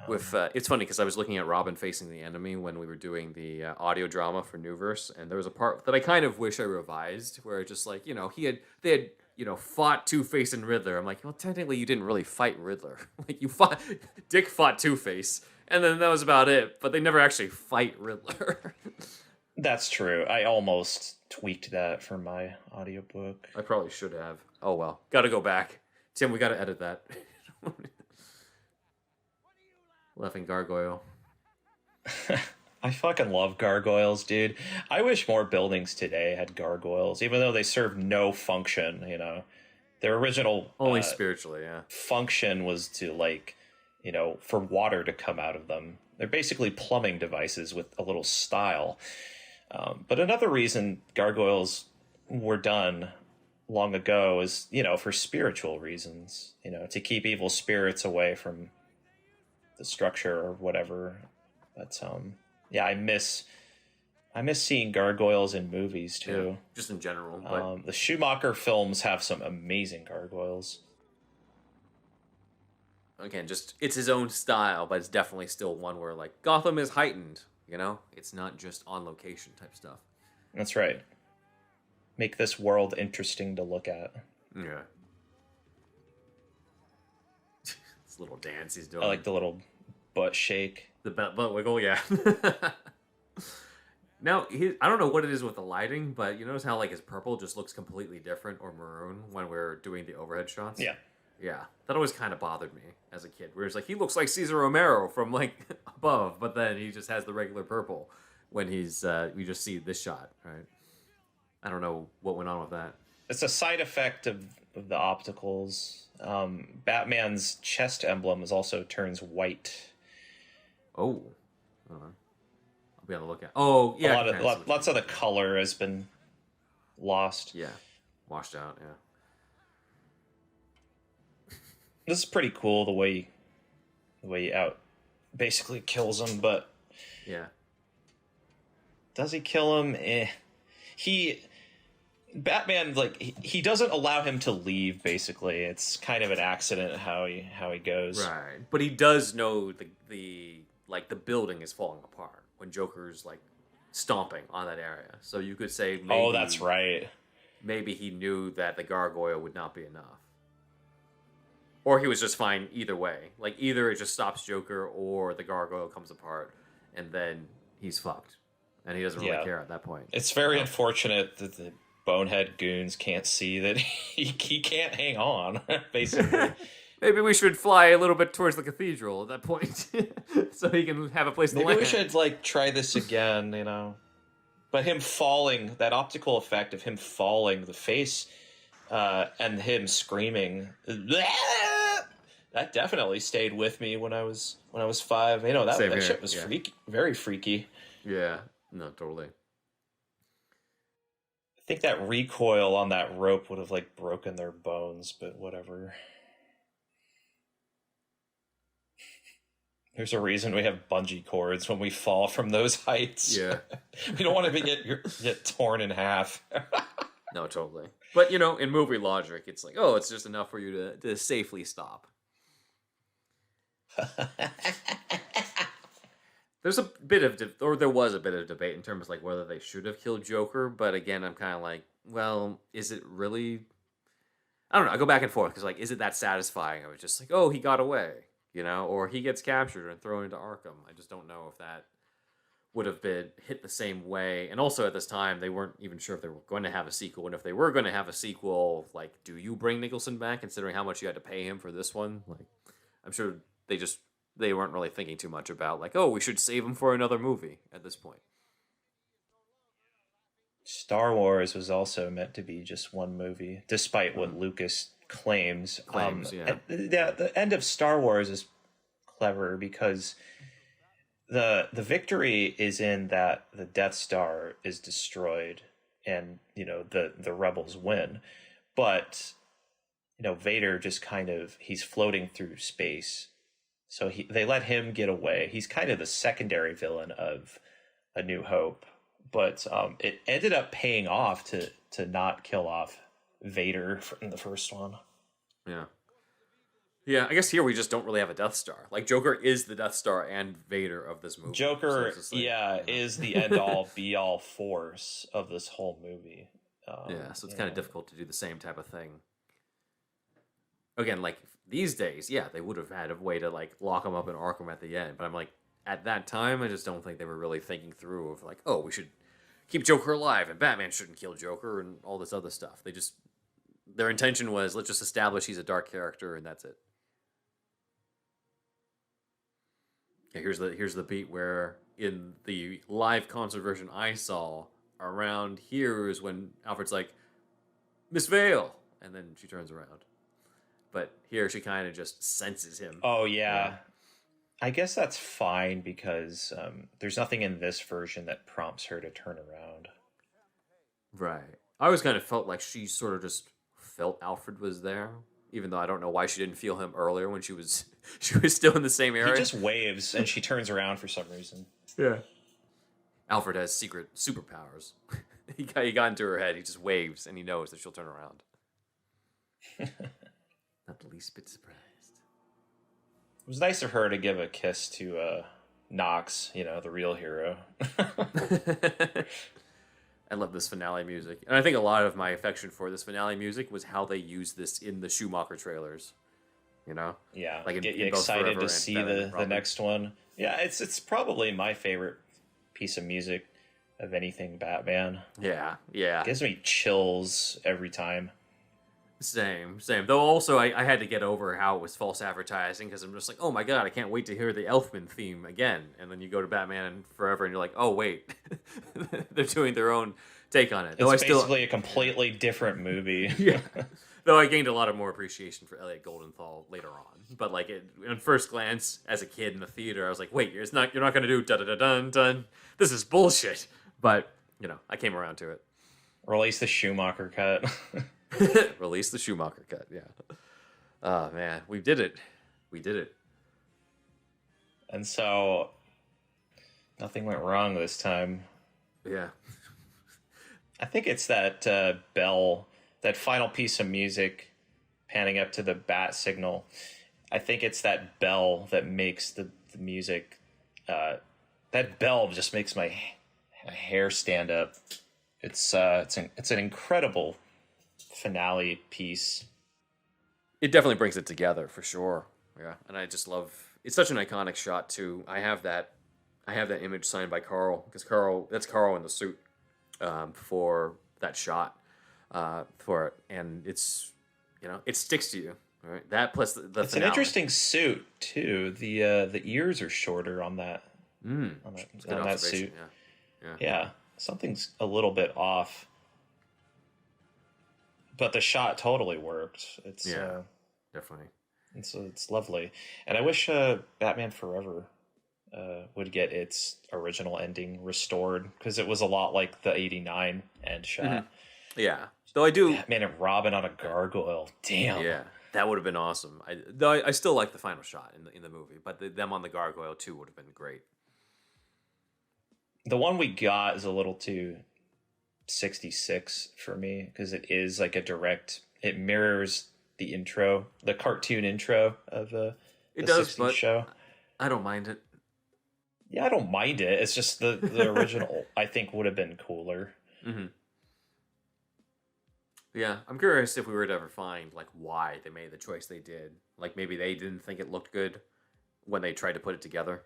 With it's funny because I was looking at Robin facing the enemy when we were doing the audio drama for Newverse, and there was a part that I kind of wish I revised, where it just like they had fought Two Face and Riddler. I'm like, well, technically you didn't really fight Riddler. Like Dick fought Two Face, and then that was about it. But they never actually fight Riddler. That's true. I almost tweaked that for my audiobook. I probably should have. Oh well, got to go back. Tim, we got to edit that. Laughing gargoyle. I fucking love gargoyles, dude. I wish more buildings today had gargoyles, even though they serve no function, Their original Only spiritually, yeah. function was to, for water to come out of them. They're basically plumbing devices with a little style. But another reason gargoyles were done long ago is, for spiritual reasons, to keep evil spirits away from the structure or whatever. But yeah, I miss seeing gargoyles in movies too. Yeah, just in general. But the Schumacher films have some amazing gargoyles. Again, just it's his own style, but it's definitely still one where like Gotham is heightened. It's not just on location type stuff. That's right. Make this world interesting to look at. Yeah. This little dance he's doing. I like the little butt shake. The butt wiggle, yeah. Now, I don't know what it is with the lighting, but you notice how like his purple just looks completely different, or maroon, when we're doing the overhead shots? Yeah. Yeah. That always kind of bothered me as a kid. Where it's like, he looks like Cesar Romero from like above, but then he just has the regular purple when he's, we just see this shot, right? I don't know what went on with that. It's a side effect of the opticals. Batman's chest emblem also turns white. Oh. I'll be on the lookout. Oh, yeah. Lots of the color has been lost. Yeah. Washed out, yeah. This is pretty cool, the way he out basically kills him, but yeah. Does he kill him? Batman, he doesn't allow him to leave, basically. It's kind of an accident how he goes. Right. But he does know the building is falling apart when Joker's like stomping on that area. So you could say maybe, oh, that's right. Maybe he knew that the gargoyle would not be enough. Or he was just fine either way. Like either it just stops Joker or the gargoyle comes apart and then he's fucked. And he doesn't really care at that point. It's very unfortunate that the bonehead goons can't see that he can't hang on, basically. Maybe we should fly a little bit towards the cathedral at that point, so he can have a place to land. Maybe we should try this again, But him falling, that optical effect of him falling, the face, and him screaming, that definitely stayed with me when I was 5. That shit was freaky, very freaky. Yeah, no, totally. I think that recoil on that rope would have broken their bones, but whatever. There's a reason we have bungee cords when we fall from those heights. Yeah. We don't want to get torn in half. No, totally. But, in movie logic, it's like, oh, it's just enough for you to safely stop. There's a bit of, there was a bit of debate in terms of whether they should have killed Joker. But again, I'm kind of like, well, is it really? I don't know. I go back and forth because is it that satisfying? I was just like, oh, he got away. Or he gets captured and thrown into Arkham. I just don't know if that would have been hit the same way. And also at this time, they weren't even sure if they were going to have a sequel. And if they were going to have a sequel, do you bring Nicholson back, considering how much you had to pay him for this one? I'm sure they weren't really thinking too much about, oh, we should save him for another movie at this point. Star Wars was also meant to be just one movie, despite what Lucas claims. Yeah. The end of Star Wars is clever because the victory is in that the Death Star is destroyed and the rebels win, but Vader just he's floating through space, so they let him get away. He's kind of the secondary villain of A New Hope, but it ended up paying off to not kill off Vader in the first one. Yeah. Yeah, I guess here we just don't really have a Death Star. Like Joker is the Death Star and Vader of this movie. Joker, So it's just like, is the end all be all force of this whole movie. Yeah, so it's kind of difficult to do the same type of thing. Again, like these days, yeah, they would have had a way to like lock him up in Arkham at the end, but I'm like, at that time, I just don't think they were really thinking through of like, oh, we should keep Joker alive and Batman shouldn't kill Joker and all this other stuff. They just their intention was let's just establish he's a dark character and that's it. Yeah, here's the beat where in the live concert version I saw around here is when Alfred's like, Miss Vale, and then she turns around. But here she kind of just senses him. Oh yeah. I guess that's fine because there's nothing in this version that prompts her to turn around. Right. I always kind of felt like she sort of just felt Alfred was there, even though I don't know why she didn't feel him earlier when she was still in the same area. He just waves and she turns around for some reason. Yeah. Alfred has secret superpowers. he got into her head. He just waves and he knows that she'll turn around. Not the least bit surprised. It was nice of her to give a kiss to Knox, the real hero. I love this finale music. And I think a lot of my affection for this finale music was how they used this in the Schumacher trailers. Yeah, like get you excited to see the next one. Yeah, it's probably my favorite piece of music of anything Batman. Yeah. It gives me chills every time. Same. Though also I had to get over how it was false advertising because I'm just like, oh my god, I can't wait to hear the Elfman theme again. And then you go to Batman Forever and you're like, oh wait, they're doing their own take on it. It's basically a completely different movie. Yeah. Though I gained a lot of more appreciation for Elliot Goldenthal later on. But like on first glance, as a kid in the theater, I was like, wait, you're not going to do da da da dun dun. This is bullshit. But I came around to it. Release the Schumacher cut. Release the Schumacher cut. Yeah. Oh man, we did it. And so nothing went wrong this time. Yeah. I think it's that bell, that final piece of music panning up to the bat signal. I think it's that bell that makes the music. That bell just makes my hair stand up. It's an incredible finale piece. It definitely brings it together for sure. Yeah, and I just love. It's such an iconic shot too. I have that image signed by Carl because that's Carl in the suit for that shot for it, and it's it sticks to you. Right? That plus the It's finale. an interesting suit too. The ears are shorter on that. On that suit. Yeah, something's a little bit off. But the shot totally worked. It's definitely. It's lovely, and I wish Batman Forever would get its original ending restored because it was a lot like the '89 end shot. Mm-hmm. Yeah, though I do Batman and Robin on a gargoyle. Damn. Yeah, that would have been awesome. I still like the final shot in the movie, but them on the gargoyle too would have been great. The one we got is a little too 66 for me because it is like it mirrors the cartoon intro of the 60s show. I don't mind it. Yeah, I don't mind it. It's just the original I think would have been cooler. Mm-hmm. Yeah, I'm curious if we were to ever find like why they made the choice they did. Like maybe they didn't think it looked good when they tried to put it together.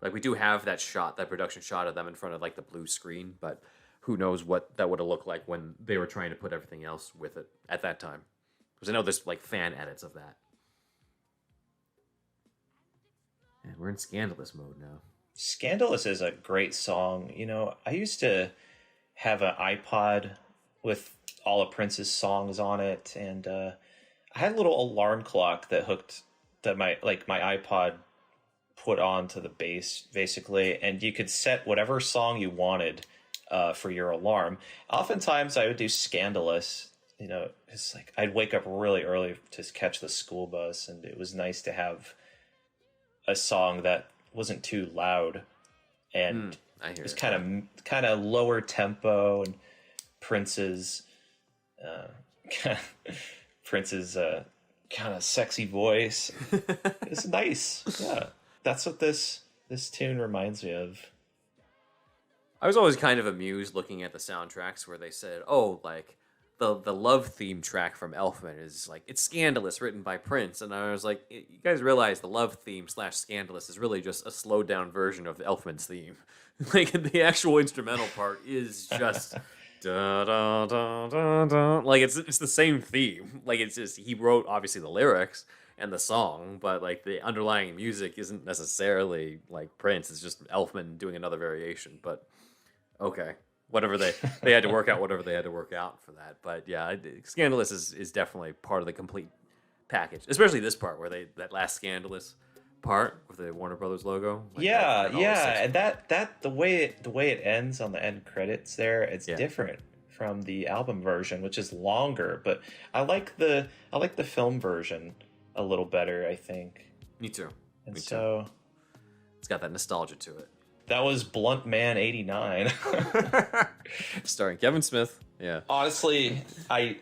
Like we do have that production shot of them in front of like the blue screen, but who knows what that would have looked like when they were trying to put everything else with it at that time. Because I know there's like fan edits of that. And we're in Scandalous mode now. Scandalous is a great song. I used to have an iPod with all of Prince's songs on it, and I had a little alarm clock that my iPod put onto the bass, basically, and you could set whatever song you wanted for your alarm. Oftentimes I would do Scandalous, it's like I'd wake up really early to catch the school bus, and it was nice to have a song that wasn't too loud and it was kind of lower tempo, and Prince's kind of sexy voice. It's nice. Yeah, that's what this tune reminds me of. I was always kind of amused looking at the soundtracks where they said, "Oh, like the love theme track from Elfman is like it's Scandalous, written by Prince," and I was like, "You guys realize the love theme / Scandalous is really just a slowed down version of Elfman's theme? Like the actual instrumental part is just da da da da da. Like it's the same theme. Like it's just he wrote obviously the lyrics and the song, but like the underlying music isn't necessarily like Prince. It's just Elfman doing another variation, but." Okay, whatever they had to work out, whatever they had to work out for that. But yeah, Scandalous is definitely part of the complete package, especially this part where that last Scandalous part with the Warner Brothers logo. Like Yeah, and that the way it ends on the end credits there, it's different from the album version, which is longer. But I like the film version a little better, I think. Me too. And Me so too. It's got that nostalgia to it. that was Blunt Man 89. Starring Kevin Smith. Yeah. Honestly, I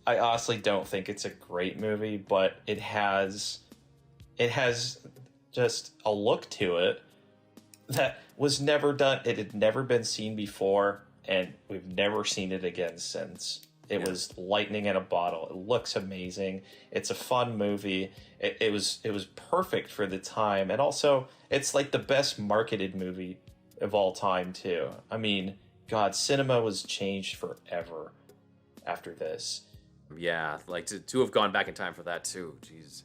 honestly don't think it's a great movie, but it has just a look to it that was never done. It had never been seen before, and we've never seen it again since. It was lightning in a bottle. It looks amazing. It's a fun movie. It was perfect for the time, and also it's like the best marketed movie of all time too. I mean, God, cinema was changed forever after this. Yeah, like to have gone back in time for that too. Jeez.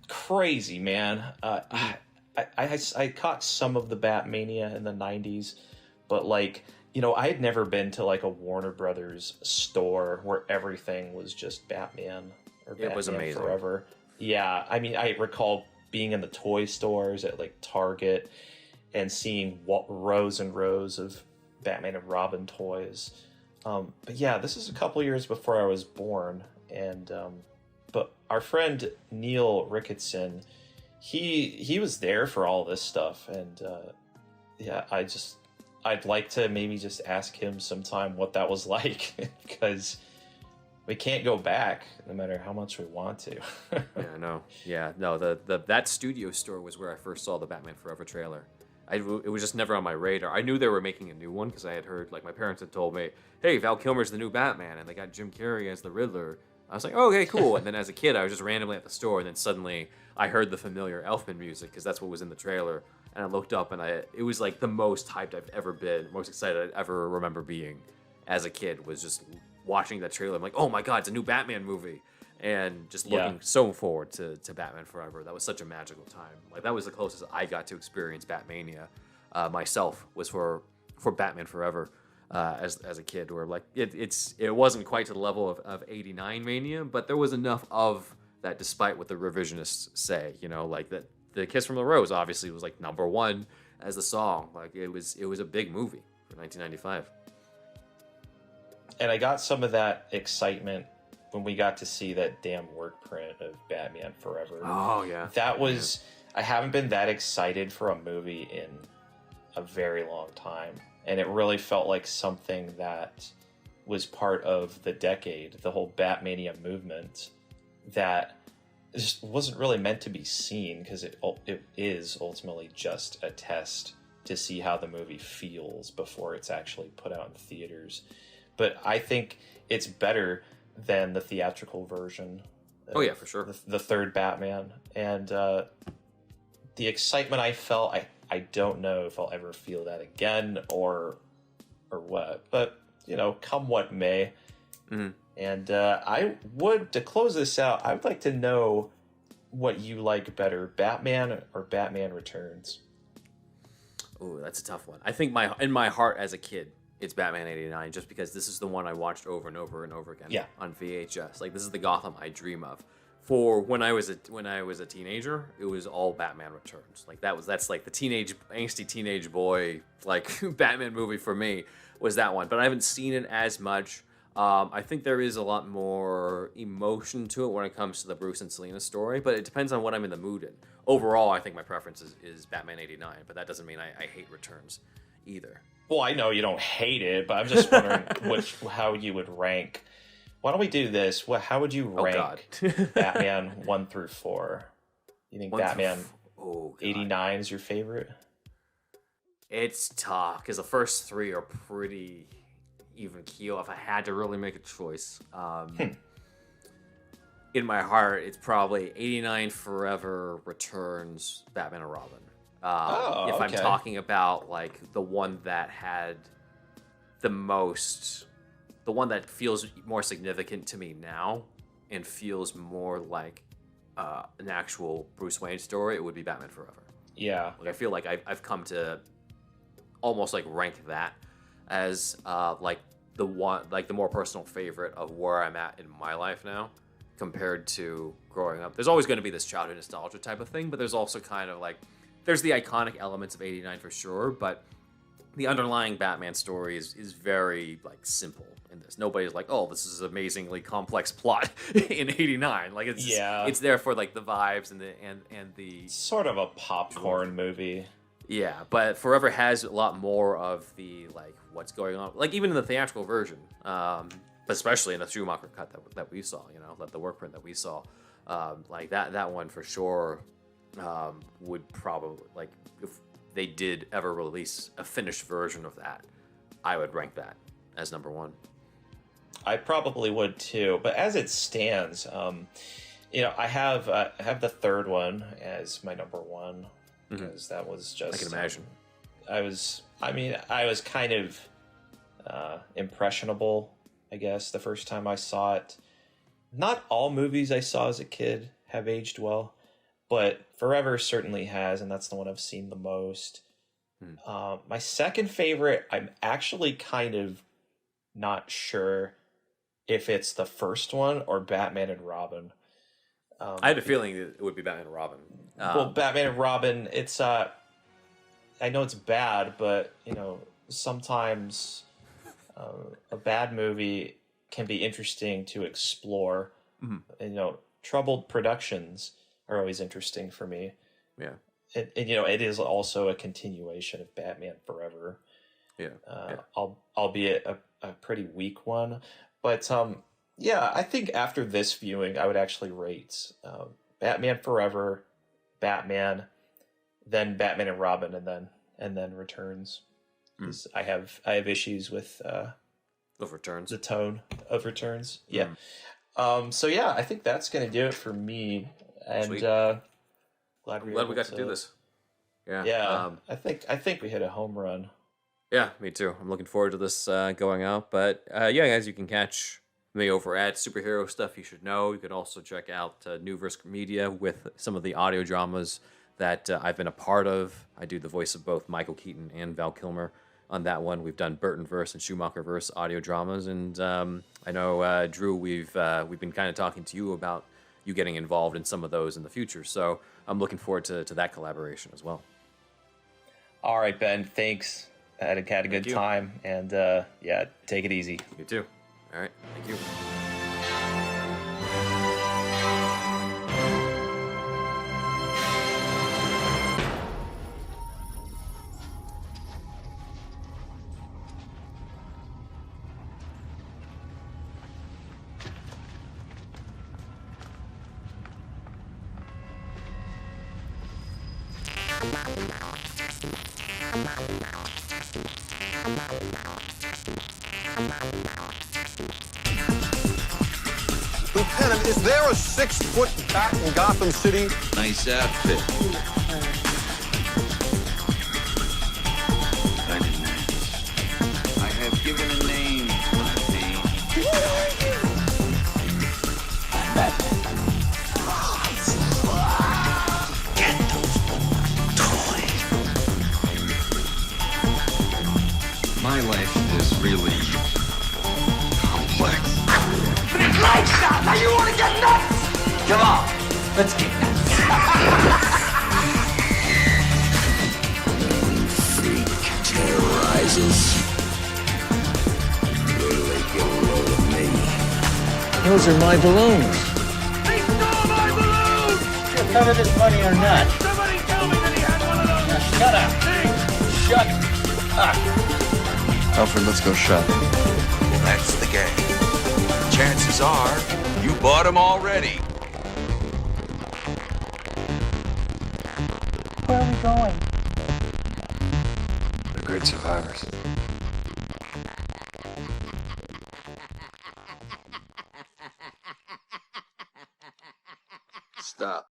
Crazy, man. I caught some of the Batmania in the 90s, but like, I had never been to like a Warner Brothers store where everything was just Batman or Batman It was amazing. Forever. Yeah, I mean, I recall being in the toy stores at like Target and seeing rows and rows of Batman and Robin toys. But yeah, this is a couple years before I was born, and but our friend Neil Ricketson, he was there for all this stuff, and yeah, I'd like to maybe just ask him sometime what that was like, because we can't go back no matter how much we want to. Yeah, no. Yeah, no, that studio store was where I first saw the Batman Forever trailer. It was just never on my radar. I knew they were making a new one because I had heard, like, my parents had told me, hey, Val Kilmer's the new Batman, and they got Jim Carrey as the Riddler. I was like, oh, okay, cool. And then as a kid, I was just randomly at the store, and then suddenly I heard the familiar Elfman music because that's what was in the trailer. And I looked up, and it was like the most hyped I've ever been, most excited I'd ever remember being as a kid, was just watching that trailer. I'm like, oh my God, it's a new Batman movie. And just looking so forward to Batman Forever. That was such a magical time. Like, that was the closest I got to experience Batmania myself, was for Batman Forever as a kid, where like it wasn't quite to the level of 89 Mania, but there was enough of that despite what the revisionists say, like that the Kiss from the Rose obviously was like #1 as the song. Like it was a big movie for 1995. And I got some of that excitement when we got to see that damn work print of Batman Forever. Oh, yeah. That was... I haven't been that excited for a movie in a very long time. And it really felt like something that was part of the decade, the whole Batmania movement, that just wasn't really meant to be seen, because it is ultimately just a test to see how the movie feels before it's actually put out in theaters. But I think it's better than the theatrical version. Oh yeah, for sure. The third Batman. And the excitement I felt, I don't know if I'll ever feel that again or what. But, come what may. Mm-hmm. And to close this out, I would like to know what you like better, Batman or Batman Returns? Oh, that's a tough one. I think in my heart as a kid, it's Batman 89, just because this is the one I watched over and over and over again on VHS. Like, this is the Gotham I dream of. For when I was a teenager, it was all Batman Returns. Like that's like the angsty teenage boy like Batman movie for me was that one. But I haven't seen it as much. I think there is a lot more emotion to it when it comes to the Bruce and Selina story, but it depends on what I'm in the mood in. Overall, I think my preference is Batman 89, but that doesn't mean I hate Returns either. Well, I know you don't hate it, but I'm just wondering how you would rank Why don't we do this? How would you Oh, rank God. Batman 1 through 4? You think 1 through Batman 89 is your favorite? It's tough because the first 3 are pretty even keel. If I had to really make a choice, in my heart, it's probably 89 Forever, Returns, Batman and Robin. If I'm talking about like the one that had the one that feels more significant to me now and feels more like an actual Bruce Wayne story, it would be Batman Forever. Yeah. Like I feel like I've come to almost like rank that as like the one, like the more personal favorite of where I'm at in my life now compared to growing up. There's always going to be this childhood nostalgia type of thing, but there's also kind of like there's the iconic elements of 89 for sure, but the underlying Batman story is very like simple in this. Nobody's like, oh, this is an amazingly complex plot in 89. Like it's it's there for like the vibes and the sort of a popcorn movie. Yeah, but Forever has a lot more of the like what's going on, like even in the theatrical version, but especially in the Schumacher cut that we saw, you know, the work print that we saw, like that one for sure would probably, like, if they did ever release a finished version of that, I would rank that as number 1. I probably would too, but as it stands, you know, I have the third one as my number 1 because that was just. I can imagine. I was kind of impressionable, I guess, the first time I saw it. Not all movies I saw as a kid have aged well, but Forever certainly has, and that's the one I've seen the most. My second favorite, I'm actually kind of not sure if it's the first one or Batman and Robin. I had a feeling it would be Batman and Robin. Well, Batman and Robin, it's I know it's bad, but you know, sometimes a bad movie can be interesting to explore. And, you know, troubled productions are always interesting for me. Yeah. And you know, it is also a continuation of Batman Forever. Yeah. Albeit a pretty weak one. But yeah, I think after this viewing, I would actually rate Batman Forever, Batman, then Batman and Robin, and then Returns. Because I have issues with of Returns, the tone of Returns. Yeah. So yeah, I think that's gonna do it for me. And Sweet. glad we got to do this. Yeah. Yeah. I think we hit a home run. Yeah, me too. I'm looking forward to this going out. But yeah, guys, you can catch me over at Superhero Stuff You Should Know. You can also check out Newverse Media with some of the audio dramas that I've been a part of. I do the voice of both Michael Keaton and Val Kilmer on that one. We've done Burtonverse and Schumacherverse audio dramas, and I know Drew, we've been kind of talking to you about you getting involved in some of those in the future. So I'm looking forward to that collaboration as well. All right, Ben. Thanks. I had a good time, and yeah, take it easy. You too. All right. Thank you. Lieutenant, is there a 6-foot bat in Gotham City? Nice outfit. I didn't ask. I have given a name, my name. What are you? Get those toys. My life is really complex. Lights out! Now you want to get nuts? Come on, let's get nuts. Freak terrorizes. Wait till they get a load of me. Those are my balloons. They stole my balloon! You're covered this money or not? Somebody tell me that he had one of those. Now shut up. Things. Shut up. Alfred, let's go shopping. That's the game. Chances are, you bought them already. Where are we going? The great survivors. Stop.